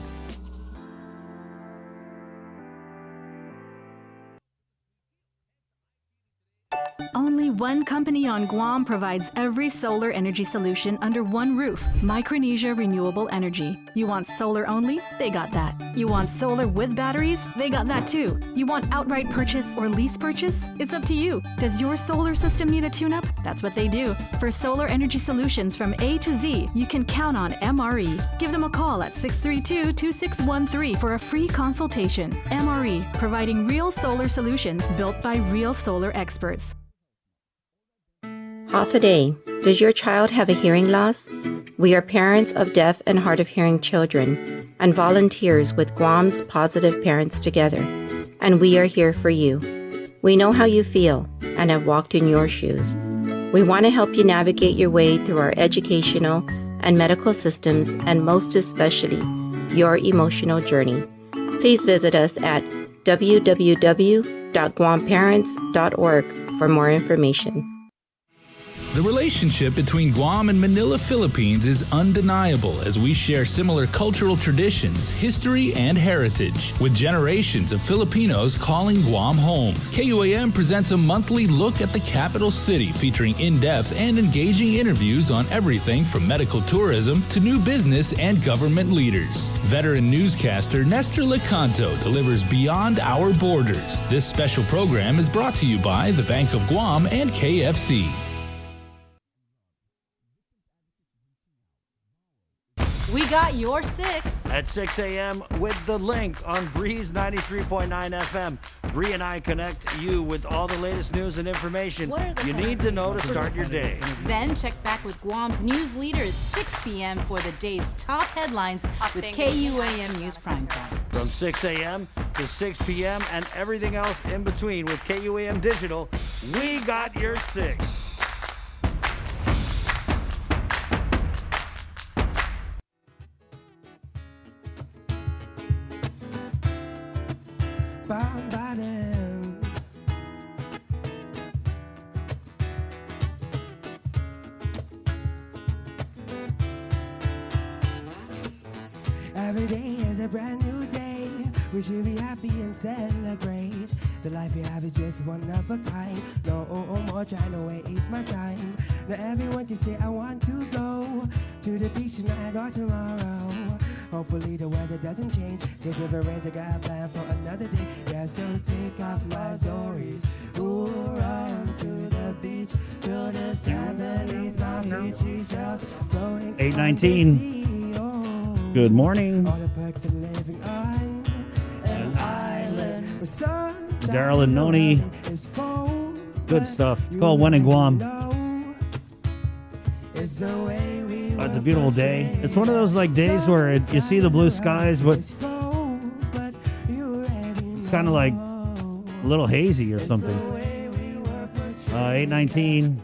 S17: Only one company on Guam provides every solar energy solution under one roof. Micronesia Renewable Energy. You want solar only? They got that. You want solar with batteries? They got that too. You want outright purchase or lease purchase? It's up to you. Does your solar system need a tune-up? That's what they do. For solar energy solutions from A to Z, you can count on MRE. Give them a call at 632-2613 for a free consultation. MRE, providing real solar solutions built by real solar experts.
S16: Half a day. Does your child have a hearing loss? We are parents of deaf and hard of hearing children and volunteers with Guam's Positive Parents Together, and we are here for you. We know how you feel and have walked in your shoes. We want to help you navigate your way through our educational and medical systems, and most especially, your emotional journey. Please visit us at www.guamparents.org for more information.
S19: The relationship between Guam and Manila, Philippines is undeniable as we share similar cultural traditions, history, and heritage, with generations of Filipinos calling Guam home. KUAM presents a monthly look at the capital city featuring in-depth and engaging interviews on everything from medical tourism to new business and government leaders. Veteran newscaster Nestor Lecanto delivers Beyond Our Borders. This special program is brought to you by the Bank of Guam and KFC.
S10: We got your 6.
S2: At 6 a.m. with the link on Breeze 93.9 FM. Bree and I connect you with all the latest news and information you need to know to start your day.
S10: Then check back with Guam's news leader at 6 p.m. for the day's top headlines with KUAM News Primetime.
S2: From 6 a.m. to 6 p.m. and everything else in between with KUAM Digital, we got your 6.
S1: Every day is a brand new day. We should be happy and celebrate. The life we have is just one of a kind. No more trying to waste my time. Now everyone can say I want to go to the beach tonight or tomorrow. Hopefully the weather doesn't change, cause if it rains I got a plan for another day. Yeah, so take off my stories. Ooh, run to the beach, feel the sand beneath my feet. She's just floating
S2: 8:19. Good morning.
S1: All the perks of living on an island.
S2: Daryl and Noni. Good stuff. It's called When in Guam. It's a beautiful day. It's one of those like days where you see the blue skies, but it's kind of like a little hazy or something. 8:19.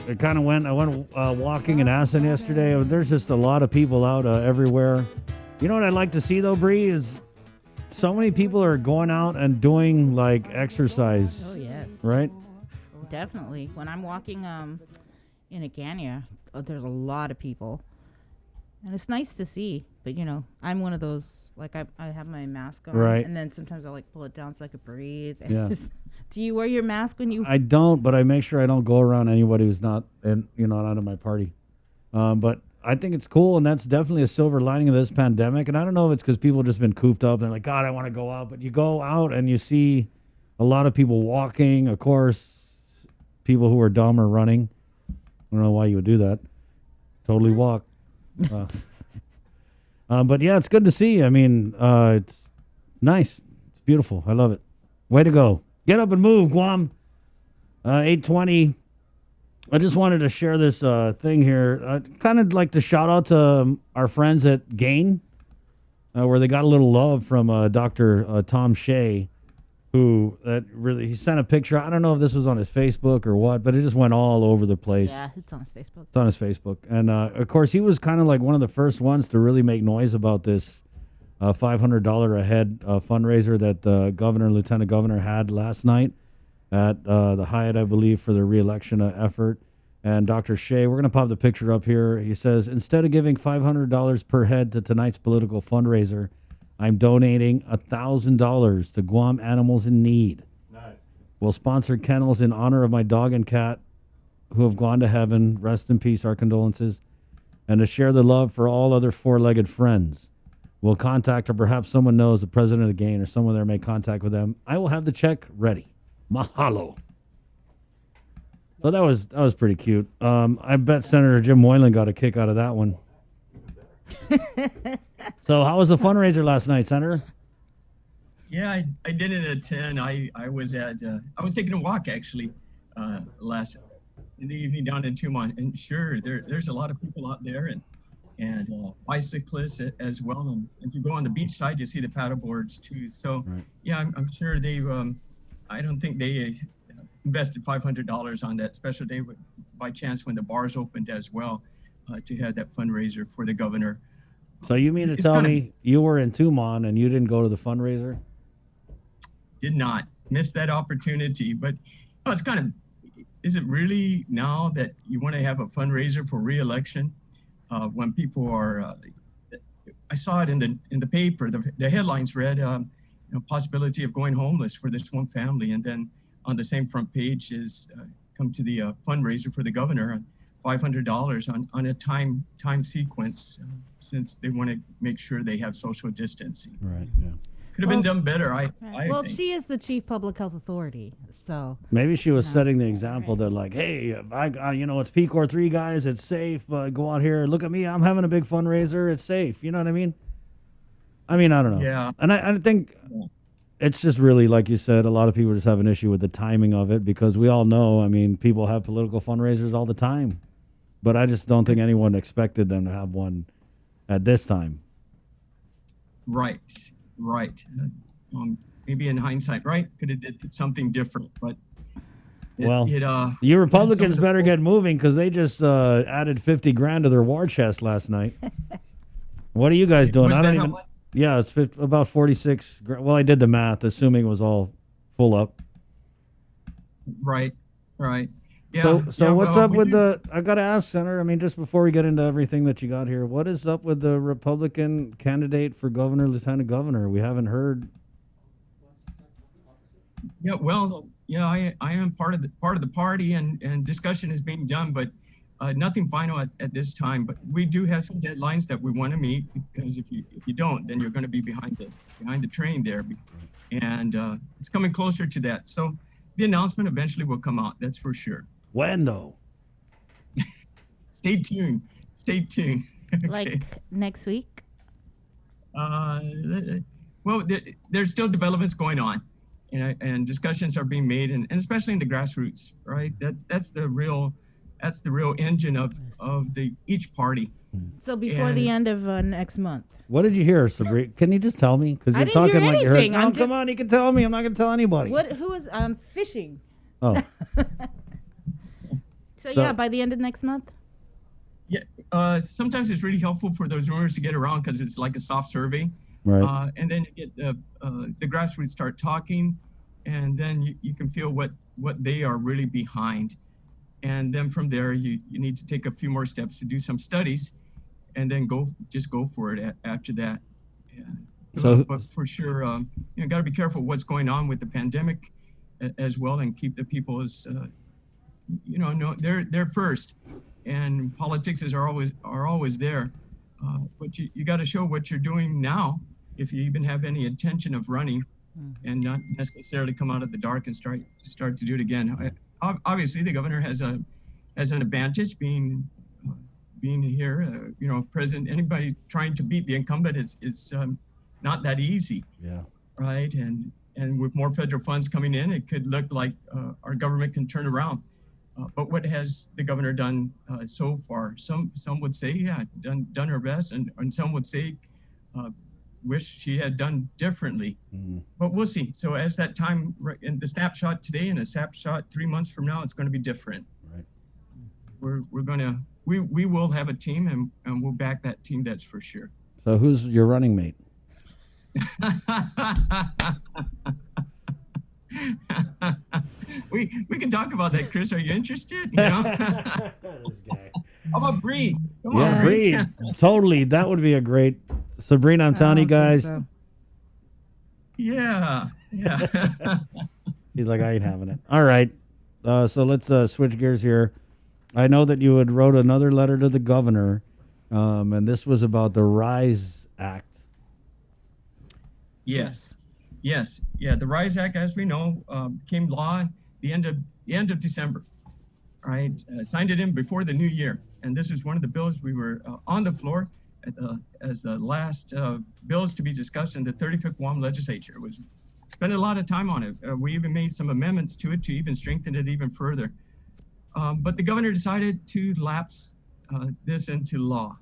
S2: I went walking in Assen yesterday. There's just a lot of people out everywhere. You know what I'd like to see though, Bree, is so many people are going out and doing like exercise.
S6: Oh yes.
S2: Right?
S6: Definitely. When I'm walking in Agania, there's a lot of people.
S10: And it's nice to see, but I'm one of those, like I have my mask on,
S2: Right.
S10: and then sometimes I like pull it down so I could breathe.
S2: Yeah.
S10: Do you wear your mask when you?
S2: I don't, but I make sure I don't go around anybody who's not not in my party. But I think it's cool, and that's definitely a silver lining of this pandemic. And I don't know if it's because people have just been cooped up. They're like, God, I want to go out. But you go out and you see a lot of people walking. Of course, people who are dumb are running. I don't know why you would do that. Totally walk. But yeah, it's good to see. I mean, it's nice. It's beautiful. I love it. Way to go. Get up and move, Guam. 8:20. I just wanted to share this thing here. I'd kind of like to shout out to our friends at Gain, where they got a little love from Dr. Tom Shea, who he sent a picture. I don't know if this was on his Facebook or what, but it just went all over the place.
S10: Yeah, it's on his Facebook.
S2: It's on his Facebook. And, of course, he was kind of like one of the first ones to really make noise about this $500 a head fundraiser that the governor and lieutenant governor had last night at the Hyatt, I believe, for the re-election effort. And Dr. Shea, we're going to pop the picture up here. He says, instead of giving $500 per head to tonight's political fundraiser, I'm donating $1,000 to Guam animals in need.
S3: Nice.
S2: We'll sponsor kennels in honor of my dog and cat who have gone to heaven. Rest in peace, our condolences. And to share the love for all other four-legged friends. We'll contact, or perhaps someone knows the president of Gain or someone there may contact with them. I will have the check ready. Mahalo. So that was pretty cute. I bet Senator Jim Moylan got a kick out of that one. So how was the fundraiser last night, Senator?
S6: Yeah, I didn't attend. I was taking a walk actually last in the evening down in Tumon, and sure, there's a lot of people out there and bicyclists as well. And if you go on the beach side, you see the paddle boards too. So yeah, I'm sure they've. I don't think they invested $500 on that special day by chance when the bars opened as well to have that fundraiser for the governor.
S2: So you mean to tell me you were in Tumon and you didn't go to the fundraiser?
S6: Did not miss that opportunity, but it's kind of, is it really now that you want to have a fundraiser for re-election when people are, I saw it in the paper, the headlines read, possibility of going homeless for this one family. And then on the same front page is come to the fundraiser for the governor, $500 on a time sequence since they want to make sure they have social distancing.
S2: Right, yeah.
S6: Could have been done better, I think.
S10: She is the chief public health authority, so.
S2: Maybe she was setting the example that like, hey, it's PCOR 3 guys, it's safe. Go out here, look at me, I'm having a big fundraiser, it's safe. You know what I mean? I don't know.
S6: Yeah.
S2: And I think it's just really, like you said, a lot of people just have an issue with the timing of it because we all know, people have political fundraisers all the time. But I just don't think anyone expected them to have one at this time.
S6: Right. Maybe in hindsight, right? Could have did something different, but
S2: you Republicans better get moving because they just added $50,000 to their war chest last night. What are you guys doing? I don't even. Yeah, it's about 46. Well, I did the math, assuming it was all full up.
S6: Right. Yeah.
S2: So what's up with I got to ask, Senator, just before we get into everything that you got here, what is up with the Republican candidate for governor, lieutenant governor? We haven't heard.
S6: Yeah, well, I am part of the party and discussion is being done, but nothing final at this time. But we do have some deadlines that we want to meet because if you don't, then you're going to be behind the train there, and it's coming closer to that. So the announcement eventually will come out. That's for sure.
S2: When though?
S6: Stay tuned. Okay.
S10: Like next week?
S6: Well, there's still developments going on, and discussions are being made, and especially in the grassroots, right? That's the real engine of each party.
S10: So before the end of next month.
S2: What did you hear, Sabrina? Can you just tell me? Because you're talking like you heard. No, come on, you can tell me. I'm not going to tell anybody.
S10: Who is fishing?
S2: Oh.
S10: So yeah, by the end of next month.
S6: Yeah, sometimes it's really helpful for those rumors to get around because it's like a soft survey,
S2: right?
S6: And then you get the grassroots start talking, and then you can feel what they are really behind, and then from there you need to take a few more steps to do some studies, and then just go for it after that. Yeah.
S2: So,
S6: but for sure, got to be careful what's going on with the pandemic as well, and keep the people as, no, they're first, and politics are always there. But you got to show what you're doing now if you even have any intention of running, and not necessarily come out of the dark and start to do it again. Obviously, the governor has an advantage being here. President, anybody trying to beat the incumbent, it's not that easy.
S2: Yeah.
S6: Right. And with more federal funds coming in, it could look like our government can turn around. But what has the governor done so far? Some would say, yeah, done her best, and some would say, wish she had done differently. But we'll see. So as that time, in the snapshot today and a snapshot 3 months from now, it's going to be different.
S2: Right.
S6: We will have a team, and we'll back that team. That's for sure.
S2: So who's your running mate?
S6: We can talk about that, Chris. Are you interested? How about Bree? Come on,
S2: Bree. Totally. That would be a great. Sabrina, I'm telling you guys.
S6: So. Yeah.
S2: He's like, I ain't having it. All right. So let's switch gears here. I know that you had wrote another letter to the governor, and this was about the RISE Act.
S6: Yes. Yeah. The RISE Act, as we know, became law the end of December. Right. Signed it in before the new year, and this is one of the bills we were on the floor as the last bills to be discussed in the 35th Guam legislature. It was spending a lot of time on it. We even made some amendments to it to even strengthen it even further. But the governor decided to lapse this into law,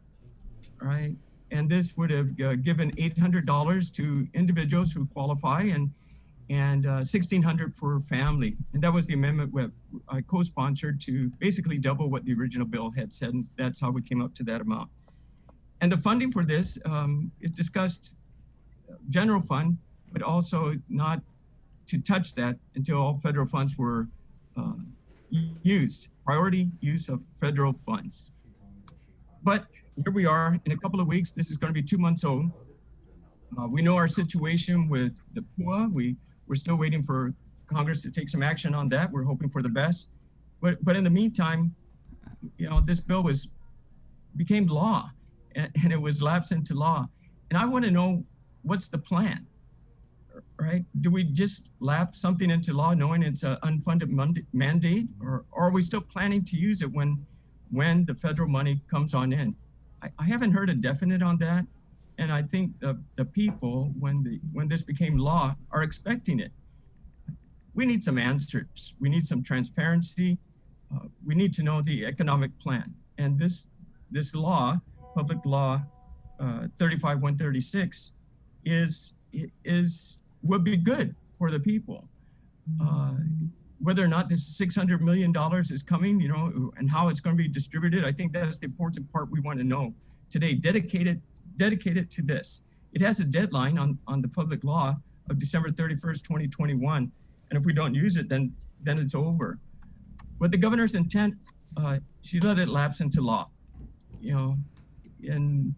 S6: right? And this would have given $800 to individuals who qualify and $1,600 for family. And that was the amendment I co-sponsored to basically double what the original bill had said. And that's how we came up to that amount. And the funding for this is discussed general fund, but also not to touch that until all federal funds were used, priority use of federal funds. But here we are in a couple of weeks. This is going to be 2 months old. We know our situation with the PUA. We're still waiting for Congress to take some action on that. We're hoping for the best. But in the meantime, this bill became law, and it was lapsed into law. And I want to know, what's the plan, right? Do we just lapse something into law knowing it's an unfunded mandate, or are we still planning to use it when the federal money comes on in? I haven't heard a definite on that. And I think the people, when this became law, are expecting it. We need some answers. We need some transparency. We need to know the economic plan. And this law, Public Law 35-136, would be good for the people. Whether or not this $600 million is coming, and how it's going to be distributed, I think that's the important part we want to know today. Dedicated to this. It has a deadline on the public law of December 31st, 2021. And if we don't use it, then it's over. But the governor's intent, she let it lapse into law, and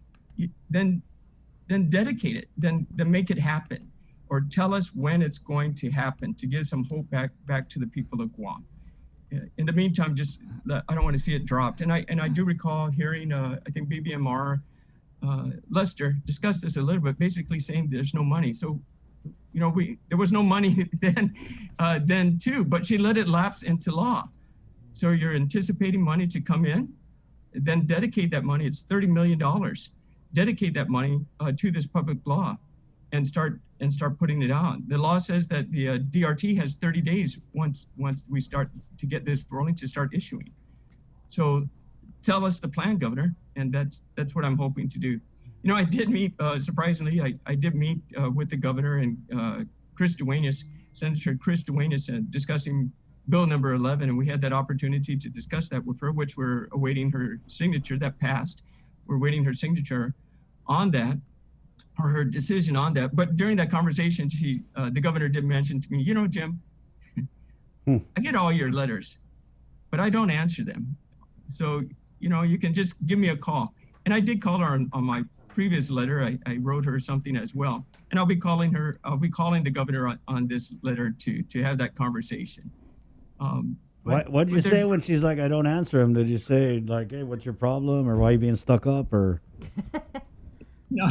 S6: then dedicate it, then make it happen, or tell us when it's going to happen to give some hope back to the people of Guam. In the meantime, I don't want to see it dropped. And I do recall hearing, I think BBMR, Lester discussed this a little bit, basically saying there's no money. So, there was no money then too, but she let it lapse into law. So you're anticipating money to come in, then dedicate that money. It's $30 million. Dedicate that money to this public law, and start putting it on. The law says that the DRT has 30 days once we start to get this rolling to start issuing. So tell us the plan, Governor, and that's what I'm hoping to do. I did meet, surprisingly, I did meet with the governor and Chris Duenas, Senator Chris Duenas, discussing Bill number 11, and we had that opportunity to discuss that with her, which we're awaiting her signature. That passed. We're waiting her signature on that, or her decision on that. But during that conversation, the governor did mention to me, Jim, I get all your letters, but I don't answer them. So, you can just give me a call. And I did call her on my previous letter. I wrote her something as well. And I'll be calling the governor on this letter to have that conversation.
S2: What'd you say when she's like, I don't answer him? Did you say like, hey, what's your problem? Or why are you being stuck up? Or
S6: No,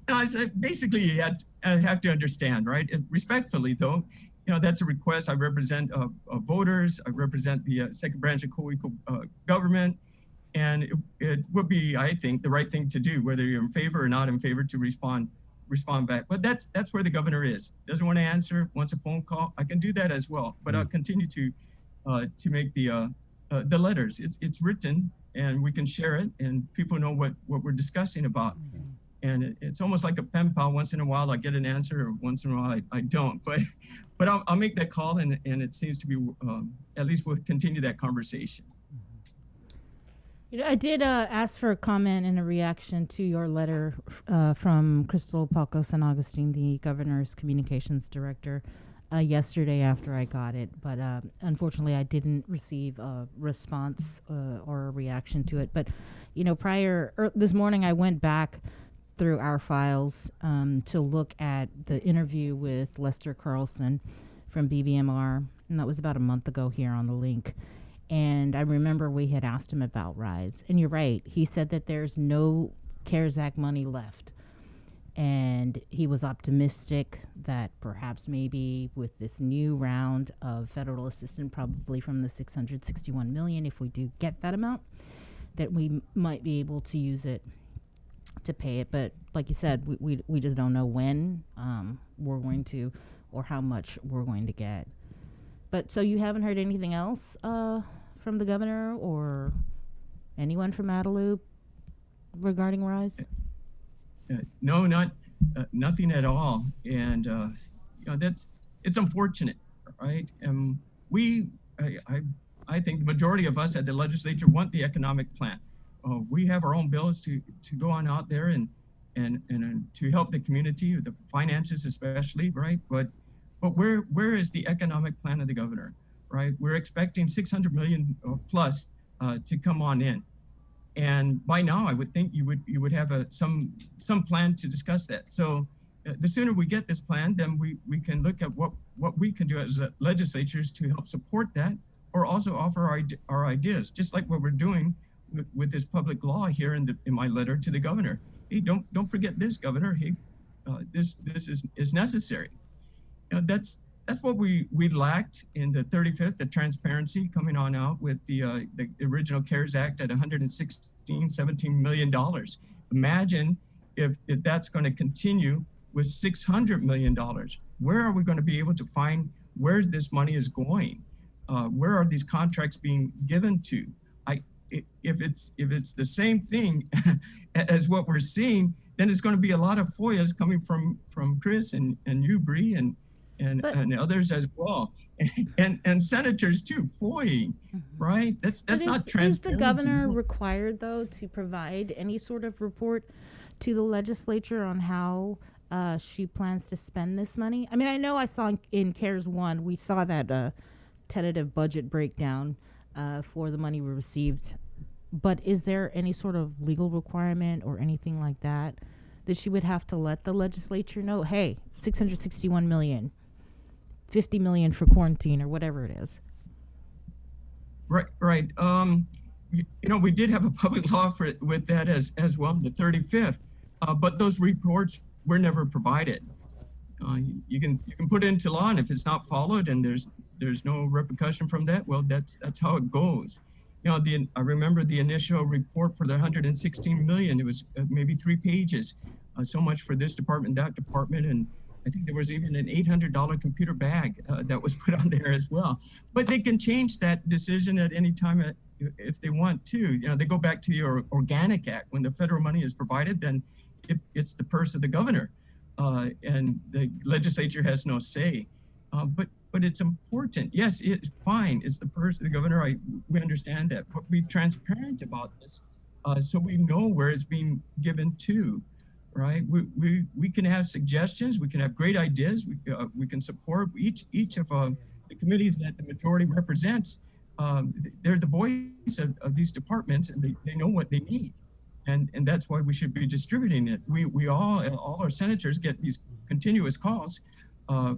S6: I said, basically you have to understand, right? Respectfully though, that's a request. I represent voters. I represent the second branch of co-equal government. And it would be, I think, the right thing to do, whether you're in favor or not in favor, to respond back. But that's where the governor is. Doesn't want to answer, wants a phone call. I can do that as well. But I'll continue to make the letters. It's written and we can share it and people know what we're discussing about. And it's almost like a pen pal. Once in a while I get an answer, or once in a while I don't. But I'll make that call and it seems to be, at least we'll continue that conversation.
S10: I did ask for a comment and a reaction to your letter from Crystal Palco San Augustine, the governor's communications director, yesterday after I got it. But unfortunately, I didn't receive a response or a reaction to it. But, this morning I went back through our files to look at the interview with Lester Carlson from BBMR. And that was about a month ago here on the link. And I remember we had asked him about RISE. And you're right. He said that there's no CARES Act money left. And he was optimistic that perhaps maybe with this new round of federal assistance, probably from the $661 million, if we do get that amount, that we might be able to use it to pay it. But like you said, we just don't know when we're going to, or how much we're going to get. But so you haven't heard anything else from the governor or anyone from Adelup regarding RISE?
S6: No, nothing at all. And it's unfortunate, right? I think the majority of us at the legislature want the economic plan. We have our own bills to go on out there and to help the community, the finances especially, right? But where is the economic plan of the governor, right? We're expecting 600 million plus to come on in. And by now, I would think you would have some plan to discuss that. So the sooner we get this plan, then we can look at what we can do as legislatures to help support that, or also offer our ideas, just like what we're doing with this public law here in my letter to the governor. Hey, don't forget this, Governor. Hey, this is necessary. That's what we lacked in the 35th, the transparency coming on out with the original CARES Act at $17 million. Imagine if that's going to continue with $600 million. Where are we going to be able to find where this money is going? Where are these contracts being given to? If it's the same thing as what we're seeing, then it's going to be a lot of FOIAs coming from Chris and you, Bree, and others as well, and senators too, FOIA, right? That's not transparency.
S10: Is the governor required though to provide any sort of report to the legislature on how she plans to spend this money? I mean, I know I saw in CARES 1, we saw that tentative budget breakdown for the money we received, but is there any sort of legal requirement or anything like that she would have to let the legislature know, hey, 661 million, 50 million for quarantine or whatever it is?
S6: Right. We did have a public law with that as well, the 35th, but those reports were never provided. You can put it into law, and if it's not followed and there's no repercussion from that, well, that's how it goes. I remember the initial report for the 116 million. It was maybe 3 pages. So much for this department, that department, and I think there was even an $800 computer bag that was put on there as well. But they can change that decision at any time if they want to. They go back to the Organic Act. When the federal money is provided, then it's the purse of the governor, and the legislature has no say. But it's important. Yes, it's fine. It's the purse of the governor. We understand that, but be transparent about this, so we know where it's being given to. Right? We can have suggestions. We can have great ideas. We can support each of the committees that the majority represents. They're the voice of these departments, and they know what they need. And that's why we should be distributing it. We all our senators get these continuous calls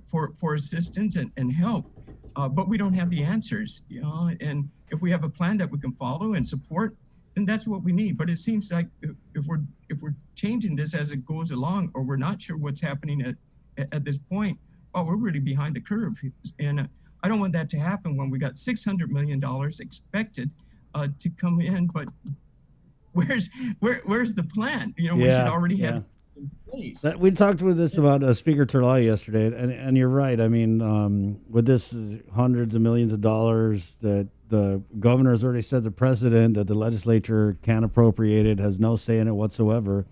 S6: for assistance and help, but we don't have the answers, you know. And if we have a plan that we can follow and support, then that's what we need. But it seems like if we're changing this as it goes along, or we're not sure what's happening at this point, well, we're really behind the curve. And I don't want that to happen when we got $600 million expected to come in, but where's the plan? You know, we should already have it in place.
S2: We talked with this about Speaker Terlai yesterday, and you're right. I mean, with this hundreds of millions of dollars that the governor has already said the president that the legislature can't appropriate it, has no say in it whatsoever.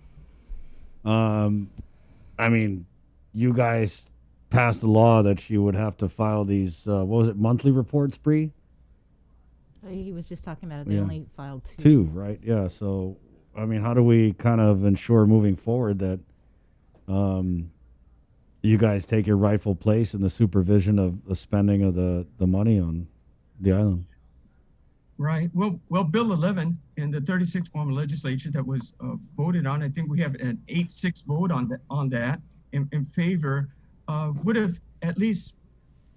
S2: I mean, you guys passed a law that you would have to file these, what was it, monthly reports, Bree?
S10: He was just talking about it. They only filed two.
S2: Two, right? Yeah. So, I mean, how do we kind of ensure moving forward that you guys take your rightful place in the supervision of the spending of the money on the island?
S6: Right. Well, Bill 11 in the 36th Guam legislature that was voted on, I think we have an 8-6 vote on that in favor, would have at least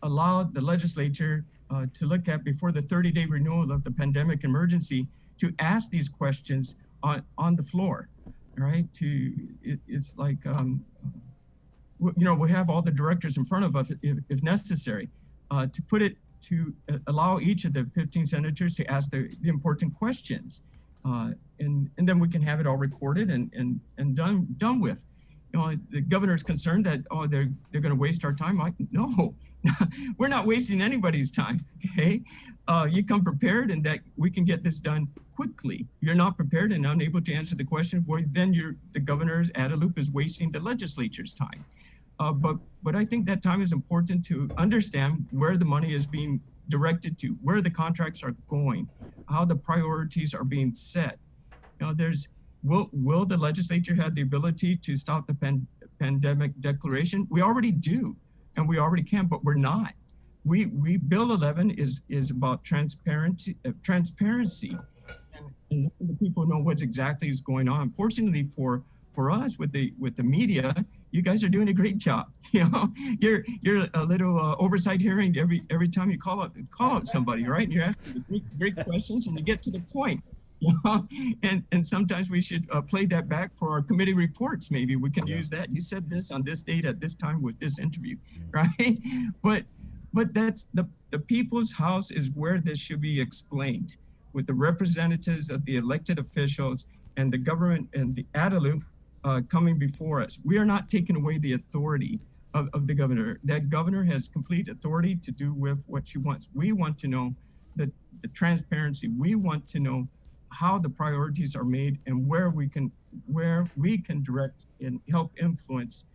S6: allowed the legislature to look at before the 30-day renewal of the pandemic emergency to ask these questions on the floor, right? It's like, you know, we have all the directors in front of us if necessary, to put it to allow each of the 15 senators to ask the important questions, and then we can have it all recorded and done with. You know, the governor's concerned that they're going to waste our time. No, we're not wasting anybody's time. Okay, you come prepared, and that we can get this done quickly. You're not prepared and unable to answer the question, well, then the governor's ad loop is wasting the legislature's time. But I think that time is important to understand where the money is being directed to, where the contracts are going, how the priorities are being set. You know, will the legislature have the ability to stop the pandemic declaration? We already do, and we already can, but we're not. Bill 11 is about transparency, and the people know what exactly is going on. Fortunately for us with the media, you guys are doing a great job. You know, you're a little oversight hearing every time you call out somebody, right? And you're asking great questions, and you get to the point. You know? And sometimes we should play that back for our committee reports. Maybe we can use that. You said this on this date at this time with this interview, right? But that's the people's house is where this should be explained, with the representatives of the elected officials and the government and the ad loop coming before us. We are not taking away the authority of the governor. That governor has complete authority to do with what she wants. We want to know the transparency. We want to know how the priorities are made and where we can direct and help influence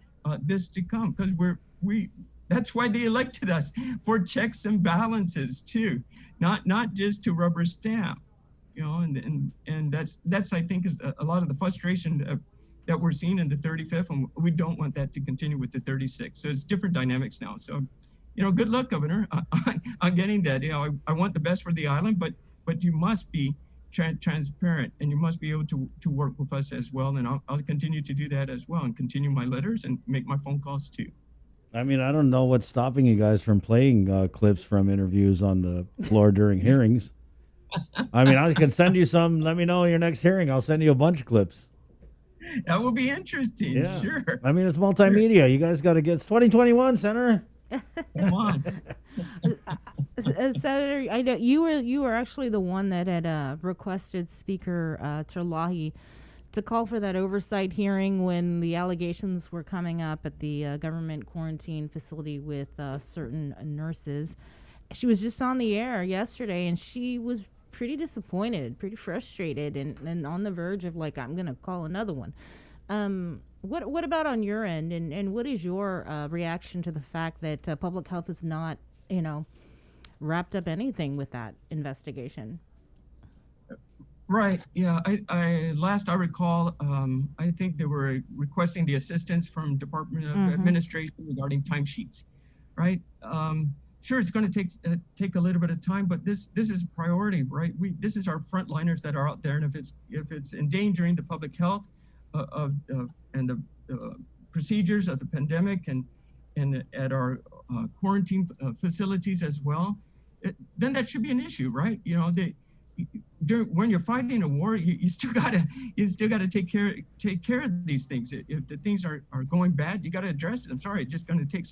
S6: this to come, because that's why they elected us, for checks and balances too, not just to rubber stamp, you know. And that's I think is a lot of the frustration that we're seeing in the 35th, and we don't want that to continue with the 36th. So it's different dynamics now. So, you know, good luck, Governor, on getting that. You know, I want the best for the island, but you must be transparent, and you must be able to work with us as well. And I'll continue to do that as well, and continue my letters and make my phone calls too.
S2: I mean, I don't know what's stopping you guys from playing clips from interviews on the floor during hearings. I mean, I can send you some. Let me know in your next hearing. I'll send you a bunch of clips.
S6: That will be interesting.
S2: Yeah.
S6: Sure.
S2: I mean, it's multimedia. You guys got to get. It's 2021, Senator.
S6: Come on.
S10: Senator, I know you were actually the one that had requested Speaker Terlahi to call for that oversight hearing when the allegations were coming up at the government quarantine facility with certain nurses. She was just on the air yesterday, and she was pretty disappointed, pretty frustrated, and on the verge of like, I'm gonna call another one. What about on your end, and what is your reaction to the fact that public health is not, you know, wrapped up anything with that investigation?
S6: Right. Yeah. I last I recall, I think they were requesting the assistance from Department of Administration regarding timesheets. Right. sure, it's going to take a little bit of time, but this is a priority, right? This is our frontliners that are out there, and if it's endangering the public health and the procedures of the pandemic and at our quarantine facilities as well, then that should be an issue, right? You know, when you're fighting a war, you still gotta take care of these things. If the things are going bad, you gotta address it. I'm sorry, it's going to take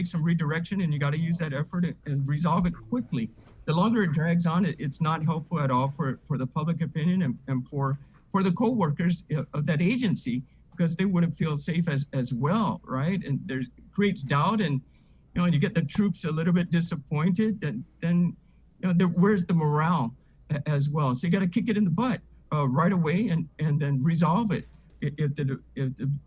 S6: some redirection, and you got to use that effort and resolve it quickly. The longer it drags on, it's not helpful at all for the public opinion and for the co-workers of that agency, because they wouldn't feel safe as well, right? And there creates doubt, and you know, you get the troops a little bit disappointed, and then you know, where's the morale as well? So you got to kick it in the butt right away and then resolve it. If the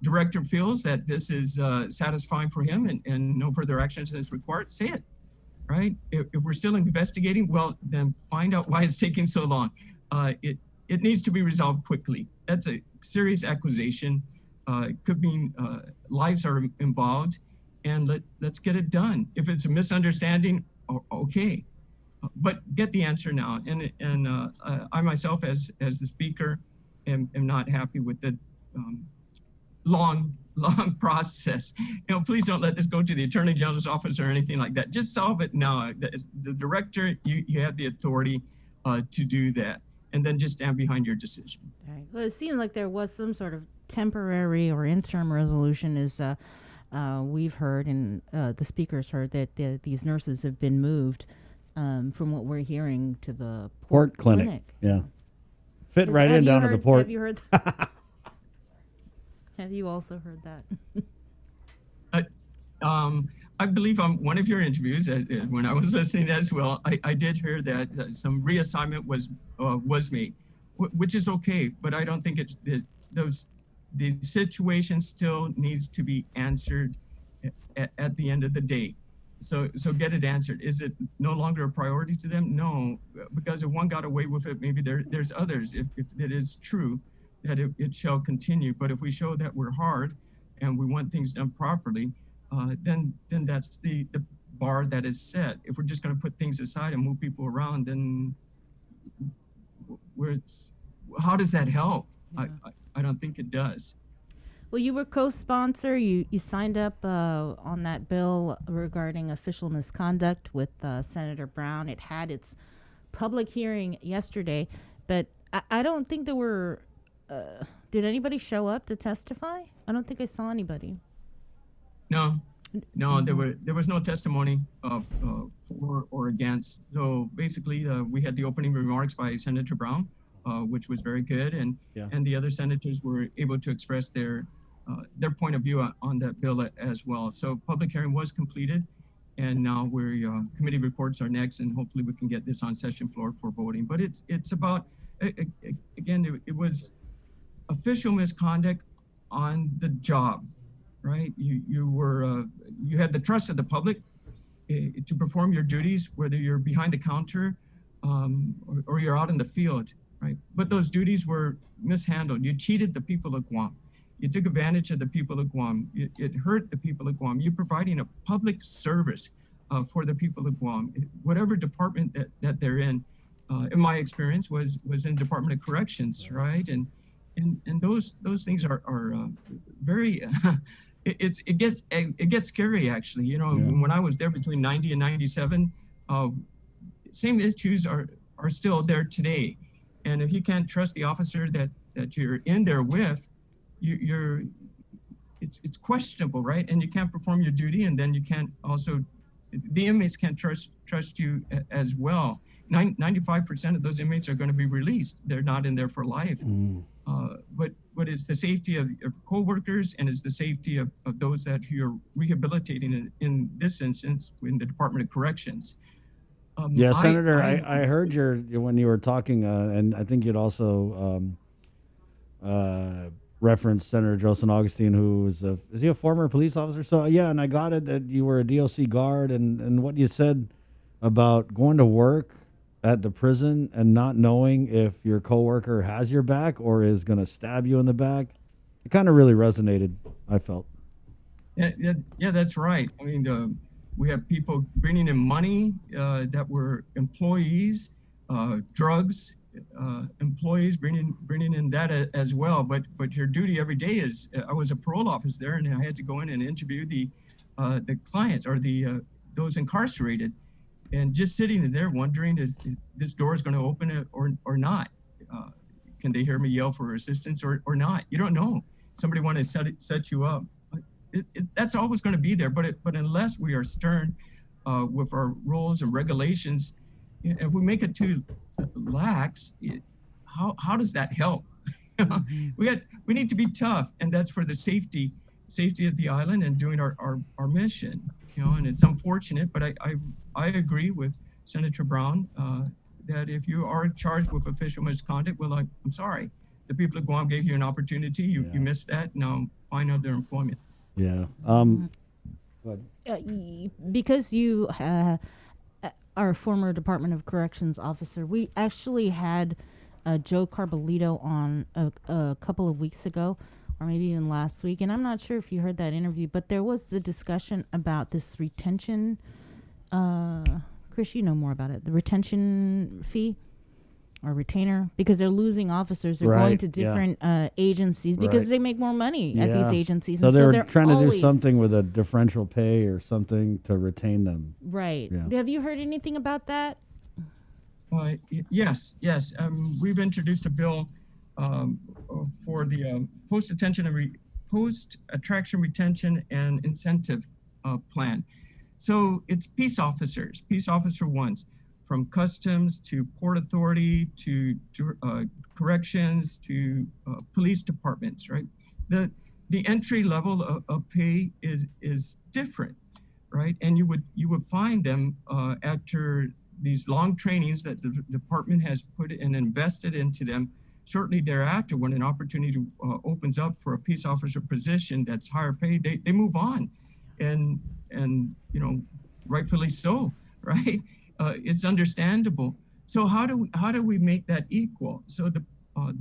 S6: director feels that this is satisfying for him and no further actions is required, say it, right? If we're still investigating, well, then find out why it's taking so long. It needs to be resolved quickly. That's a serious accusation. It could mean lives are involved, and let's get it done. If it's a misunderstanding, okay, but get the answer now. And I myself, as the speaker, am not happy with the long process. You know, please don't let this go to the Attorney General's office or anything like that. Just solve it now. The director, you have the authority to do that, and then just stand behind your decision.
S10: Right. Well, it seems like there was some sort of temporary or interim resolution, as we've heard, and the speakers heard, that these nurses have been moved from what we're hearing to the port clinic.
S2: Yeah. Fit right in down to the port.
S10: Have you heard that? Have you also heard that?
S6: I believe on one of your interviews, when I was listening as well, I did hear that some reassignment was made, which is okay, but I don't think the situation still needs to be answered at the end of the day. So get it answered. Is it no longer a priority to them? No, because if one got away with it, maybe there's others. If it is true that it shall continue, but if we show that we're hard and we want things done properly, then that's the bar that is set. If we're just going to put things aside and move people around, then how does that help? Yeah. I don't think it does.
S10: Well, you were co-sponsor. You signed up on that bill regarding official misconduct with Senator Brown. It had its public hearing yesterday, but I don't think there were. Did anybody show up to testify? I don't think I saw anybody.
S6: No, there was no testimony for or against. So basically, we had the opening remarks by Senator Brown, which was very good, and the other senators were able to express their point of view on that bill as well. So public hearing was completed, and now committee reports are next, and hopefully we can get this on session floor for voting. But it's about, again, it was official misconduct on the job, right? You had the trust of the public to perform your duties, whether you're behind the counter or you're out in the field, right? But those duties were mishandled. You cheated the people of Guam. You took advantage of the people of Guam. It hurt the people of Guam. You're providing a public service for the people of Guam. Whatever department that they're in my experience, was in Department of Corrections, right? And those things are very. It gets scary, actually. You know, when I was there between 90 and 97, same issues are still there today. And if you can't trust the officer that you're in there with, it's questionable, right? And you can't perform your duty, and then you can't also, the inmates can't trust you as well. 95% of those inmates are going to be released. They're not in there for life. But it's the safety of co-workers, and it's the safety of those that you're rehabilitating in this instance in the Department of Corrections.
S2: Senator, I heard when you were talking, and I think you'd also referenced Senator Joseph Augustine, who is he a former police officer? So yeah, and I got it that you were a DOC guard, and what you said about going to work at the prison and not knowing if your coworker has your back or is going to stab you in the back. It kind of really resonated, I felt.
S6: Yeah, that's right. I mean, We have people bringing in money that were employees, drugs, employees bringing in that as well. But your duty every day is, I was a parole officer there, and I had to go in and interview the clients or those incarcerated, and just sitting there wondering, is this door is going to open or not? Can they hear me yell for assistance or not? You don't know. Somebody want to set you up. That's always going to be there. But unless we are stern with our rules and regulations, if we make it too lax, how does that help? We need to be tough, and that's for the safety of the island and doing our mission. And it's unfortunate, but I agree with Senator Brown that if you are charged with official misconduct, well, I'm sorry. The people of Guam gave you an opportunity. You missed that. Now find other employment.
S2: Yeah.
S10: Because you are a former Department of Corrections officer, we actually had Joe Carbolito on a couple of weeks ago, or maybe even last week, and I'm not sure if you heard that interview, but there was the discussion about this retention. Chris, you know more about it. The retention fee or retainer, because they're losing officers. They're going to different agencies because they make more money at these agencies.
S2: So
S10: and
S2: they're trying to do something with a differential pay or something to retain them.
S10: Right.
S2: Yeah.
S10: Have you heard anything about that?
S6: Yes. We've introduced a bill for the post-attraction retention and incentive plan. So it's peace officers, peace officer ones, from customs to port authority to corrections to police departments, right? The entry level of pay is different, right? And you would find them after these long trainings that the department has put and invested into them. Shortly thereafter, when an opportunity opens up for a peace officer position that's higher paid, they move on, and rightfully so, right? It's understandable. So how do we make that equal? So the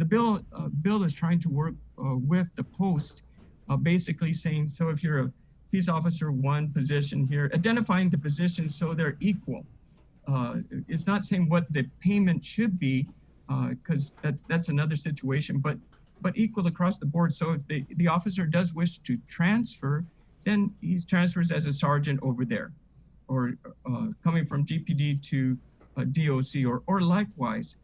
S6: bill is trying to work with the post, basically saying, so if you're a peace officer one position here, identifying the positions so they're equal. It's not saying what the payment should be, because that's another situation, but equal across the board. So if the officer does wish to transfer, then he transfers as a sergeant over there, or coming from GPD to DOC or likewise.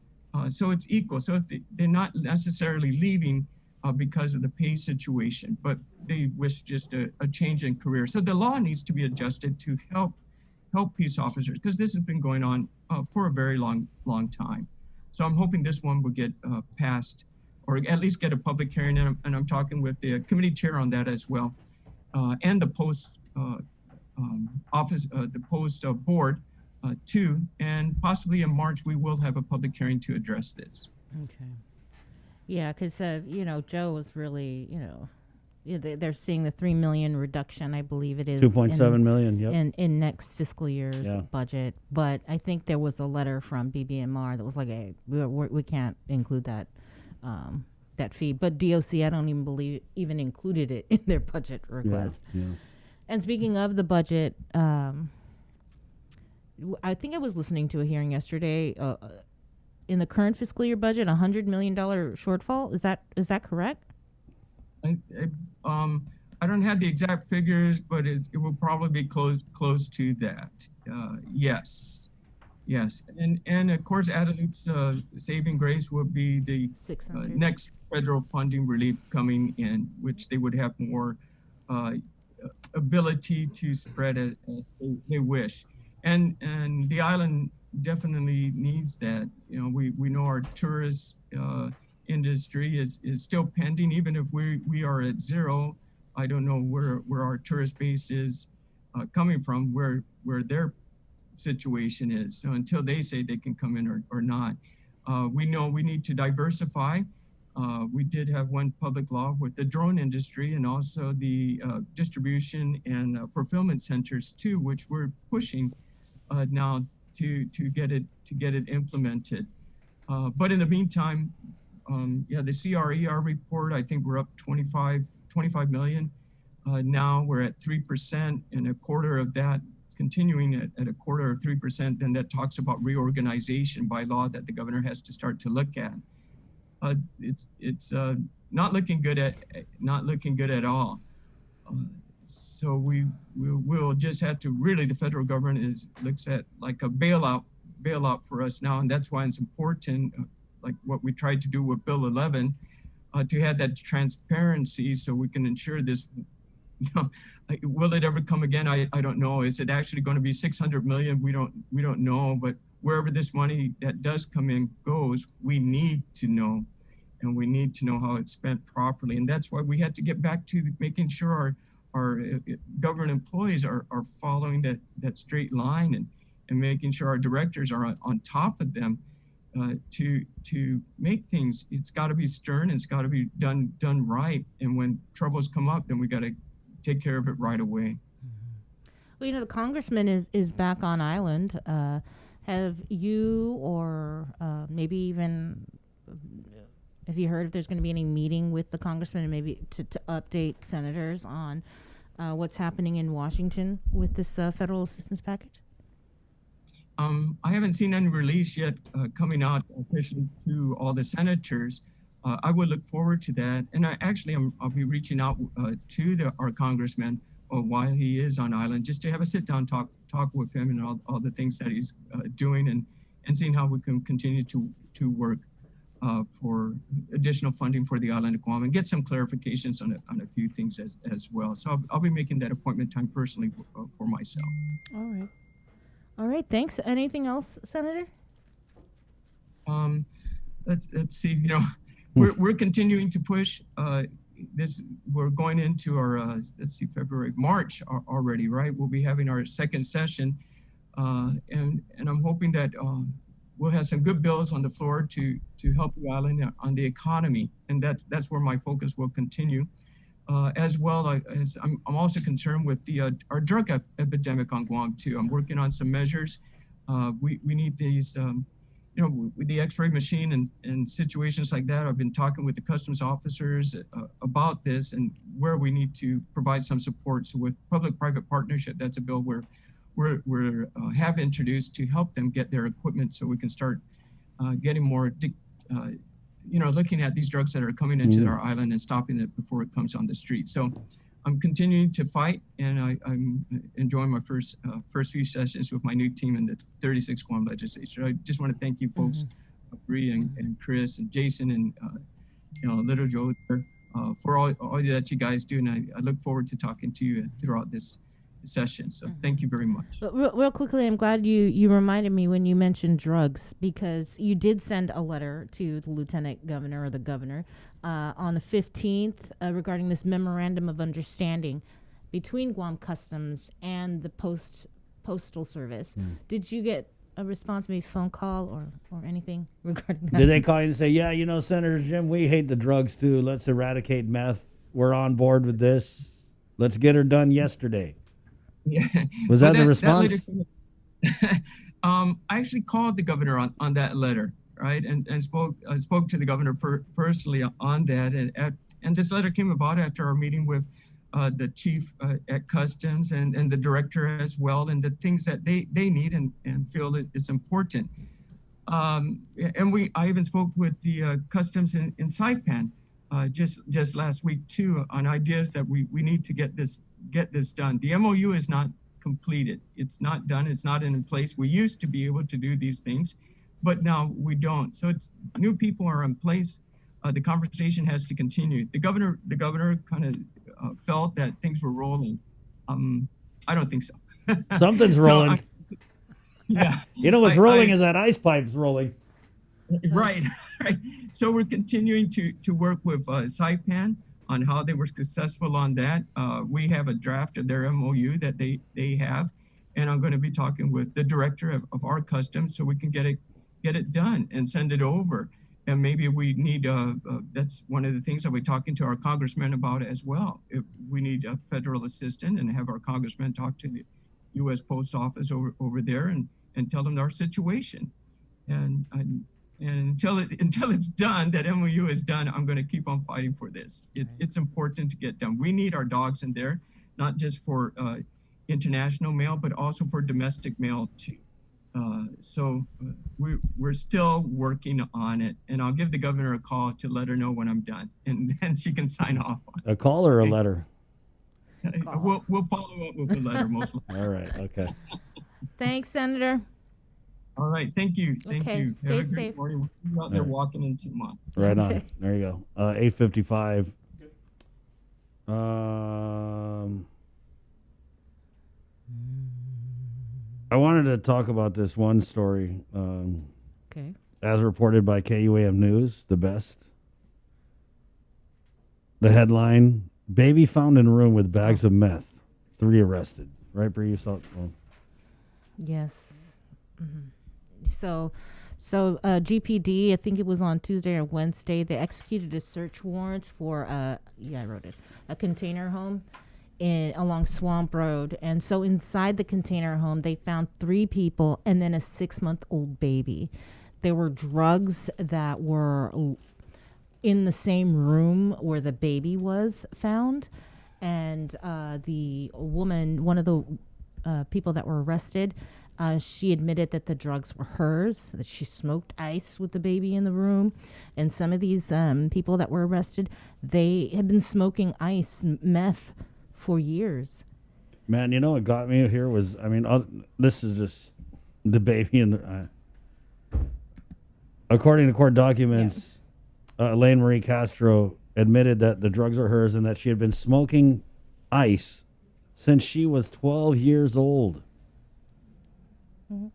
S6: So it's equal. So if they're not necessarily leaving because of the pay situation, but they wish just a change in career. So the law needs to be adjusted to help peace officers, because this has been going on for a very long time. So I'm hoping this one will get passed, or at least get a public hearing, and I'm talking with the committee chair on that as well, and the post office, the post board too, and possibly in March we will have a public hearing to address this.
S10: Okay. Yeah, because Joe was really, they're seeing the $3 million reduction, I believe it is.
S2: 2.7 million, yep.
S10: In next fiscal year's budget. But I think there was a letter from BBMR that was like, hey, we can't include that that fee. But DOC, I don't even believe even included it in their budget request.
S2: Yeah.
S10: And speaking of the budget, I think I was listening to a hearing yesterday. In the current fiscal year budget, $100 million shortfall. Is that correct?
S6: I don't have the exact figures, but it will probably be close to that. Yes, and of course, Adelup's saving grace will be the next federal funding relief coming in, which they would have more ability to spread as they wish, and the island definitely needs that. We know our tourist industry is still pending, even if we are at zero. I don't know where our tourist base is coming from, where their situation is. So until they say they can come in or not, we know we need to diversify. We did have one public law with the drone industry, and also the distribution and fulfillment centers too, which we're pushing now to get it implemented. But in the meantime, the CRER report, I think we're up 25 million. Now we're at 3%, and a quarter of that continuing at a quarter of 3%, then that talks about reorganization by law that the governor has to start to look at. It's not looking good at all. So we'll just have to really, the federal government looks at like a bailout for us now, and that's why it's important, like what we tried to do with Bill 11, to have that transparency so we can ensure this. Will it ever come again? I don't know. Is it actually going to be 600 million? We don't know. But wherever this money that does come in goes, we need to know, and we need to know how it's spent properly. And that's why we had to get back to making sure our government employees are following that straight line and making sure our directors are on top of them to make things. It's got to be stern. It's got to be done right. And when troubles come up, then we got to take care of it right away.
S10: Well, the congressman is back on island. Have you or maybe even have you heard if there's going to be any meeting with the congressman and maybe to update senators on what's happening in Washington with this federal assistance package?
S6: I haven't seen any release yet coming out officially to all the senators. I would look forward to that. And I'll be reaching out to our congressman while he is on island, just to have a sit down talk with him and all the things that he's doing and seeing how we can continue to work for additional funding for the island of Guam and get some clarifications on a few things as well. So I'll be making that appointment time personally for myself.
S10: All right. Thanks. Anything else, Senator?
S6: Let's see. We're continuing to push this. We're going into our March already, right? We'll be having our second session, and I'm hoping that we'll have some good bills on the floor to help the island on the economy, and that's where my focus will continue. As well as I'm also concerned with our drug epidemic on Guam too. I'm working on some measures. We need these, with the X-ray machine and situations like that. I've been talking with the customs officers about this and where we need to provide some support. So with public-private partnership, that's a bill we have introduced to help them get their equipment so we can start getting more. Looking at these drugs that are coming into our island and stopping it before it comes on the street. So I'm continuing to fight, and I'm enjoying my first few sessions with my new team in the 36th Guam legislature. I just want to thank you folks, Bree and Chris and Jason and Little Joe for all that you guys do. And I look forward to talking to you throughout this session. So thank you very much.
S10: Real quickly, I'm glad you reminded me when you mentioned drugs, because you did send a letter to the lieutenant governor or the governor on the 15th regarding this memorandum of understanding between Guam Customs and the Postal Service. Did you get a response, maybe phone call or anything regarding that?
S2: Did they call you and say, yeah, Senator Jim, we hate the drugs too. Let's eradicate meth. We're on board with this. Let's get her done yesterday.
S6: Yeah.
S2: Was that the response?
S6: I actually called the governor on that letter, right, and spoke to the governor personally on that, and this letter came about after our meeting with the chief at Customs and the director as well, and the things that they need and feel that it's important. And I even spoke with the Customs in Saipan just last week too on ideas that we need to get this done. The MOU is not completed. It's not done. It's not in place. We used to be able to do these things, but now we don't. So new people are in place. The conversation has to continue. The governor kind of felt that things were rolling. I don't think so.
S2: Something's rolling.
S6: Yeah.
S2: What's rolling is that ice pipe's rolling.
S6: Right. So we're continuing to work with Saipan on how they were successful on that. We have a draft of their MOU that they have, and I'm going to be talking with the director of our customs so we can get it done and send it over. And maybe we need, that's one of the things that we're talking to our congressman about as well. If we need a federal assistant, and have our congressman talk to the U.S. Post Office over there and tell them our situation. And until it's done, that MOU is done, I'm going to keep on fighting for this. It's important to get done. We need our dogs in there, not just for international mail, but also for domestic mail too. So we're still working on it, and I'll give the governor a call to let her know when I'm done, and then she can sign off on it.
S2: A call or a letter?
S6: We'll follow up with a letter, most likely.
S2: All right. Okay.
S10: Thanks, Senator.
S6: All right. Thank you. Thank
S10: Okay,
S6: you.
S10: stay
S6: Have a great
S10: safe.
S6: morning. We're out there
S2: Right.
S6: walking into Mont.
S2: Right on.
S10: Okay.
S2: There you go. 8:55. I wanted to talk about this one story.
S10: Okay.
S2: As reported by KUAM News, the best. The headline: Baby found in room with bags of meth. 3 arrested. Right, Bree? You saw it? Oh.
S10: Yes. So GPD, I think it was on Tuesday or Wednesday, they executed a search warrant for I wrote it, a container home along Swamp Road. And so inside the container home, they found 3 people and then a 6-month-old baby. There were drugs that were in the same room where the baby was found. And the woman, one of the people that were arrested, she admitted that the drugs were hers, that she smoked ice with the baby in the room. And some of these people that were arrested, they had been smoking meth for years.
S2: Man, you know what got me here was, this is just the baby in the... according to court documents, Elaine Marie Castro admitted that the drugs are hers and that she had been smoking ice since she was 12 years old.
S10: Mm-hmm.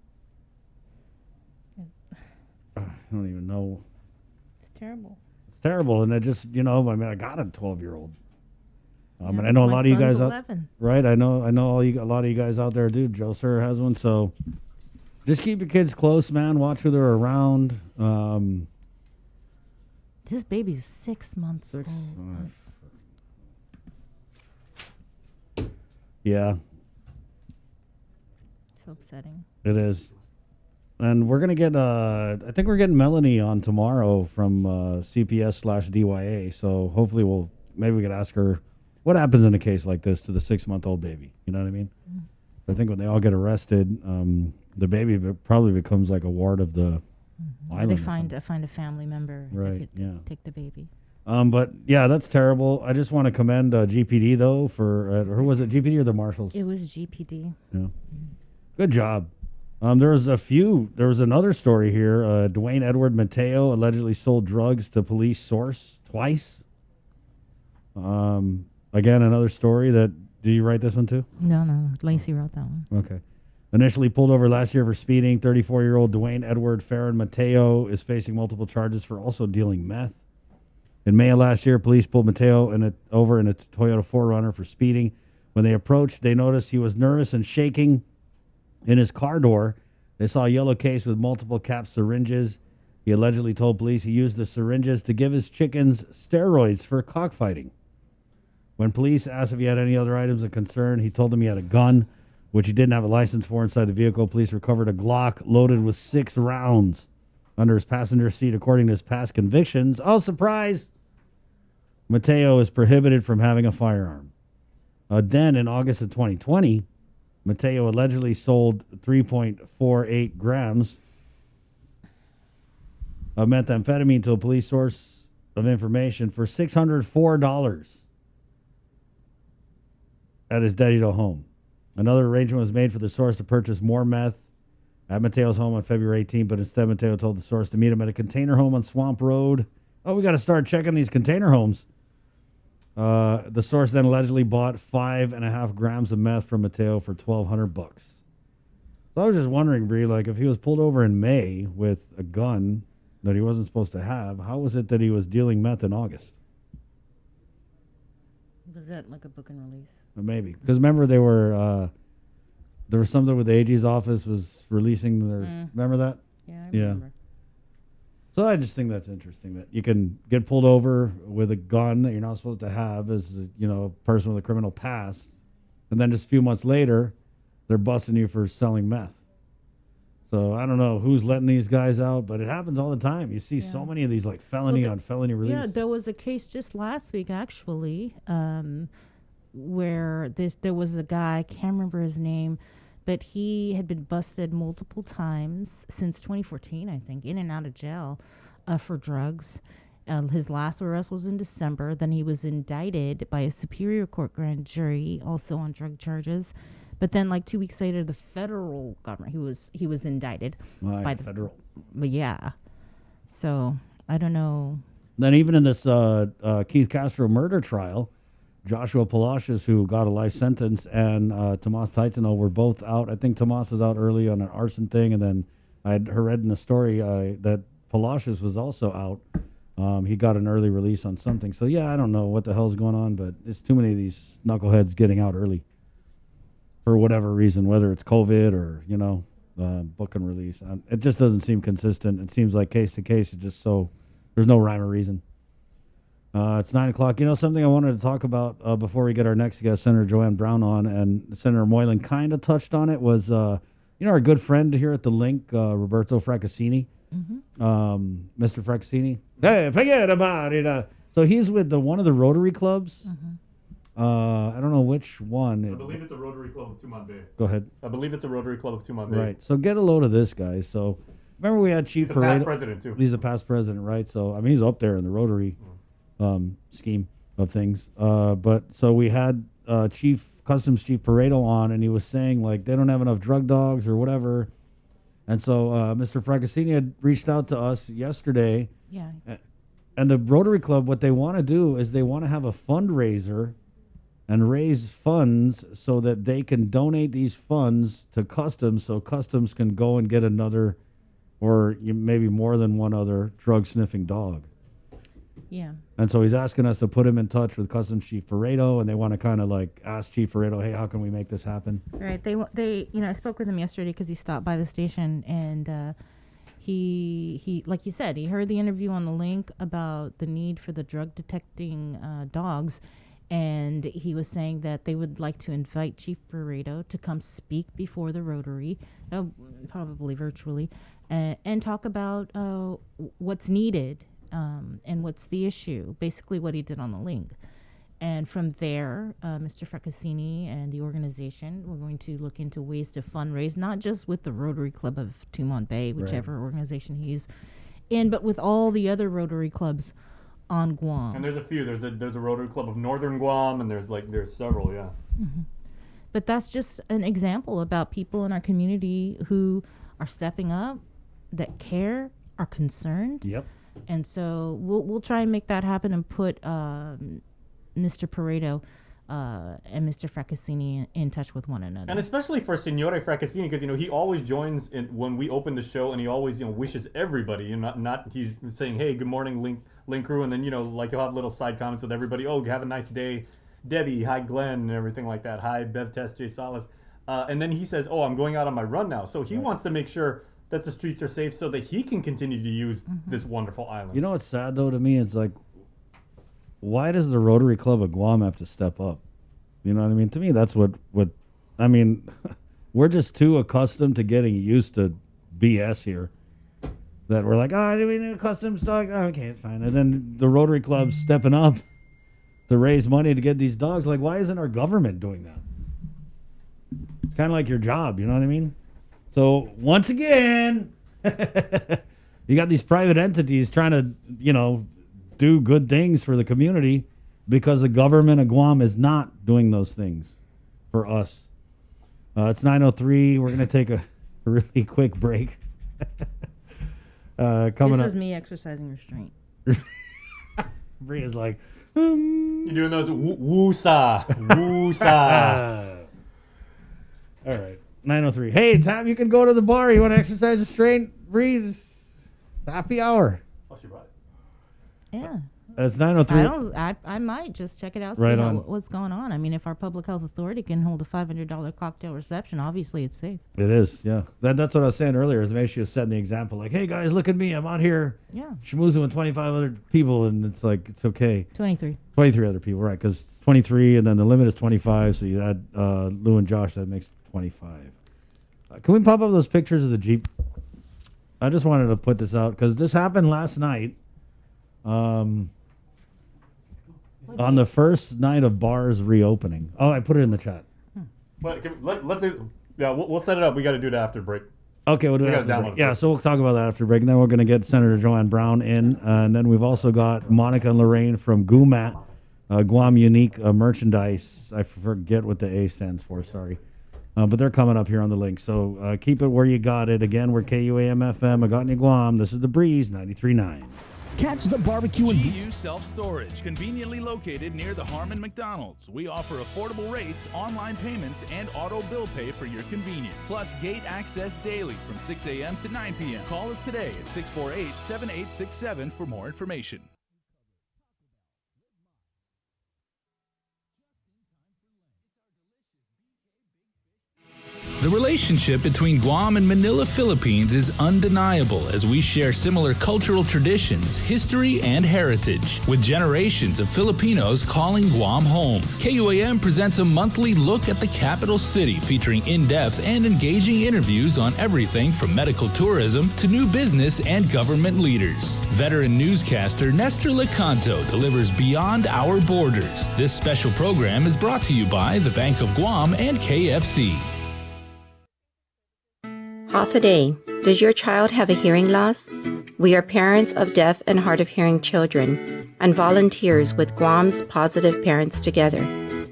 S2: I don't even know.
S10: It's terrible.
S2: It's terrible. And I just, I got a 12-year-old. And
S10: Yeah,
S2: I know a
S10: my
S2: lot of you
S10: son's
S2: guys
S10: 11.
S2: right? I know a lot of you guys out there do. Joe Sir has one. So just keep your kids close, man. Watch who they're around.
S10: This baby is 6 months old.
S2: Yeah,
S10: So upsetting.
S2: it is. And we're gonna get I think we're getting Melanie on tomorrow from CPS/DYA. So hopefully maybe we could ask her what happens in a case like this to the 6-month-old baby. You know what I mean? I think when they all get arrested, the baby probably becomes like a ward of the
S10: Or
S2: island.
S10: they
S2: or
S10: find
S2: something.
S10: a family member
S2: Right,
S10: that could
S2: yeah.
S10: take the baby.
S2: But yeah, that's terrible. I just want to commend GPD though for who was it? GPD or the marshals?
S10: It was GPD.
S2: Yeah. Good job. There was another story here. Dwayne Edward Mateo allegedly sold drugs to police source twice. Again, another story that, did you write this one too?
S10: No. Lacey wrote that one.
S2: Okay. Initially pulled over last year for speeding, 34-year-old Dwayne Edward Farron Mateo is facing multiple charges for also dealing meth. In May of last year, police pulled Mateo over in a Toyota 4Runner for speeding. When they approached, they noticed he was nervous and shaking in his car door. They saw a yellow case with multiple capped syringes. He allegedly told police he used the syringes to give his chickens steroids for cockfighting. When police asked if he had any other items of concern, he told them he had a gun, which he didn't have a license for. Inside the vehicle, police recovered a Glock loaded with 6 rounds under his passenger seat, according to his past convictions. Oh, surprise! Mateo is prohibited from having a firearm. Then, in August of 2020, Mateo allegedly sold 3.48 grams of methamphetamine to a police source of information for $604 at his Dedito home. Another arrangement was made for the source to purchase more meth at Mateo's home on February 18th, but instead Mateo told the source to meet him at a container home on Swamp Road. Oh, we got to start checking these container homes. The source then allegedly bought 5.5 grams of meth from Mateo for $1,200. So I was just wondering, Bree, like if he was pulled over in May with a gun that he wasn't supposed to have, how was it that he was dealing meth in August?
S10: Was that like a book and release?
S2: Maybe. Because remember there was something with the AG's office was releasing their... Remember that?
S10: Yeah, I remember.
S2: So I just think that's interesting that you can get pulled over with a gun that you're not supposed to have as a person with a criminal past, and then just a few months later, they're busting you for selling meth. So I don't know who's letting these guys out, but it happens all the time. You see so many of these like felony on felony release.
S10: Yeah, there was a case just last week actually. where there was a guy, I can't remember his name, but he had been busted multiple times since 2014, I think, in and out of jail for drugs. His last arrest was in December. Then he was indicted by a Superior Court grand jury, also on drug charges. But then, like 2 weeks later, the federal government, he was indicted by the
S2: federal.
S10: But yeah, so I don't know.
S2: Then even in this Keith Castro murder trial, Joshua Palacios, who got a life sentence, and Tomas Taitano were both out. I think Tomas was out early on an arson thing, and then I had read in the story that Palacios was also out. He got an early release on something. So, yeah, I don't know what the hell's going on, but it's too many of these knuckleheads getting out early for whatever reason, whether it's COVID or, book and release. It just doesn't seem consistent. It seems like case to case, it's just so there's no rhyme or reason. It's 9 o'clock. Something I wanted to talk about before we get our next guest, Senator Joanne Brown, on, and Senator Moylan kind of touched on it, was, our good friend here at the link, Roberto Fraccassini. Mr. Fraccassini. Hey, forget about it. So he's with one of the Rotary clubs. I don't know which one.
S3: I believe it's a Rotary Club of Tumon Bay.
S2: Go ahead.
S3: I believe it's a Rotary Club of Tumon Bay.
S2: Right. So get a load of this, guys. So remember we had Chief
S3: He's a past president, too.
S2: He's a past president, right? So, I mean, he's up there in the Rotary scheme of things. But so we had Customs Chief Pareto on, and he was saying, like, they don't have enough drug dogs or whatever. And so Mr. Fraccassini had reached out to us yesterday.
S10: Yeah.
S2: And the Rotary Club, what they want to do is they want to have a fundraiser and raise funds so that they can donate these funds to Customs, so Customs can go and get another, or maybe more than one other, drug-sniffing dog.
S10: Yeah.
S2: And so he's asking us to put him in touch with Customs Chief Pareto, and they want to kind of like ask Chief Pareto, hey, how can we make this happen?
S10: Right. They I spoke with him yesterday because he stopped by the station, and he like you said, he heard the interview on the link about the need for the drug detecting dogs, and he was saying that they would like to invite Chief Pareto to come speak before the Rotary, probably virtually, and talk about what's needed. And what's the issue, basically what he did on the link. And from there, Mr. Fraccassini and the organization, we're going to look into ways to fundraise, not just with the Rotary Club of Tumon Bay, whichever organization he's in, but with all the other Rotary clubs on Guam.
S3: And there's a few. There's a Rotary Club of Northern Guam, and there's several, yeah.
S10: Mm-hmm. But that's just an example about people in our community who are stepping up, that care, are concerned.
S2: Yep.
S10: And so we'll try and make that happen and put Mr. Pareto and Mr. Fraccassini in touch with one another.
S3: And especially for Signore Fraccassini, because he always joins when we open the show, and he always wishes everybody. Not he's saying, hey, good morning, link crew, and then like he'll have little side comments with everybody. Oh, have a nice day, Debbie. Hi, Glenn, and everything like that. Hi, Bev, Tess, Jay Salas. And then he says, oh, I'm going out on my run now. So he wants to make sure that the streets are safe so that he can continue to use this wonderful island.
S2: You know what's sad, though, to me? It's like, why does the Rotary Club of Guam have to step up? You know what I mean? To me, that's what I mean, we're just too accustomed to getting used to BS here that we're like, do we need a customs dog? Oh, okay, it's fine. And then the Rotary Club's stepping up to raise money to get these dogs. Like, why isn't our government doing that? It's kind of like your job, you know what I mean? So once again, you got these private entities trying to, do good things for the community because the government of Guam is not doing those things for us. It's 9:03. We're going to take a really quick break. Coming
S10: this
S2: up.
S10: is me exercising restraint.
S2: Bria's like,
S3: You're doing those woo-sa, woo-sa.
S2: All right. 9:03. Hey, Tom, you can go to the bar. You want to exercise restraint? Read. It's happy hour.
S3: Oh, she brought it.
S10: Yeah.
S2: It's 9:03.
S10: I might just check it out, see
S2: Right on.
S10: what's going on. I mean, if our public health authority can hold a $500 cocktail reception, obviously it's safe.
S2: It is, yeah. That's what I was saying earlier, is maybe she was setting the example. Like, hey, guys, look at me. I'm out here schmoozing with 2,500 people, and it's like, it's okay.
S10: 23.
S2: 23 other people, right, because 23, and then the limit is 25, so you add Lou and Josh, that makes 25. Can we pop up those pictures of the Jeep? I just wanted to put this out, because this happened last night. On the first night of bars reopening. Oh, I put it in the chat.
S3: But we'll set it up. We got to do it after break.
S2: Okay, we'll do it after break. Yeah, so we'll talk about that after break. And then we're going to get Senator Joanne Brown in. And then we've also got Monica and Lorraine from Guam, Guam Unique Merchandise. I forget what the A stands for, sorry. But they're coming up here on the link. So keep it where you got it. Again, we're KUAM FM, Agotni, Guam. This is The Breeze, 93.9.
S15: Catch the barbecue and GU Self-Storage, conveniently located near the Harmon McDonald's. We offer affordable rates, online payments, and auto bill pay for your convenience. Plus gate access daily from 6 a.m. to 9 p.m. Call us today at 648-7867 for more information.
S19: The relationship between Guam and Manila, Philippines is undeniable as we share similar cultural traditions, history, and heritage, with generations of Filipinos calling Guam home. KUAM presents a monthly look at the capital city featuring in-depth and engaging interviews on everything from medical tourism to new business and government leaders. Veteran newscaster Nestor Lecanto delivers Beyond Our Borders. This special program is brought to you by the Bank of Guam and KFC.
S16: Half day. Does your child have a hearing loss? We are parents of deaf and hard of hearing children and volunteers with Guam's Positive Parents Together,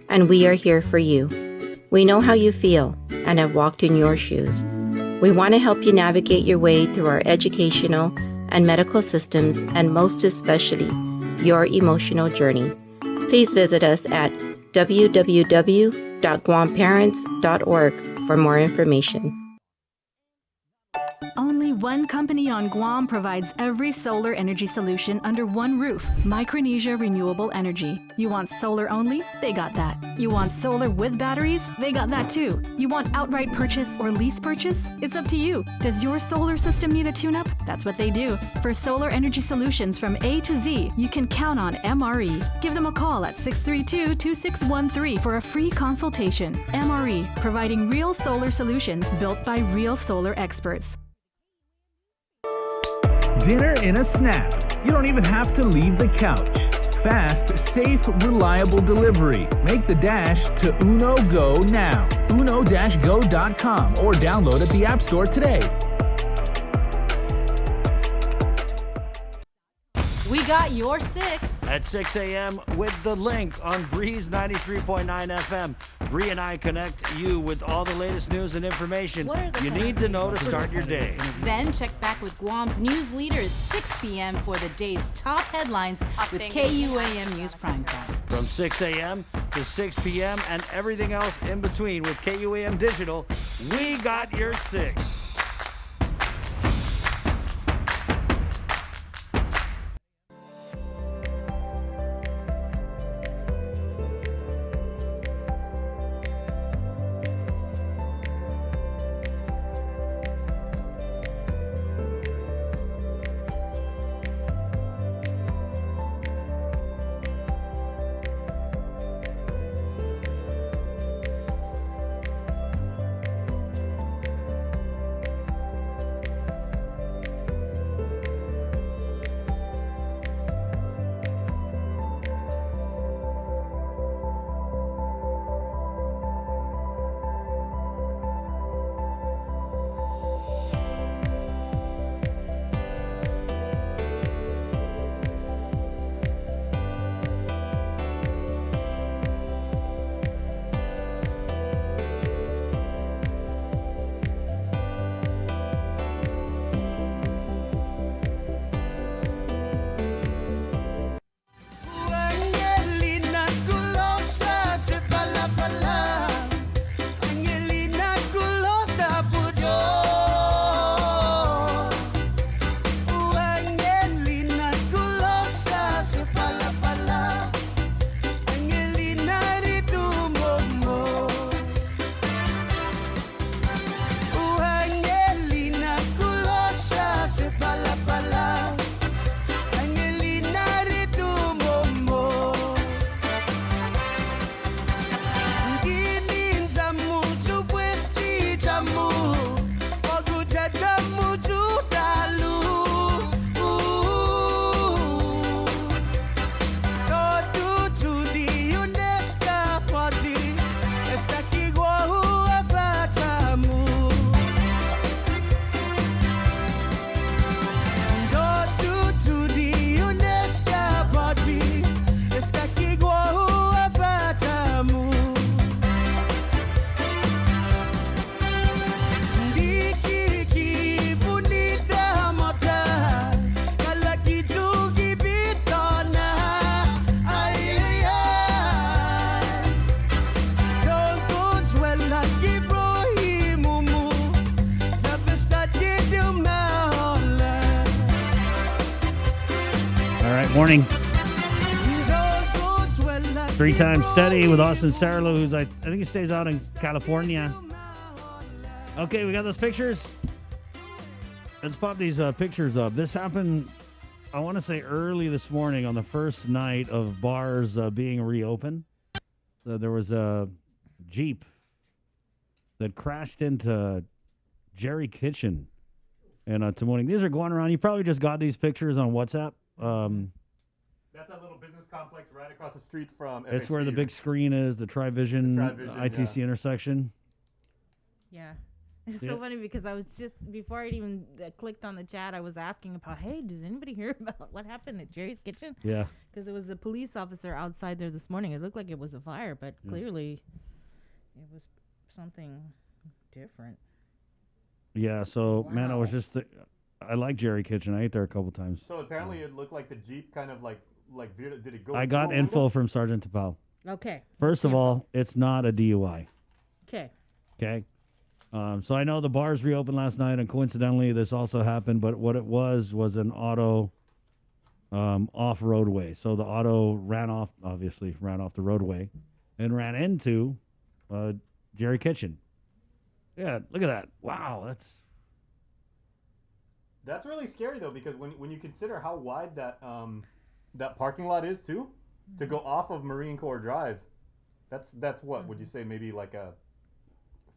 S16: and we are here for you. We know how you feel and have walked in your shoes. We want to help you navigate your way through our educational and medical systems, and most especially, your emotional journey. Please visit us at www.guamparents.org for more information.
S17: Only one company on Guam provides every solar energy solution under one roof. Micronesia Renewable Energy. You want solar only? They got that. You want solar with batteries? They got that too. You want outright purchase or lease purchase? It's up to you. Does your solar system need a tune-up? That's what they do. For solar energy solutions from A to Z, you can count on MRE. Give them a call at 632-2613 for a free consultation. MRE, providing real solar solutions built by real solar experts.
S19: Dinner in a snap. You don't even have to leave the couch. Fast, safe, reliable delivery. Make the dash to Uno Go now. uno-go.com or download at the App Store today.
S10: We got your 6.
S2: At 6 a.m. with the link on Breeze 93.9 FM. Bree and I connect you with all the latest news and information you need to know to start your day.
S10: Then check back with Guam's news leader at 6 p.m. for the day's top headlines with KUAM News Primetime.
S2: From 6 a.m. to 6 p.m. and everything else in between with KUAM Digital, we got your 6. Morning. 3 times steady with Austin Sarlo, who's I think he stays out in California. Okay, we got those pictures. Let's pop these pictures up. This happened, I want to say, early this morning on the first night of bars being reopened. So there was a Jeep that crashed into Jerry Kitchen in Tamuning. These are going around. You probably just got these pictures on WhatsApp.
S3: That's that little business complex right across the street from
S2: It's
S3: FHB.
S2: where the big screen is, the Trivision, ITC intersection.
S10: Yeah. It's
S2: Yeah.
S10: so funny because I was just, before I even clicked on the chat, I was asking about, hey, did anybody hear about what happened at Jerry's Kitchen?
S2: Yeah.
S10: Because there was a police officer outside there this morning. It looked like it was a fire, but clearly it was something different.
S2: Yeah, so, man, I was just, I like Jerry Kitchen. I ate there a couple times.
S3: So apparently it looked like the Jeep kind of like veered. Did it go?
S2: I got
S3: through a
S2: info
S3: window?
S2: from Sergeant Tapal.
S10: Okay.
S2: First of all, it's not a DUI.
S10: Okay.
S2: Okay. So I know the bars reopened last night, and coincidentally, this also happened. But what it was an auto off-roadway. So the auto ran off the roadway, and ran into Jerry Kitchen. Yeah, look at that. Wow,
S3: That's really scary though, because when you consider how wide that that parking lot is too, to go off of Marine Corps Drive, that's what would you say, maybe like a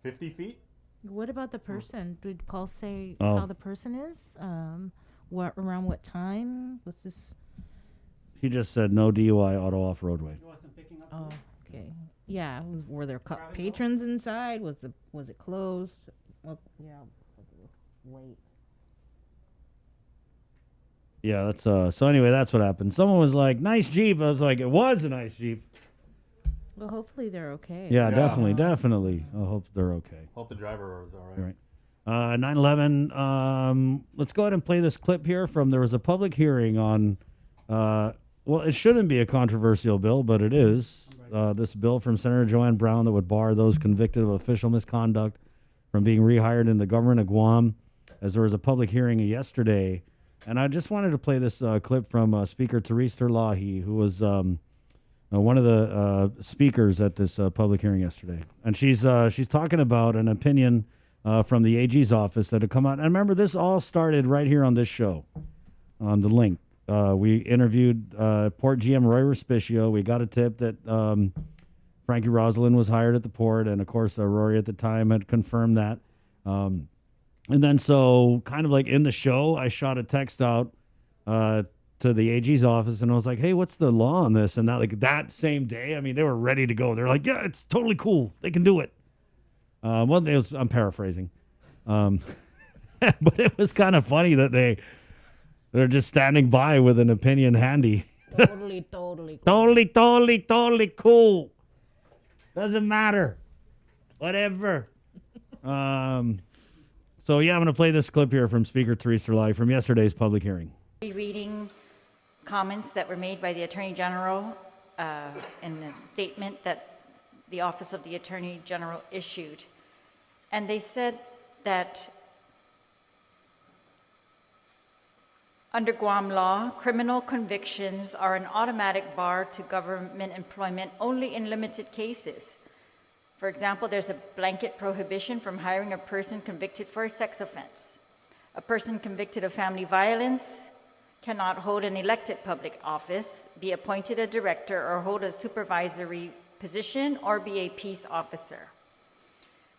S3: 50 feet?
S10: What about the person? Did Paul say
S2: Oh.
S10: how the person is? Around what time? Was this?
S2: He just said no DUI, auto off-roadway.
S10: Oh, okay. Yeah. Were there patrons inside? Was it closed? Well, yeah. It was late.
S2: Yeah, that's so anyway, that's what happened. Someone was like, "Nice Jeep." I was like, "It was a nice Jeep."
S10: Well, hopefully they're okay.
S2: Yeah, definitely. I hope they're okay.
S3: Hope the driver is all right.
S2: Right. 9/11. Let's go ahead and play this clip here from. There was a public hearing on. Well, it shouldn't be a controversial bill, but it is. This bill from Senator Joanne Brown that would bar those convicted of official misconduct from being rehired in the government of Guam. As there was a public hearing yesterday. And I just wanted to play this clip from Speaker Therese Terlahi, who was one of the speakers at this public hearing yesterday. And she's talking about an opinion from the AG's office that had come out. And remember, this all started right here on this show, on the link. We interviewed Port GM Roy Respicio. We got a tip that Frankie Rosalind was hired at the port. And, of course, Rory at the time had confirmed that. And then so kind of like in the show, I shot a text out to the AG's office and I was like, hey, what's the law on this? And that same day, I mean, they were ready to go. They're like, yeah, it's totally cool. They can do it. I'm paraphrasing. But it was kind of funny that they're just standing by with an opinion handy.
S10: Totally cool.
S2: Totally cool. Doesn't matter. Whatever. So, yeah, I'm going to play this clip here from Speaker Therese Terlahi from yesterday's public hearing.
S8: Reading comments that were made by the Attorney General in a statement that the Office of the Attorney General issued. And they said that under Guam law, criminal convictions are an automatic bar to government employment only in limited cases. For example, there's a blanket prohibition from hiring a person convicted for a sex offense. A person convicted of family violence cannot hold an elected public office, be appointed a director, or hold a supervisory position, or be a peace officer.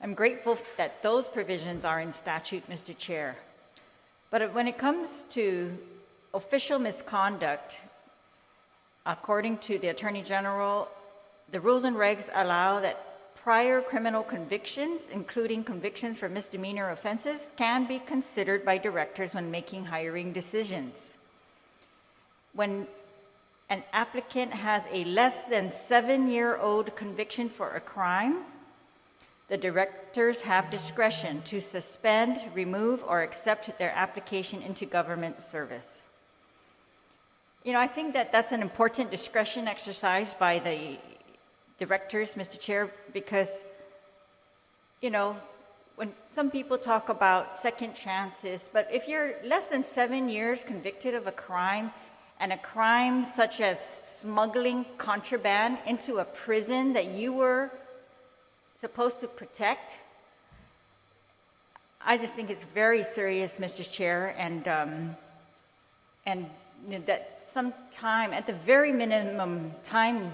S8: I'm grateful that those provisions are in statute, Mr. Chair. But when it comes to official misconduct, according to the Attorney General, the rules and regs allow that prior criminal convictions, including convictions for misdemeanor offenses, can be considered by directors when making hiring decisions. When an applicant has a less than 7-year-old conviction for a crime, the directors have discretion to suspend, remove, or accept their application into government service. You know, I think that that's an important discretion exercised by the directors, Mr. Chair, because, you know, when some people talk about second chances, but if you're less than 7 years convicted of a crime and a crime such as smuggling contraband into a prison that you were supposed to protect, I just think it's very serious, Mr. Chair, and that some time, at the very minimum, time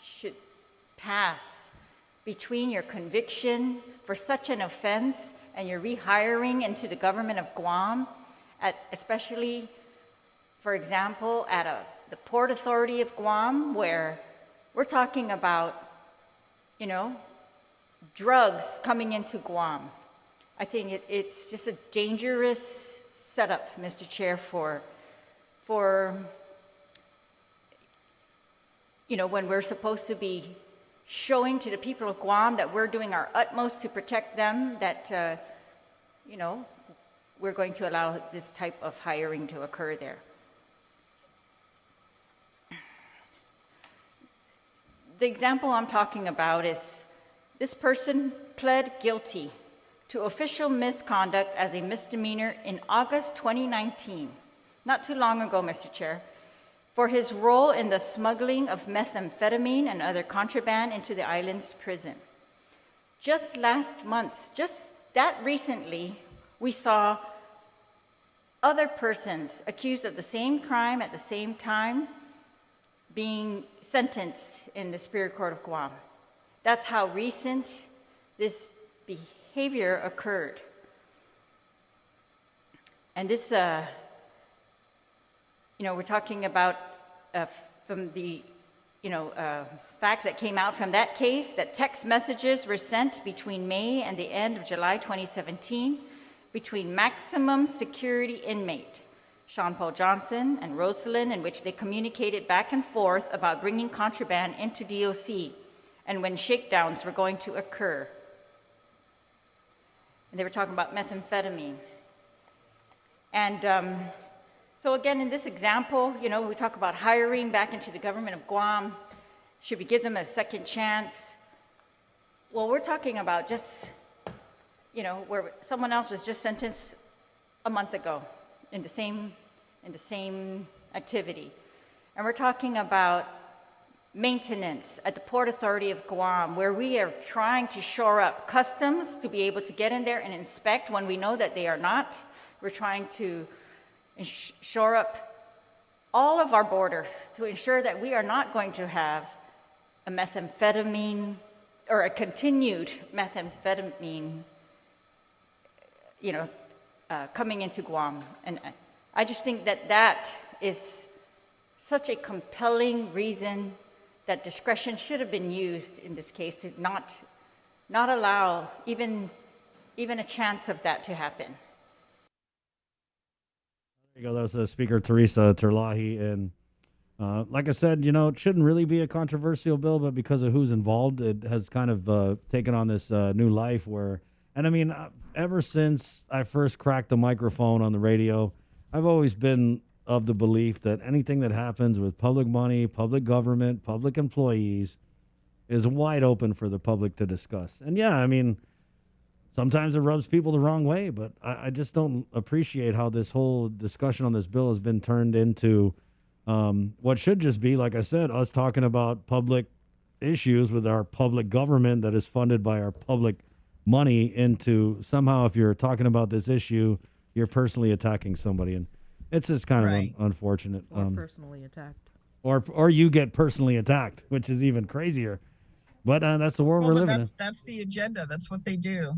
S8: should pass between your conviction for such an offense and your rehiring into the government of Guam, especially, for example, at the Port Authority of Guam, where we're talking about, drugs coming into Guam. I think it's just a dangerous setup, Mr. Chair, for when we're supposed to be showing to the people of Guam that we're doing our utmost to protect them, that, we're going to allow this type of hiring to occur there. The example I'm talking about is this person pled guilty to official misconduct as a misdemeanor in August 2019, not too long ago, Mr. Chair, for his role in the smuggling of methamphetamine and other contraband into the island's prison. Just last month, just that recently, we saw other persons accused of the same crime at the same time being sentenced in the Superior Court of Guam. That's how recent this behavior occurred. And this, we're talking about from the, facts that came out from that case, that text messages were sent between May and the end of July 2017 between maximum security inmate Sean Paul Johnson and Rosalind, in which they communicated back and forth about bringing contraband into DOC and when shakedowns were going to occur. And they were talking about methamphetamine. And so again, in this example, we talk about hiring back into the government of Guam. Should we give them a second chance? Well, we're talking about just, where someone else was just sentenced a month ago in the same activity. And we're talking about maintenance at the Port Authority of Guam, where we are trying to shore up customs to be able to get in there and inspect when we know that they are not. We're trying to shore up all of our borders to ensure that we are not going to have a methamphetamine or a continued methamphetamine, coming into Guam. And I just think that that is such a compelling reason that discretion should have been used in this case to not allow even a chance of that to happen.
S2: There you go. That was Speaker Teresa Terlahi. And like I said, it shouldn't really be a controversial bill, but because of who's involved, it has kind of taken on this new life where, and I mean, ever since I first cracked the microphone on the radio, I've always been of the belief that anything that happens with public money, public government, public employees is wide open for the public to discuss. And yeah, I mean, sometimes it rubs people the wrong way, but I just don't appreciate how this whole discussion on this bill has been turned into what should just be, like I said, us talking about public issues with our public government that is funded by our public money into somehow, if you're talking about this issue, you're personally attacking somebody. And it's just kind of unfortunate.
S10: Or personally attacked.
S2: Or you get personally attacked, which is even crazier. But that's the world we're living in.
S7: That's the agenda. That's what they do.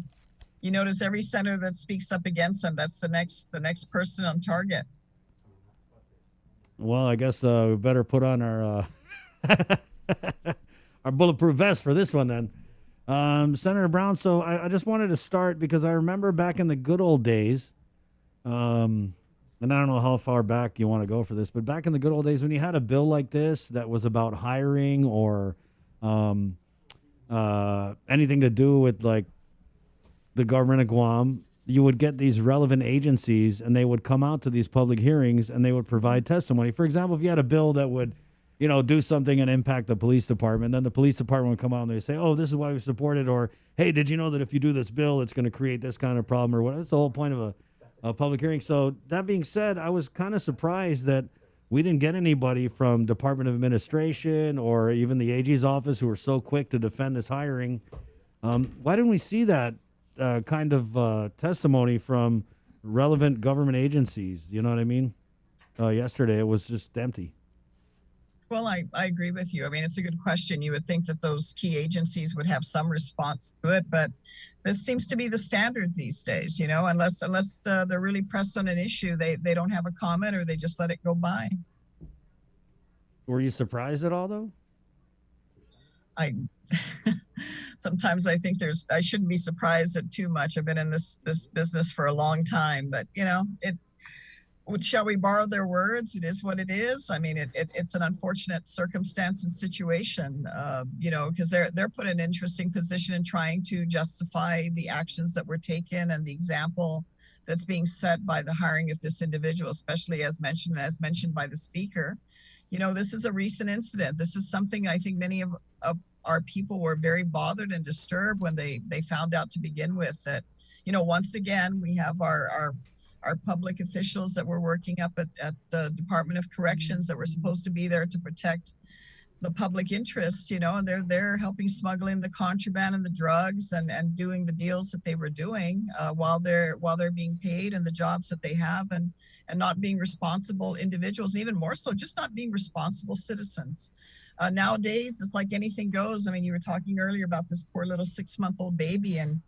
S7: You notice every senator that speaks up against them, that's the next person on target.
S2: Well, I guess we better put on our our bulletproof vest for this one then. Senator Brown, so I just wanted to start because I remember back in the good old days, and I don't know how far back you want to go for this, but back in the good old days when you had a bill like this that was about hiring or anything to do with like the government of Guam, you would get these relevant agencies and they would come out to these public hearings and they would provide testimony. For example, if you had a bill that would, do something and impact the police department, then the police department would come out and they say, oh, this is why we support it. Or, hey, did you know that if you do this bill, it's going to create this kind of problem or what? That's the whole point of a public hearing. So that being said, I was kind of surprised that we didn't get anybody from Department of Administration or even the AG's office who were so quick to defend this hiring. Why didn't we see that kind of testimony from relevant government agencies? You know what I mean? Yesterday, it was just empty.
S7: Well, I agree with you. I mean, it's a good question. You would think that those key agencies would have some response to it, but this seems to be the standard these days, you know, unless they're really pressed on an issue, they don't have a comment or they just let it go by.
S2: Were you surprised at all, though?
S7: Sometimes I think I shouldn't be surprised at too much. I've been in this business for a long time, but you know, shall we borrow their words? It is what it is. I mean, it's an unfortunate circumstance and situation, you know, because they're put in an interesting position in trying to justify the actions that were taken and the example that's being set by the hiring of this individual, especially as mentioned by the speaker. You know, this is a recent incident. This is something I think many of our people were very bothered and disturbed when they found out to begin with that, you know, once again, we have our public officials that were working up at the Department of Corrections that were supposed to be there to protect the public interest, you know, and they're helping smuggle in the contraband and the drugs and doing the deals that they were doing while they're being paid and the jobs that they have and not being responsible individuals, even more so, just not being responsible citizens. Nowadays, it's like anything goes. I mean, you were talking earlier about this poor little 6-month-old baby, and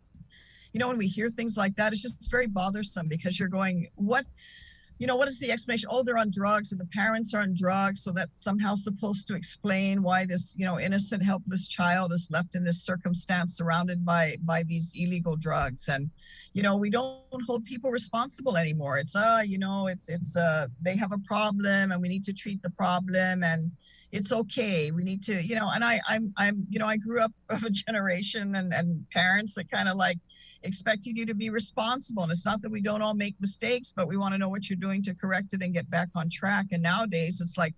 S7: you know, when we hear things like that, it's just very bothersome because you're going, what is the explanation? Oh, they're on drugs or the parents are on drugs. So that's somehow supposed to explain why this, you know, innocent, helpless child is left in this circumstance surrounded by these illegal drugs. And, you know, we don't hold people responsible anymore. It's, you know, they have a problem and we need to treat the problem and it's okay. We need to, you know, and I'm, you know, I grew up of a generation and parents that kind of like expected you to be responsible. And it's not that we don't all make mistakes, but we want to know what you're doing to correct it and get back on track. And nowadays it's like,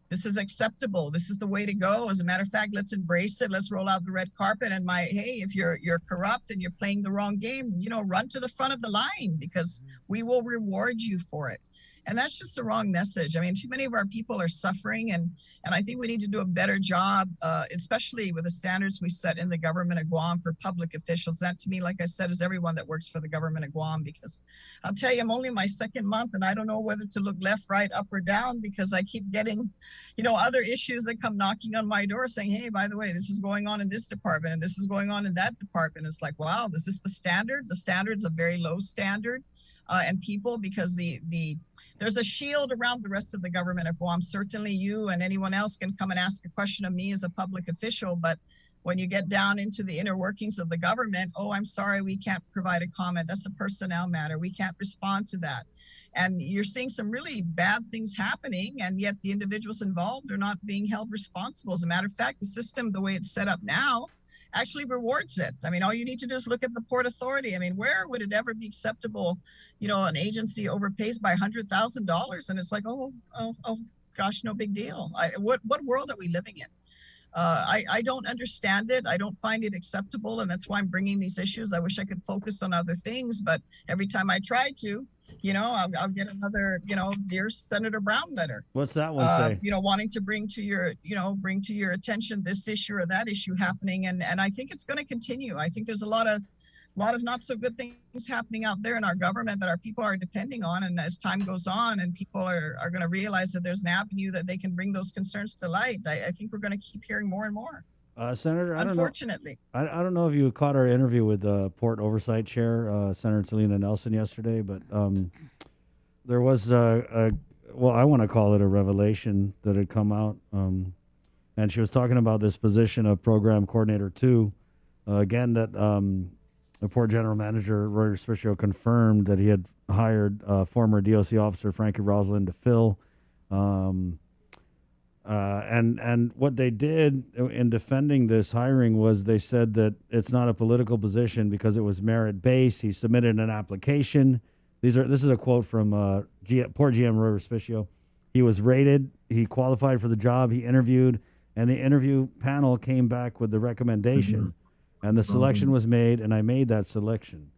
S7: this is acceptable. This is the way to go. As a matter of fact, let's embrace it. Let's roll out the red carpet. And hey, if you're corrupt and you're playing the wrong game, you know, run to the front of the line because we will reward you for it. And that's just the wrong message. I mean, too many of our people are suffering, and I think we need to do a better job, especially with the standards we set in the government of Guam for public officials. That to me, like I said, is everyone that works for the government of Guam, because I'll tell you, I'm only in my 2nd month and I don't know whether to look left, right, up or down because I keep getting, you know, other issues that come knocking on my door saying, hey, by the way, this is going on in this department and this is going on in that department. It's like, wow, this is the standard. The standard's a very low standard. And people, because there's a shield around the rest of the government of Guam. Certainly you and anyone else can come and ask a question of me as a public official, but when you get down into the inner workings of the government, oh, I'm sorry, we can't provide a comment. That's a personnel matter. We can't respond to that. And you're seeing some really bad things happening, and yet the individuals involved are not being held responsible. As a matter of fact, the system, the way it's set up now, actually rewards it. I mean, all you need to do is look at the Port Authority. I mean, where would it ever be acceptable, you know, an agency overpays by $100,000 and it's like, oh gosh, no big deal. What world are we living in? I don't understand it. I don't find it acceptable. And that's why I'm bringing these issues. I wish I could focus on other things, but every time I try to, you know, I'll get another, you know, Dear Senator Brown letter.
S2: What's that one say?
S7: You know, wanting to bring to your attention this issue or that issue happening. And I think it's going to continue. I think there's a lot of not so good things happening out there in our government that our people are depending on. And as time goes on and people are going to realize that there's an avenue that they can bring those concerns to light, I think we're going to keep hearing more and more.
S2: Senator,
S7: unfortunately,
S2: I don't know if you caught our interview with the Port Oversight Chair, Senator Selena Nelson, yesterday, but there was I want to call it a revelation that had come out, and she was talking about this position of Program Coordinator 2. Again, that the Port General Manager Roy Respicio confirmed that he had hired former DOC officer Frankie Rosalind to fill. And what they did in defending this hiring was they said that it's not a political position because it was merit-based. He submitted an application. This is a quote from Port GM Roy Respicio. He was rated. He qualified for the job. He interviewed, and the interview panel came back with the recommendation. And the selection was made, and I made that selection.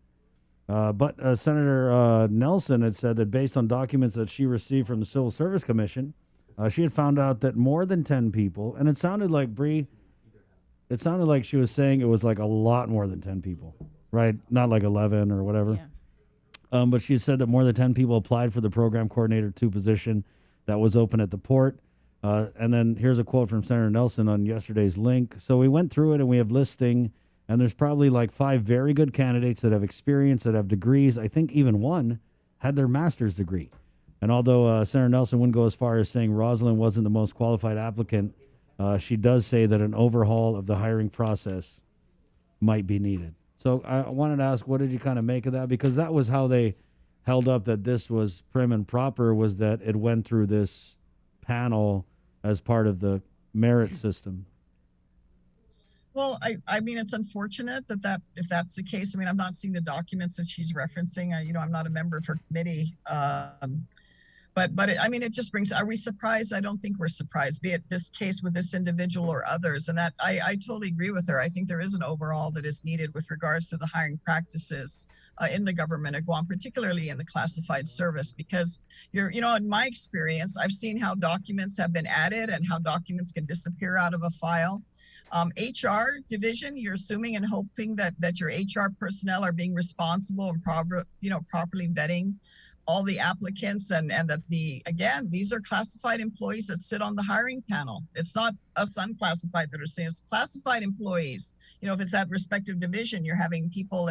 S2: But Senator Nelson had said that based on documents that she received from the Civil Service Commission, She had found out that more than 10 people, and it sounded like it sounded like she was saying it was like a lot more than 10 people, right? Not like 11 or whatever. Yeah. But she said that more than 10 people applied for the program coordinator 2 position that was open at the port. And then here's a quote from Senator Nelson on yesterday's link. So we went through it and we have listing, and there's probably like 5 very good candidates that have experience, that have degrees. I think even one had their master's degree. And although Senator Nelson wouldn't go as far as saying Rosalind wasn't the most qualified applicant, she does say that an overhaul of the hiring process might be needed. So I wanted to ask, what did you kind of make of that? Because that was how they held up that this was prim and proper, was that it went through this panel as part of the merit system.
S7: Well, I mean, it's unfortunate that if that's the case. I mean, I'm not seeing the documents that she's referencing. I'm not a member of her committee. But I mean, it just brings, are we surprised? I don't think we're surprised, be it this case with this individual or others. And that I totally agree with her. I think there is an overhaul that is needed with regards to the hiring practices in the government of Guam, particularly in the classified service, because in my experience, I've seen how documents have been added and how documents can disappear out of a file. HR division, you're assuming and hoping that your HR personnel are being responsible and properly vetting all the applicants, and that these are classified employees that sit on the hiring panel. It's not us unclassified that are saying, it's classified employees. If it's that respective division, you're having people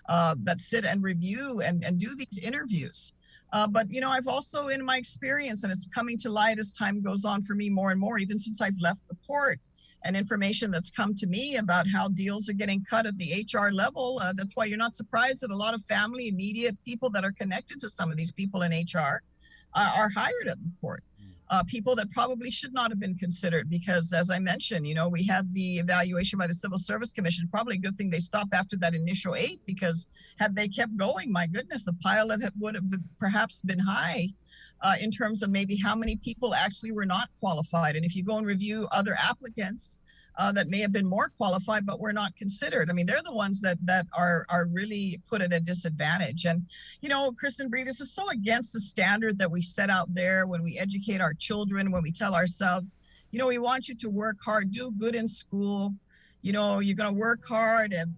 S7: that sit and review and do these interviews. But I've also, in my experience, and it's coming to light as time goes on for me more and more, even since I've left the port, and information that's come to me about how deals are getting cut at the HR level. That's why you're not surprised that a lot of family, immediate people that are connected to some of these people in HR are hired at the port. People that probably should not have been considered, because as I mentioned, we had the evaluation by the Civil Service Commission. Probably a good thing they stopped after that initial 8, because had they kept going, my goodness, the pile would have perhaps been high in terms of maybe how many people actually were not qualified. And if you go and review other applicants that may have been more qualified but were not considered, I mean, they're the ones that are really put at a disadvantage. And Kristen Bree, this is so against the standard that we set out there when we educate our children, when we tell ourselves, we want you to work hard, do good in school. You're going to work hard and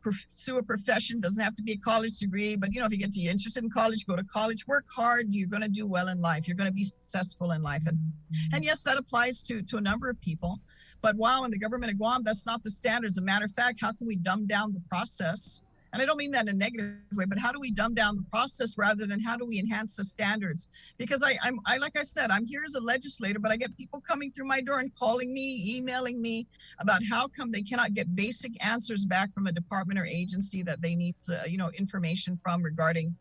S7: pursue a profession. Doesn't have to be a college degree, but if you get interested in college, go to college, work hard. You're going to do well in life. You're going to be successful in life. And yes, that applies to a number of people. But wow, in the government of Guam, that's not the standard. As a matter of fact, how can we dumb down the process? And I don't mean that in a negative way, but how do we dumb down the process rather than how do we enhance the standards? Because I like I said, I'm here as a legislator, but I get people coming through my door and calling me, emailing me about how come they cannot get basic answers back from a department or agency that they need information from regarding,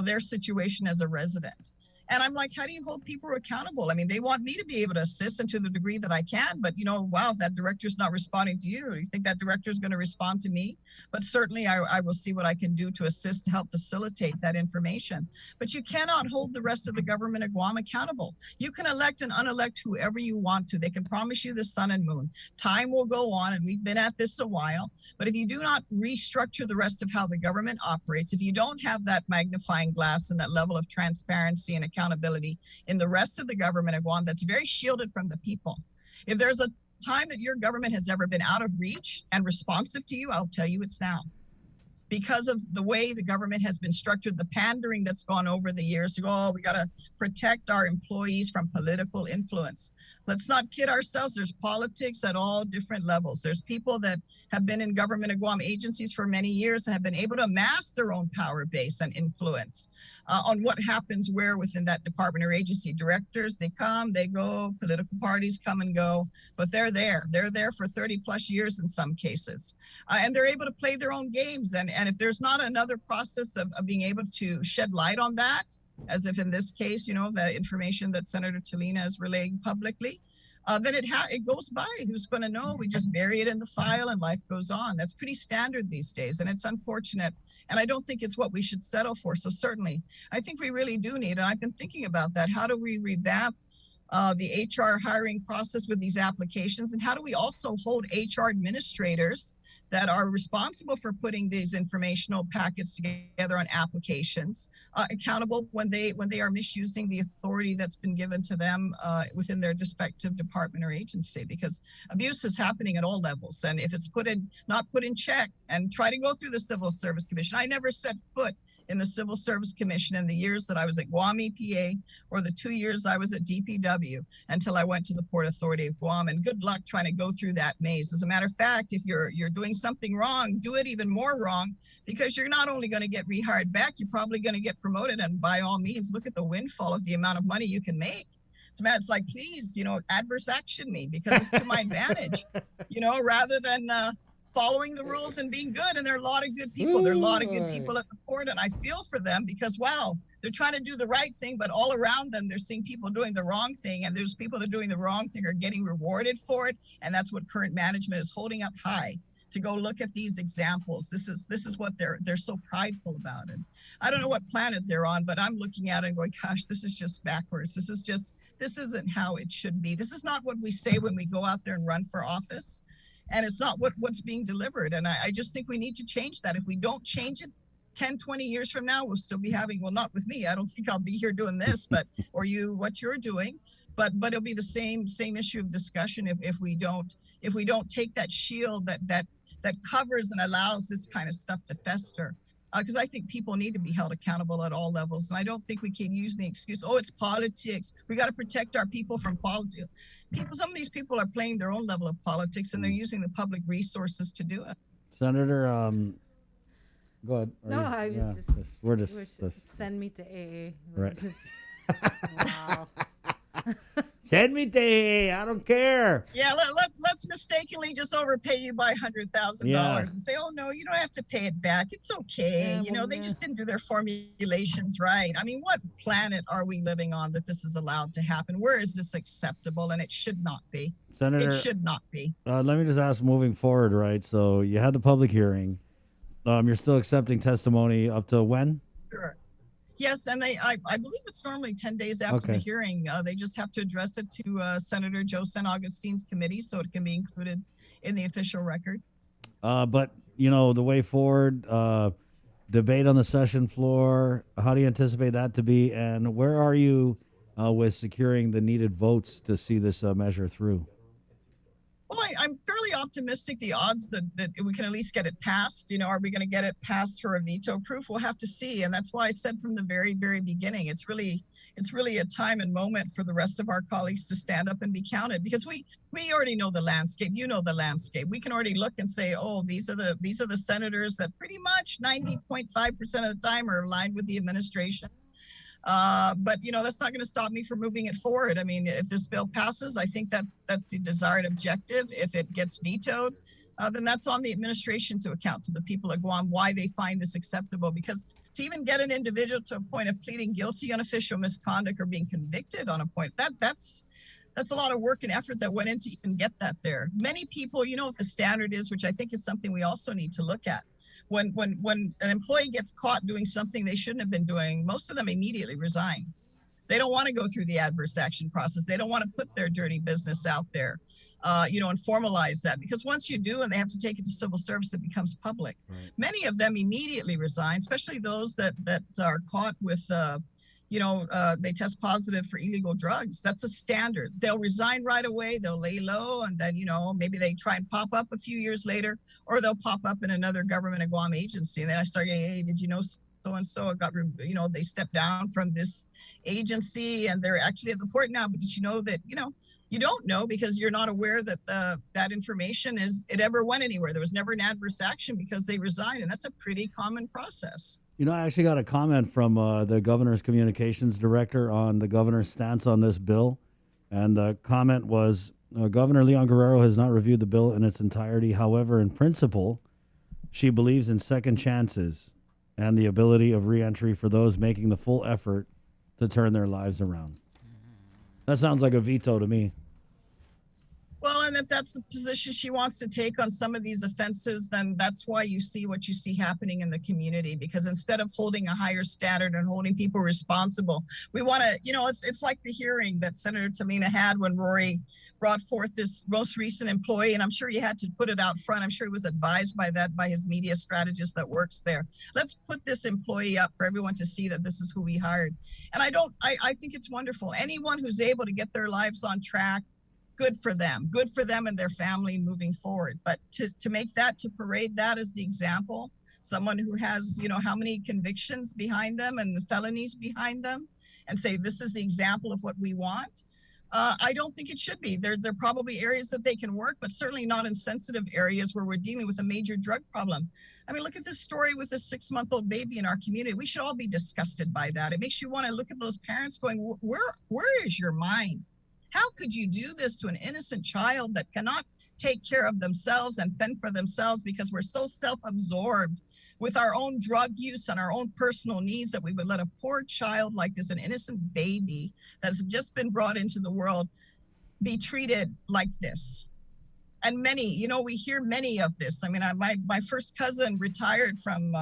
S7: their situation as a resident. And I'm like, how do you hold people accountable? I mean, they want me to be able to assist, and to the degree that I can, but wow, if that director's not responding to you, you think that director is going to respond to me? But certainly I will see what I can do to assist, to help facilitate that information. But you cannot hold the rest of the government of Guam accountable. You can elect and unelect whoever you want to. They can promise you the sun and moon. Time will go on, and we've been at this a while. But if you do not restructure the rest of how the government operates, if you don't have that magnifying glass and that level of transparency and accountability in the rest of the government of Guam that's very shielded from the people. If there's a time that your government has ever been out of reach and responsive to you, I'll tell you it's now. Because of the way the government has been structured, the pandering that's gone over the years to go, we got to protect our employees from political influence. Let's not kid ourselves. There's politics at all different levels. There's people that have been in government of Guam agencies for many years and have been able to amass their own power base and influence on what happens where within that department or agency. Directors, they come, they go, political parties come and go, but they're there. They're there for 30 plus years in some cases. And they're able to play their own games. And if there's not another process of being able to shed light on that, as if in this case, the information that Senator Tolina is relaying publicly, then it goes by. Who's going to know? We just bury it in the file and life goes on. That's pretty standard these days, and it's unfortunate. And I don't think it's what we should settle for. So certainly, I think we really do need, and I've been thinking about that. How do we revamp the HR hiring process with these applications? And how do we also hold HR administrators that are responsible for putting these informational packets together on applications, accountable when they are misusing the authority that's been given to them within their respective department or agency, because abuse is happening at all levels. And if it's not put in check, and try to go through the Civil Service Commission. I never set foot in the Civil Service Commission in the years that I was at Guam EPA or the 2 years I was at DPW until I went to the Port Authority of Guam. And good luck trying to go through that maze. As a matter of fact, if you're doing something wrong, do it even more wrong, because you're not only going to get rehired back, you're probably going to get promoted. And by all means, look at the windfall of the amount of money you can make. It's like, please, adverse action me, because it's to my advantage, rather than following the rules and being good. And there are a lot of good people. There are a lot of good people at the port, and I feel for them because, wow, they're trying to do the right thing, but all around them, they're seeing people doing the wrong thing. And there's people that are doing the wrong thing are getting rewarded for it. And that's what current management is holding up high, to go look at these examples. This is what they're so prideful about it. I don't know what planet they're on, but I'm looking at it and going, gosh, this is just backwards. This isn't how it should be. This is not what we say when we go out there and run for office. And it's not what's being delivered. And I just think we need to change that. If we don't change it, 10, 20 years from now, we'll still be having, well, not with me. I don't think I'll be here doing this, but, or what you're doing, but it'll be the same issue of discussion if we don't take that shield that covers and allows this kind of stuff to fester. Because I think people need to be held accountable at all levels. And I don't think we can use the excuse, oh, it's politics. We got to protect our people from politics. Some of these people are playing their own level of politics, and they're using the public resources to do it.
S2: Senator, go ahead.
S10: We're just send me to AA.
S2: Right.
S10: Wow.
S2: Send me to AA. I don't care.
S7: Yeah, let's mistakenly just overpay you by $100,000 and say, oh, no, you don't have to pay it back. It's okay. They just didn't do their formulations right. I mean, what planet are we living on that this is allowed to happen? Where is this acceptable? And it should not be.
S2: Senator,
S7: it should not be.
S2: Let me just ask, moving forward, right? So you had the public hearing. You're still accepting testimony up to when?
S7: Sure. Yes, and I believe it's normally 10 days after the hearing. They just have to address it to Senator Joe San Augustine's committee so it can be included in the official record.
S2: But, the way forward, debate on the session floor, how do you anticipate that to be? And where are you with securing the needed votes to see this measure through?
S7: Well, I'm fairly optimistic the odds that we can at least get it passed. Are we going to get it passed for a veto proof? We'll have to see. And that's why I said from the very, very beginning, it's really a time and moment for the rest of our colleagues to stand up and be counted, because we already know the landscape. You know the landscape. We can already look and say, oh, these are the senators that pretty much 90.5% of the time are aligned with the administration. But that's not going to stop me from moving it forward. I mean, if this bill passes, I think that's the desired objective. If it gets vetoed, then that's on the administration to account to the people of Guam why they find this acceptable. Because to even get an individual to a point of pleading guilty on official misconduct or being convicted on a point, that's a lot of work and effort that went into even get that there. Many people, what the standard is, which I think is something we also need to look at. When an employee gets caught doing something they shouldn't have been doing, most of them immediately resign. They don't want to go through the adverse action process. They don't want to put their dirty business out there, and formalize that. Because once you do and they have to take it to civil service, it becomes public. Right. Many of them immediately resign, especially those that are caught with they test positive for illegal drugs. That's a standard. They'll resign right away. They'll lay low. And then, maybe they try and pop up a few years later, or they'll pop up in another government of Guam agency. And then I start getting, hey, did you know so-and-so got, they stepped down from this agency and they're actually at the port now. But did you know that, you don't know because you're not aware that that information it ever went anywhere. There was never an adverse action because they resigned. And that's a pretty common process.
S2: I actually got a comment from the governor's communications director on the governor's stance on this bill. And the comment was, Governor Leon Guerrero has not reviewed the bill in its entirety. However, in principle, she believes in second chances and the ability of reentry for those making the full effort to turn their lives around. That sounds like a veto to me.
S7: Well, and if that's the position she wants to take on some of these offenses, then that's why you see what you see happening in the community. Because instead of holding a higher standard and holding people responsible, we want to, it's like the hearing that Senator Talina had when Rory brought forth this most recent employee. And I'm sure he had to put it out front. I'm sure he was advised by that by his media strategist that works there. Let's put this employee up for everyone to see that this is who we hired. And I think it's wonderful. Anyone who's able to get their lives on track, good for them and their family moving forward. But to make that, to parade that as the example, someone who has, how many convictions behind them and the felonies behind them, and say, this is the example of what we want. I don't think it should be. There are probably areas that they can work, but certainly not in sensitive areas where we're dealing with a major drug problem. I mean, look at this story with a 6-month-old baby in our community. We should all be disgusted by that. It makes you want to look at those parents going, where is your mind? How could you do this to an innocent child that cannot take care of themselves and fend for themselves because we're so self-absorbed with our own drug use and our own personal needs that we would let a poor child like this, an innocent baby that's just been brought into the world, be treated like this? And many, we hear many of this. I mean, my first cousin retired from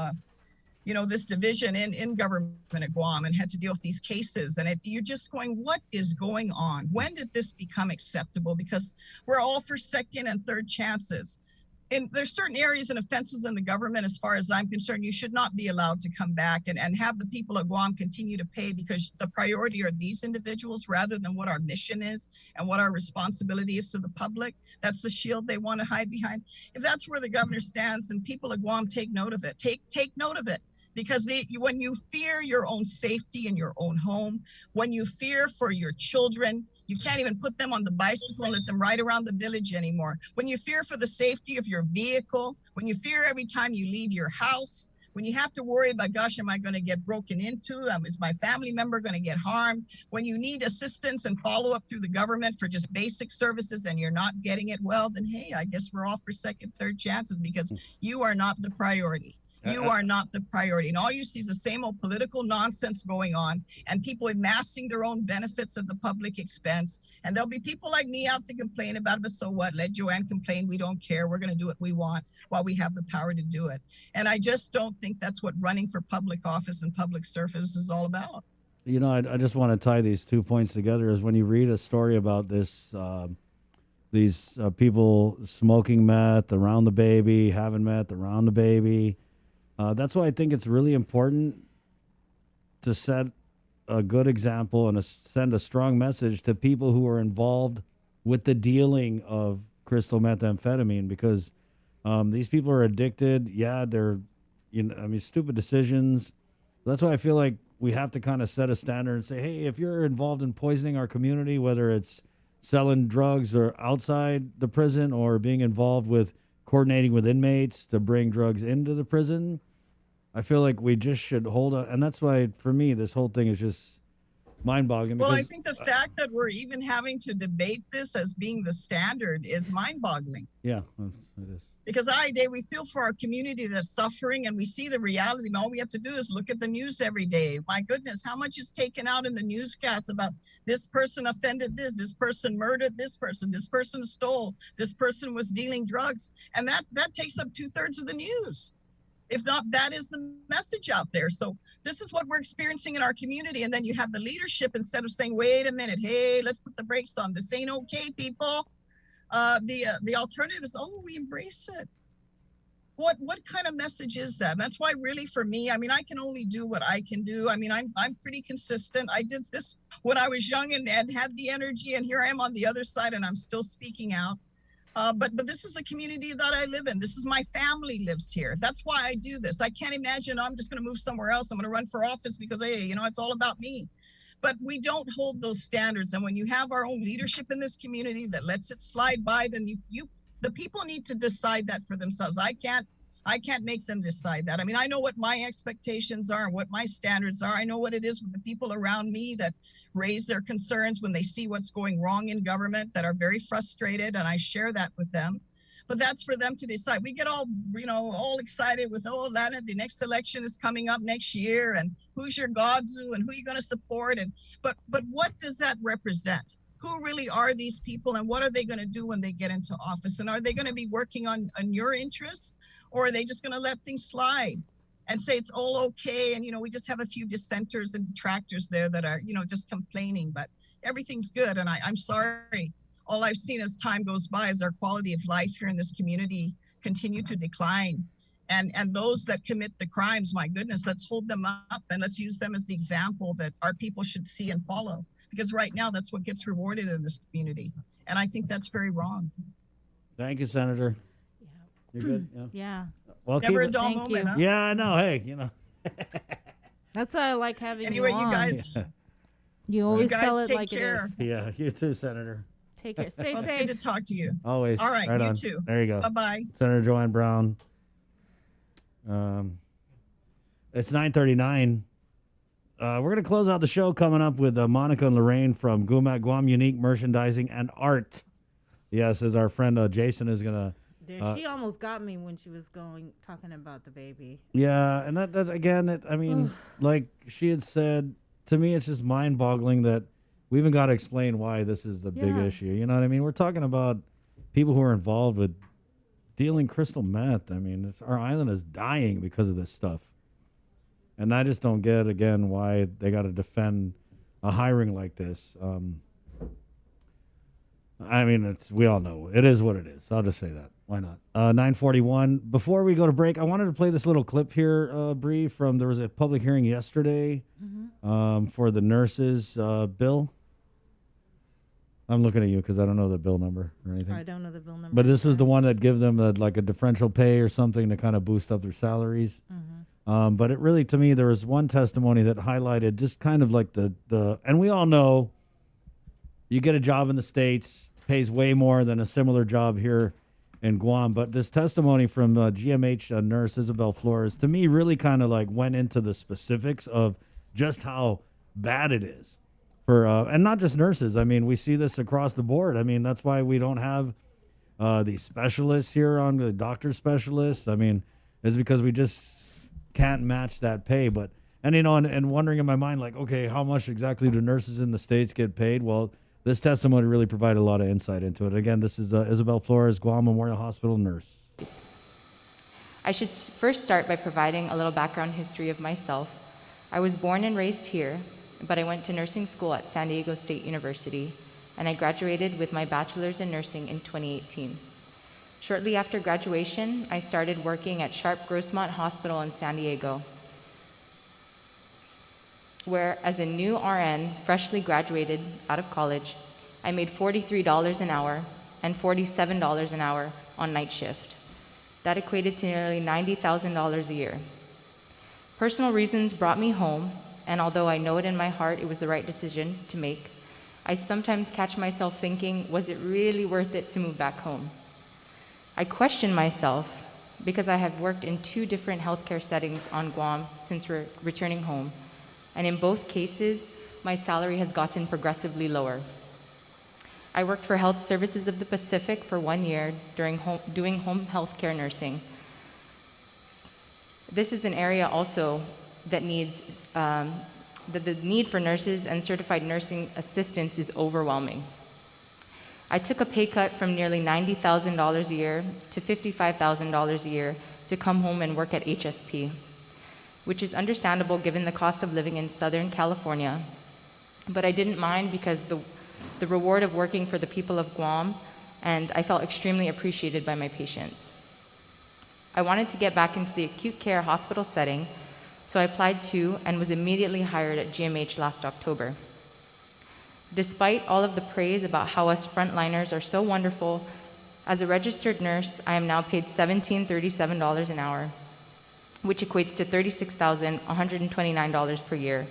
S7: this division in government at Guam and had to deal with these cases. And you're just going, what is going on? When did this become acceptable? Because we're all for second and third chances. And there's certain areas and offenses in the government, as far as I'm concerned, you should not be allowed to come back and have the people of Guam continue to pay, because the priority are these individuals rather than what our mission is and what our responsibility is to the public. That's the shield they want to hide behind. If that's where the governor stands, then people of Guam take note of it. Take note of it. Because when you fear your own safety in your own home, when you fear for your children, you can't even put them on the bicycle and let them ride around the village anymore. When you fear for the safety of your vehicle, when you fear every time you leave your house, when you have to worry about, gosh, am I going to get broken into? Is my family member going to get harmed? When you need assistance and follow up through the government for just basic services and you're not getting it, well, then, hey, I guess we're all for second, third chances, because you are not the priority. You are not the priority. And all you see is the same old political nonsense going on and people amassing their own benefits at the public expense. And there'll be people like me out to complain about it, but so what? Let Joanne complain. We don't care. We're going to do what we want while we have the power to do it. And I just don't think that's what running for public office and public service is all about.
S2: I just want to tie these 2 points together. Is when you read a story about this, these people smoking meth around the baby, having meth around the baby. That's why I think it's really important to set a good example and send a strong message to people who are involved with the dealing of crystal methamphetamine, because these people are addicted. Yeah, they're, stupid decisions. That's why I feel like we have to kind of set a standard and say, hey, if you're involved in poisoning our community, whether it's selling drugs or outside the prison or being involved with coordinating with inmates to bring drugs into the prison, I feel like we just should hold on. And that's why, for me, this whole thing is just mind-boggling.
S7: Well, I think the fact that we're even having to debate this as being the standard is mind-boggling.
S2: Yeah, it is.
S7: Because we feel for our community that's suffering, and we see the reality. And all we have to do is look at the news every day. My goodness, how much is taken out in the newscasts about this person offended this person murdered this person stole, this person was dealing drugs. And that takes up 2/3 of the news. If not, that is the message out there. So this is what we're experiencing in our community. And then you have the leadership, instead of saying, wait a minute, hey, let's put the brakes on. This ain't okay, people. The alternative is, we embrace it. What kind of message is that? And that's why, really, for me, I can only do what I can do. I'm pretty consistent. I did this when I was young and had the energy, and here I am on the other side, and I'm still speaking out. But this is a community that I live in. This is my family lives here. That's why I do this. I can't imagine I'm just going to move somewhere else. I'm going to run for office because, hey, it's all about me. But we don't hold those standards. And when you have our own leadership in this community that lets it slide by, then the people need to decide that for themselves. I can't make them decide that. I know what my expectations are and what my standards are. I know what it is with the people around me that raise their concerns when they see what's going wrong in government, that are very frustrated, and I share that with them. But that's for them to decide. We get all excited with, Lana, the next election is coming up next year, and who's your Godzu and who are you going to support? But what does that represent? who really are these people and what are they going to do when they get into office? And are they going to be working on your interests, or are they just going to let things slide and say it's all okay? And, we just have a few dissenters and detractors there that are, just complaining, but everything's good. And I'm sorry. All I've seen as time goes by is our quality of life here in this community continue to decline. And those that commit the crimes, my goodness, let's hold them up and let's use them as the example that our people should see and follow. Because right now, that's what gets rewarded in this community. And I think that's very wrong.
S2: Thank you, Senator. You're good?
S10: Yeah.
S2: Well,
S7: Never a
S2: keep it-
S7: dull
S10: Thank
S7: moment,
S10: you.
S7: huh?
S2: Yeah, I know. Hey,
S10: That's why I like having
S7: Anyway,
S10: you
S7: you
S10: on.
S7: guys,
S10: You always
S7: guys
S10: tell it
S7: take
S10: like
S7: care.
S10: it is.
S2: Yeah, you too, Senator.
S10: Take care. Stay
S7: Well, it's
S10: safe.
S7: good to talk to you.
S2: Always.
S7: All right, you
S2: on.
S7: too.
S2: There you go.
S7: Bye-bye.
S2: Senator Joanne Brown. It's 9:39. We're going to close out the show coming up with Monica and Lorraine from Guam Unique Merchandising and Art. Yes, as our friend Jason is going to...
S10: She almost got me when she was talking about the baby.
S2: Yeah, and that again, I mean, like she had said, to me, it's just mind-boggling that we even got to explain why this is a big issue. You know what I mean? We're talking about people who are involved with dealing crystal meth. I mean, our island is dying because of this stuff. And I just don't get, again, why they got to defend a hiring like this. I mean, we all know. It is what it is. I'll just say that. Why not? 9:41. Before we go to break, I wanted to play this little clip here, Bree, there was a public hearing yesterday for the nurses bill. I'm looking at you because I don't know the bill number or anything.
S10: I don't know the bill number.
S2: But this was the one that gives them like a differential pay or something to kind of boost up their salaries. But it really, to me, there was one testimony that highlighted just kind of like and we all know you get a job in the States, pays way more than a similar job here in Guam. But this testimony from GMH nurse Isabel Flores, to me, really kind of like went into the specifics of just how bad it is for, and not just nurses. I mean, we see this across the board. I mean, that's why we don't have these specialists here on the doctor specialists. I mean, it's because we just can't match that pay. But, and wondering in my mind, like, okay, how much exactly do nurses in the States get paid? Well, this testimony really provided a lot of insight into it. Again, this is Isabel Flores, Guam Memorial Hospital nurse.
S9: I should first start by providing a little background history of myself. I was born and raised here, but I went to nursing school at San Diego State University, and I graduated with my bachelor's in nursing in 2018. Shortly after graduation, I started working at Sharp Grossmont Hospital in San Diego, where as a new RN, freshly graduated out of college, I made $43 an hour and $47 an hour on night shift. That equated to nearly $90,000 a year. Personal reasons brought me home, and although I know it in my heart it was the right decision to make, I sometimes catch myself thinking, was it really worth it to move back home? I question myself because I have worked in 2 different healthcare settings on Guam since returning home, and in both cases, my salary has gotten progressively lower. I worked for Health Services of the Pacific for 1 year doing home healthcare nursing. This is an area also that needs, that the need for nurses and certified nursing assistants is overwhelming. I took a pay cut from nearly $90,000 a year to $55,000 a year to come home and work at HSP, which is understandable given the cost of living in Southern California. But I didn't mind because the reward of working for the people of Guam, and I felt extremely appreciated by my patients. I wanted to get back into the acute care hospital setting, so I applied to and was immediately hired at GMH last October. Despite all of the praise about how us frontliners are so wonderful, as a registered nurse, I am now paid $17.37 an hour, which equates to $36,129 per year,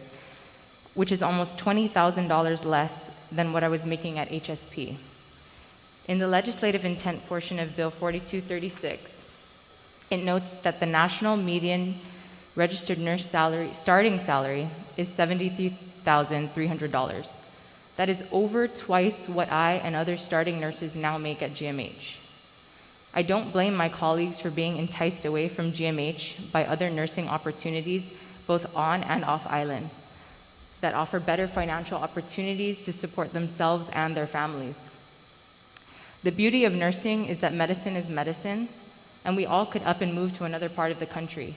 S9: which is almost $20,000 less than what I was making at HSP. In the legislative intent portion of Bill 4236, it notes that the national median registered nurse salary, starting salary, is $73,300. That is over twice what I and other starting nurses now make at GMH. I don't blame my colleagues for being enticed away from GMH by other nursing opportunities, both on and off island. that offer better financial opportunities to support themselves and their families. The beauty of nursing is that medicine is medicine, and we all could up and move to another part of the country.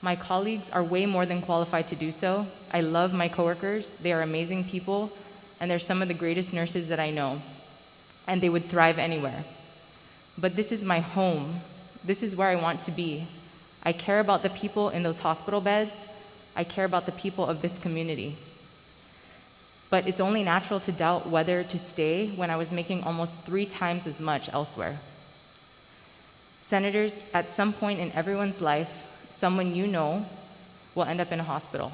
S9: My colleagues are way more than qualified to do so. I love my coworkers. They are amazing people, and they're some of the greatest nurses that I know, and they would thrive anywhere. But this is my home. This is where I want to be. I care about the people in those hospital beds. I care about the people of this community. But it's only natural to doubt whether to stay when I was making almost 3 times as much elsewhere. Senators, at some point in everyone's life, someone you know will end up in a hospital.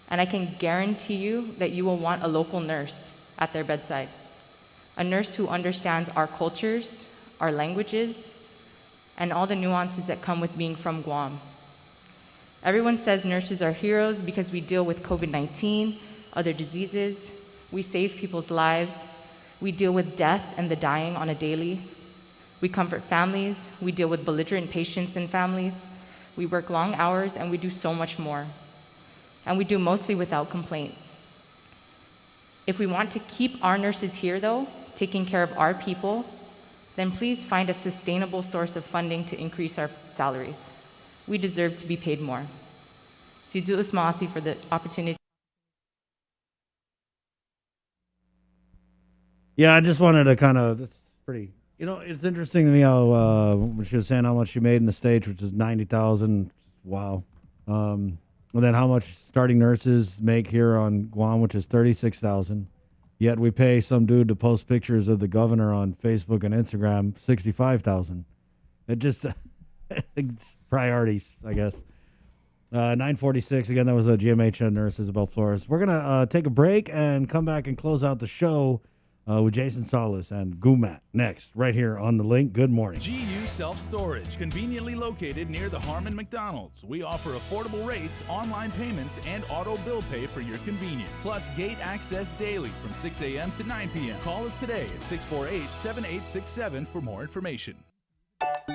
S9: And I can guarantee you that you will want a local nurse at their bedside. A nurse who understands our cultures, our languages, and all the nuances that come with being from Guam. Everyone says nurses are heroes because we deal with COVID-19, other diseases, we save people's lives, we deal with death and the dying on a daily, we comfort families, we deal with belligerent patients and families, we work long hours, and we do so much more. And we do mostly without complaint. If we want to keep our nurses here, though, taking care of our people, then please find a sustainable source of funding to increase our salaries. We deserve to be paid more. Sidu Usmasi for the opportunity.
S2: Yeah, I just wanted to kind of, that's pretty, you know, it's interesting to me how, when she was saying how much she made in the States, which is $90,000, wow. And then how much starting nurses make here on Guam, which is $36,000. Yet we pay some dude to post pictures of the governor on Facebook and Instagram, $65,000. It just, it's priorities, I guess. 9:46, again, that was a GMH nurse, Isabel Flores. We're going to take a break and come back and close out the show with Jason Solis and Gumat next, right here on The Link. Good morning.
S15: GU Self-Storage, conveniently located near the Harmon McDonald's. We offer affordable rates, online payments, and auto bill pay for your convenience. Plus gate access daily from 6 a.m. to 9 p.m. Call us today at 648-7867 for more information.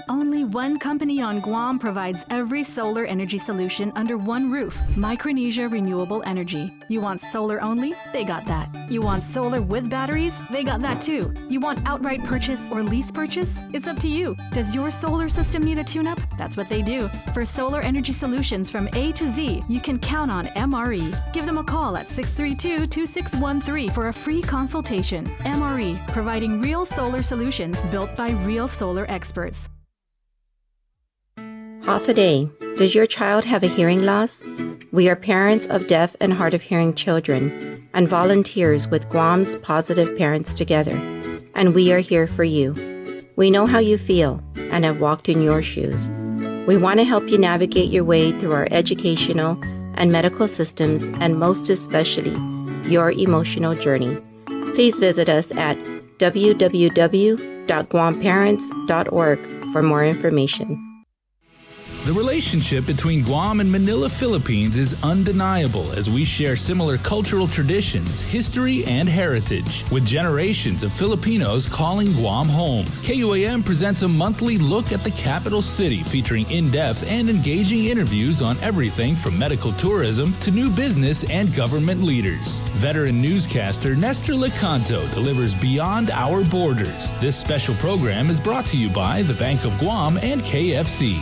S17: Only one company on Guam provides every solar energy solution under one roof. Micronesia Renewable Energy. You want solar only? They got that. You want solar with batteries? They got that too. You want outright purchase or lease purchase? It's up to you. Does your solar system need a tune-up? That's what they do. For solar energy solutions from A to Z, you can count on MRE. Give them a call at 632-2613 for a free consultation. MRE, providing real solar solutions built by real solar experts.
S16: Half a day. Does your child have a hearing loss? We are parents of deaf and hard of hearing children and volunteers with Guam's Positive Parents Together, and we are here for you. We know how you feel and have walked in your shoes. We want to help you navigate your way through our educational and medical systems, and most especially, your emotional journey. Please visit us at www.guamparents.org for more information.
S19: The relationship between Guam and Manila, Philippines is undeniable as we share similar cultural traditions, history, and heritage, with generations of Filipinos calling Guam home. KUAM presents a monthly look at the capital city featuring in-depth and engaging interviews on everything from medical tourism to new business and government leaders. Veteran newscaster Nestor Lecanto delivers Beyond Our Borders. This special program is brought to you by the Bank of Guam and KFC.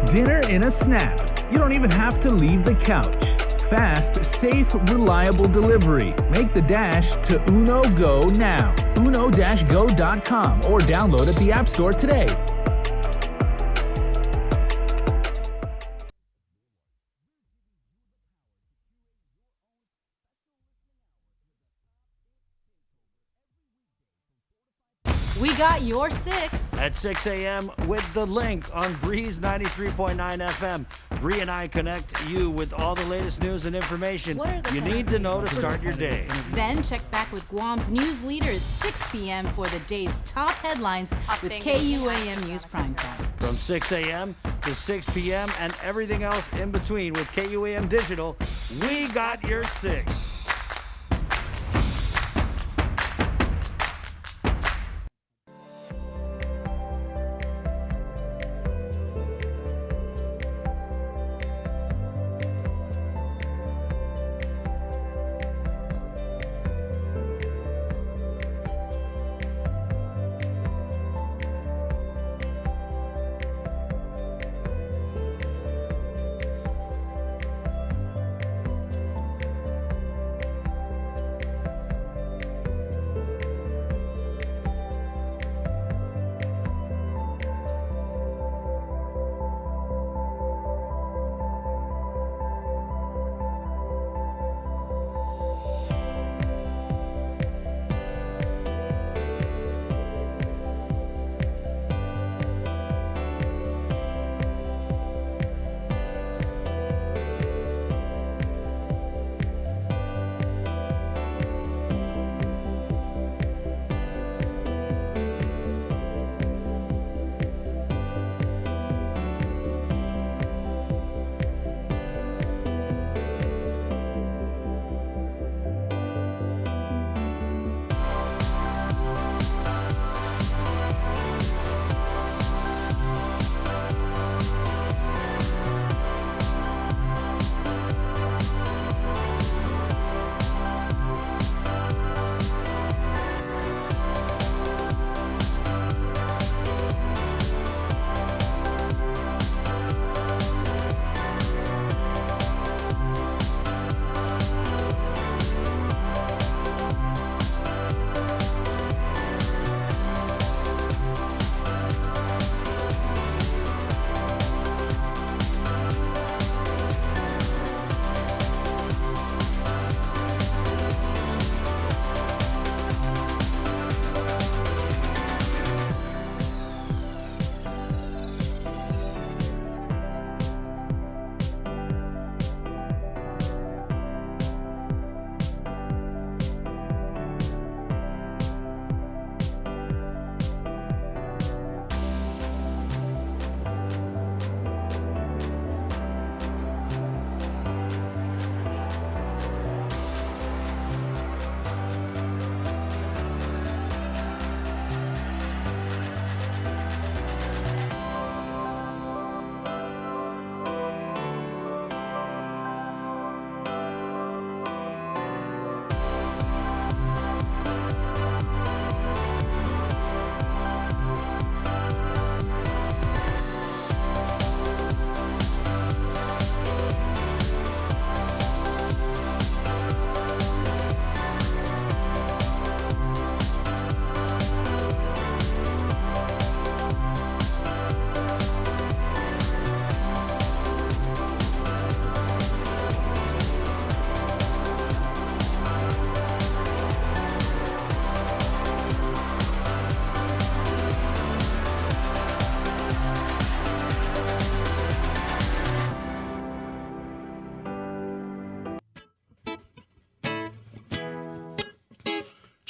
S11: Dinner in a snap. You don't even have to leave the couch. Fast, safe, reliable delivery. Make the dash to Uno Go now. uno-go.com or download at the App Store today.
S10: We got your 6
S2: at 6 a.m. with The Link on Breeze 93.9 FM. Bree and I connect you with all the latest news and information you need to know to start your day.
S10: Then check back with Guam's news leader at 6 p.m. for the day's top headlines with KUAM News Primetime.
S2: From 6 a.m. to 6 p.m. and everything else in between with KUAM Digital, we got your 6.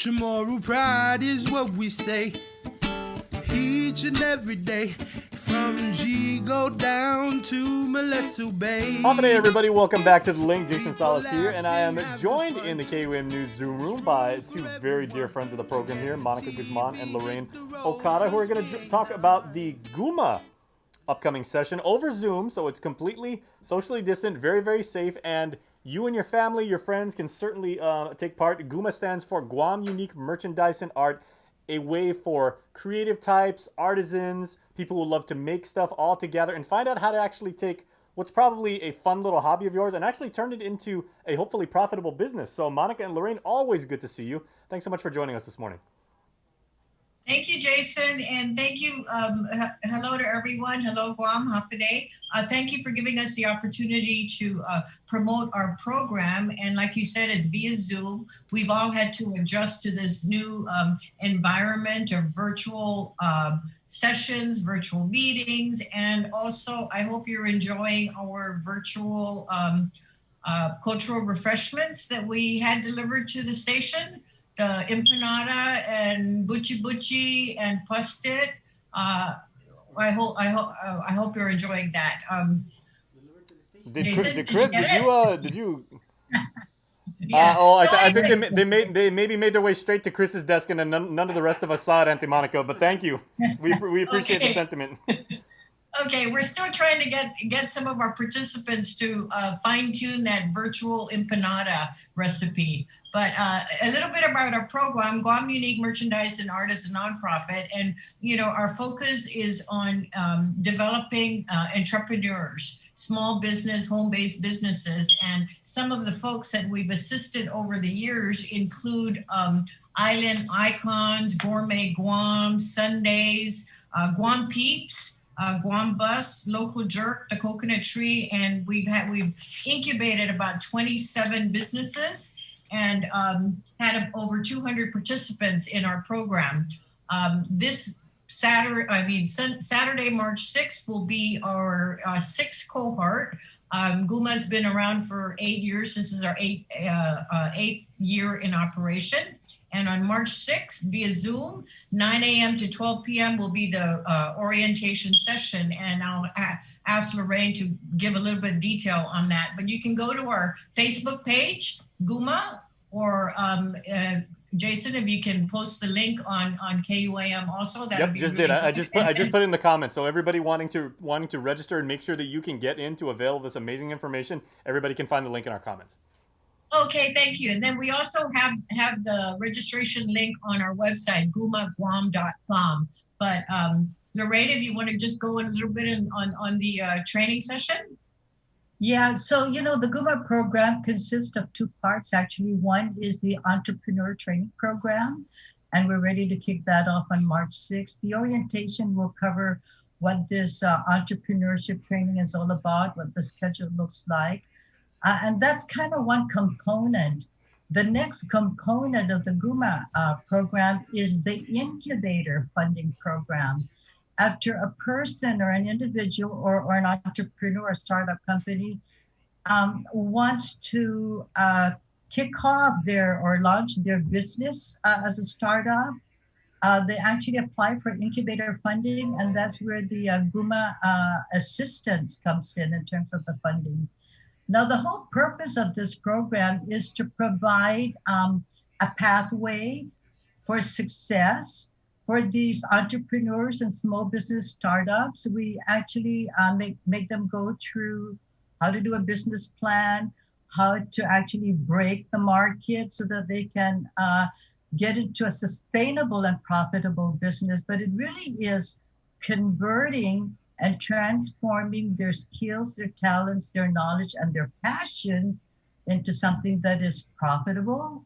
S1: Tomorrow pride is what we say each and every day. From Chico down to Molesso Bay.
S3: Good day, everybody. Welcome back to The Link. Jason Salas here, and I am joined in the KUM News Zoom room by two very dear friends of the program here, Monica Guzman and Lorraine Okada, who are going to talk about the GUMA upcoming session over Zoom, so it's completely socially distant, very, very safe, and you and your family, your friends can certainly take part. GUMA stands for Guam Unique Merchandise and Art, a way for creative types, artisans, people who love to make stuff all together and find out how to actually take what's probably a fun little hobby of yours and actually turn it into a hopefully profitable business. So Monica and Lorraine, always good to see you. Thanks so much for joining us this morning.
S12: Thank you, Jason, and thank you. Hello to everyone. Hello, Guam. Hafaday. Thank you for giving us the opportunity to promote our program. And like you said, it's via Zoom. We've all had to adjust to this new environment of virtual sessions, virtual meetings, and also I hope you're enjoying our virtual cultural refreshments that we had delivered to the station. The empanada and buchi buchi and pastit. I hope you're enjoying that. Jason,
S3: did you? Yes. I think they maybe made their way straight to Chris's desk, and then none of the rest of us saw it, Auntie Monica. But thank you. We appreciate the sentiment.
S12: Okay, we're still trying to get some of our participants to fine-tune that virtual empanada recipe. But a little bit about our program. Guam Unique Merchandise and Art is a nonprofit, and our focus is on developing entrepreneurs, small business, home-based businesses, and some of the folks that we've assisted over the years include Island Icons, Gourmet Guam, Sundays, Guam Peeps, Guam Bus, Local Jerk, The Coconut Tree, and we've incubated about 27 businesses and had over 200 participants in our program. This Saturday, March 6th will be our sixth cohort. GUMA's been around for 8 years. This is our eighth year in operation. And on March 6th, via Zoom, 9 a.m. to 12 p.m. will be the orientation session. And I'll ask Lorraine to give a little bit of detail on that. But you can go to our Facebook page, GUMA, or Jason, if you can post the link on KUAM also.
S3: Yep, just did. I just put it in the comments. So everybody wanting to register and make sure that you can get in to avail this amazing information, everybody can find the link in our comments.
S12: Okay, thank you. And then we also have the registration link on our website, gumaguam.com. But Lorraine, if you want to just go in a little bit on the training session.
S13: Yeah, so the GUMA program consists of two parts, actually. One is the entrepreneur training program, and we're ready to kick that off on March 6th. The orientation will cover what this entrepreneurship training is all about, what the schedule looks like. And that's kind of one component. The next component of the GUMA program is the incubator funding program. After a person or an individual or an entrepreneur, startup company wants to kick off or launch their business as a startup, they actually apply for incubator funding, and that's where the GUMA assistance comes in terms of the funding. Now, the whole purpose of this program is to provide a pathway for success for these entrepreneurs and small business startups. We actually make them go through how to do a business plan, how to actually break the market so that they can get into a sustainable and profitable business. But it really is converting and transforming their skills, their talents, their knowledge, and their passion into something that is profitable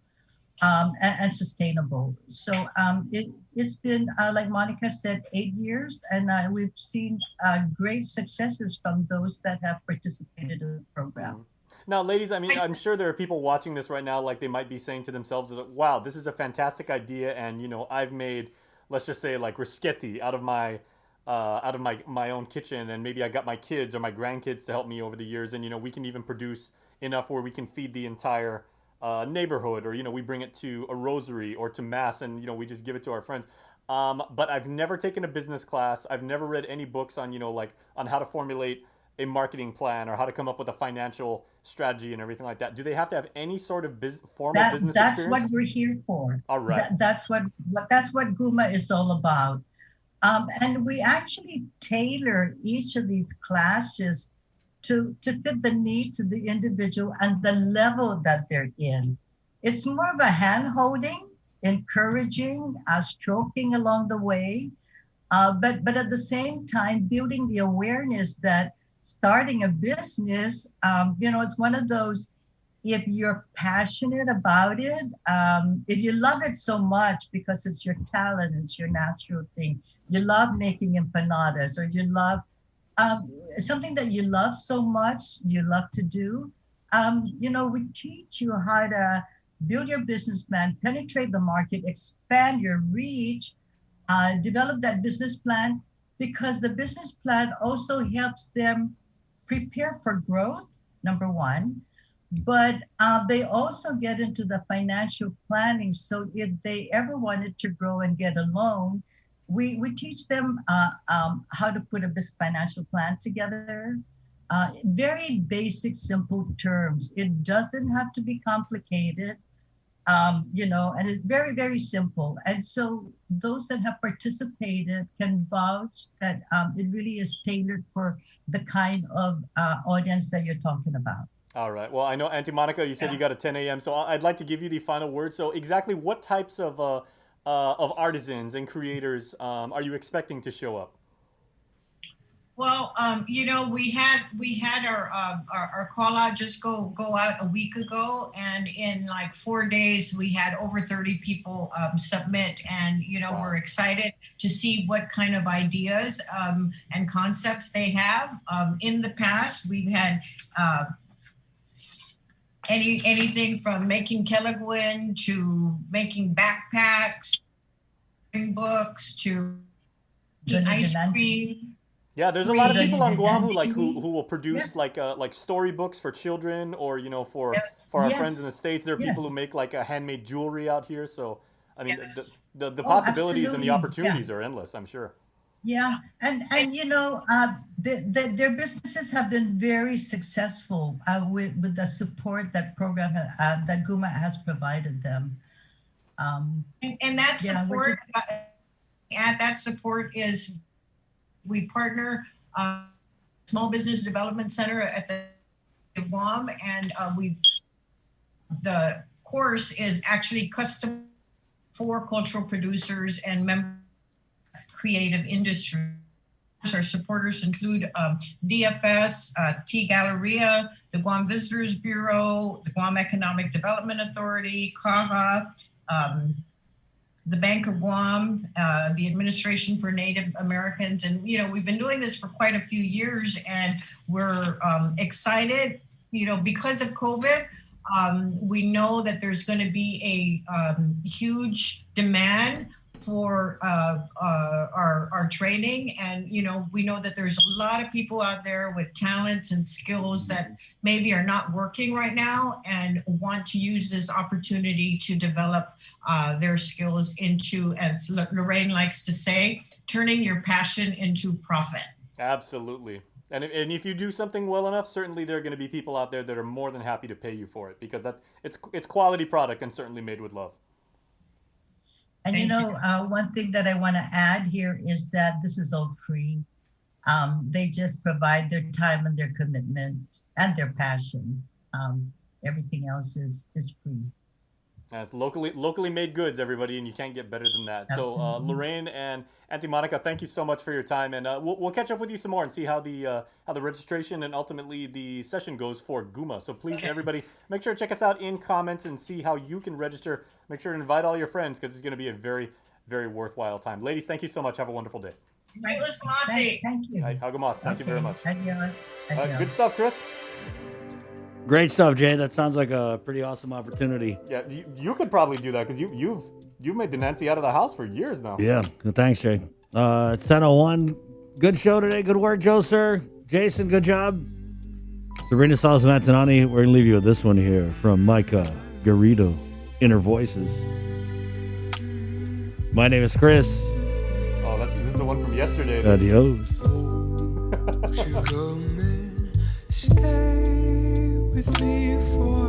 S13: and sustainable. So it's been, like Monica said, 8 years, and we've seen great successes from those that have participated in the program.
S3: Now, ladies, I mean, I'm sure there are people watching this right now, like they might be saying to themselves, wow, this is a fantastic idea, and, I've made, let's just say, like, riscetti out of my own kitchen, and maybe I got my kids or my grandkids to help me over the years, and we can even produce enough where we can feed the entire neighborhood, or we bring it to a rosary or to mass, and we just give it to our friends. But I've never taken a business class. I've never read any books on on how to formulate a marketing plan or how to come up with a financial strategy and everything like that. Do they have to have any sort of formal business
S13: that's
S3: experience?
S13: what we're here for.
S3: All right.
S13: That's what GUMA is all about. And we actually tailor each of these classes to fit the needs of the individual and the level that they're in. It's more of a hand-holding, encouraging, stroking along the way, but at the same time, building the awareness that starting a business, it's one of those, if you're passionate about it, if you love it so much because it's your talent, it's your natural thing, you love making empanadas, or you love something that you love so much, you love to do, we teach you how to build your business plan, penetrate the market, expand your reach, develop that business plan, because the business plan also helps them prepare for growth, number one, but they also get into the financial planning. So if they ever wanted to grow and get a loan, we teach them how to put a financial plan together. Very basic, simple terms. It doesn't have to be complicated, and it's very, very simple. And so those that have participated can vouch that it really is tailored for the kind of audience that you're talking about.
S3: All right. Well, I know, Auntie Monica, you said you got a 10 a.m., so I'd like to give you the final word. So exactly what types of artisans and creators are you expecting to show up?
S12: Well, we had our call out just go out a week ago, and in like 4 days we had over 30 people submit, and wow. We're excited to see what kind of ideas and concepts they have. In the past, we've had anything from making Kelagwin to making backpacks, books to making ice cream.
S3: Yeah, there's a lot of people on Guam who will produce like storybooks for children, or for our friends in the States. There are people who make like a handmade jewelry out here. So I mean, the possibilities and the opportunities are endless, I'm sure.
S13: Yeah, and their businesses have been very successful with the support that GUMA has provided them.
S12: And that support, that support is, we partner Small Business Development Center at the Guam, and the course is actually custom for cultural producers and members creative industry. Our supporters include DFS, T Galleria, the Guam Visitors Bureau, the Guam Economic Development Authority, CAHA, the Bank of Guam, the Administration for Native Americans. And, we've been doing this for quite a few years, and we're excited, because of COVID. We know that there's going to be a huge demand for our training, and we know that there's a lot of people out there with talents and skills that maybe are not working right now and want to use this opportunity to develop their skills into, as Lorraine likes to say, turning your passion into profit.
S3: Absolutely. And if you do something well enough, certainly there are going to be people out there that are more than happy to pay you for it, because it's quality product and certainly made with love.
S13: And one thing that I want to add here is that this is all free. They just provide their time and their commitment and their passion. Everything else is free.
S3: It's locally made goods, everybody, and you can't get better than that. Absolutely. So Lorraine and Auntie Monica, thank you so much for your time, and we'll catch up with you some more and see how the registration and ultimately the session goes for GUMA. So please, everybody, make sure to check us out in comments and see how you can register. Make sure to invite all your friends, because it's going to be a very, very worthwhile time. Ladies, thank you so much. Have a wonderful day.
S12: Thank
S13: you.
S3: Hagamos. Thank you very much.
S13: Adios.
S3: Good stuff, Chris.
S2: Great stuff, Jay. That sounds like a pretty awesome opportunity.
S3: Yeah, you could probably do that, because you've made the Nancy out of the house for years now.
S2: Yeah, thanks, Jay. It's 10:01. Good show today. Good work, Joe, sir. Jason, good job. Sabrina Salas-Matanani, we're going to leave you with this one here from Micah Garrido, Inner Voices. My name is Chris.
S3: Oh, this is the one from yesterday.
S2: Adios.
S1: Won't you come and stay with me for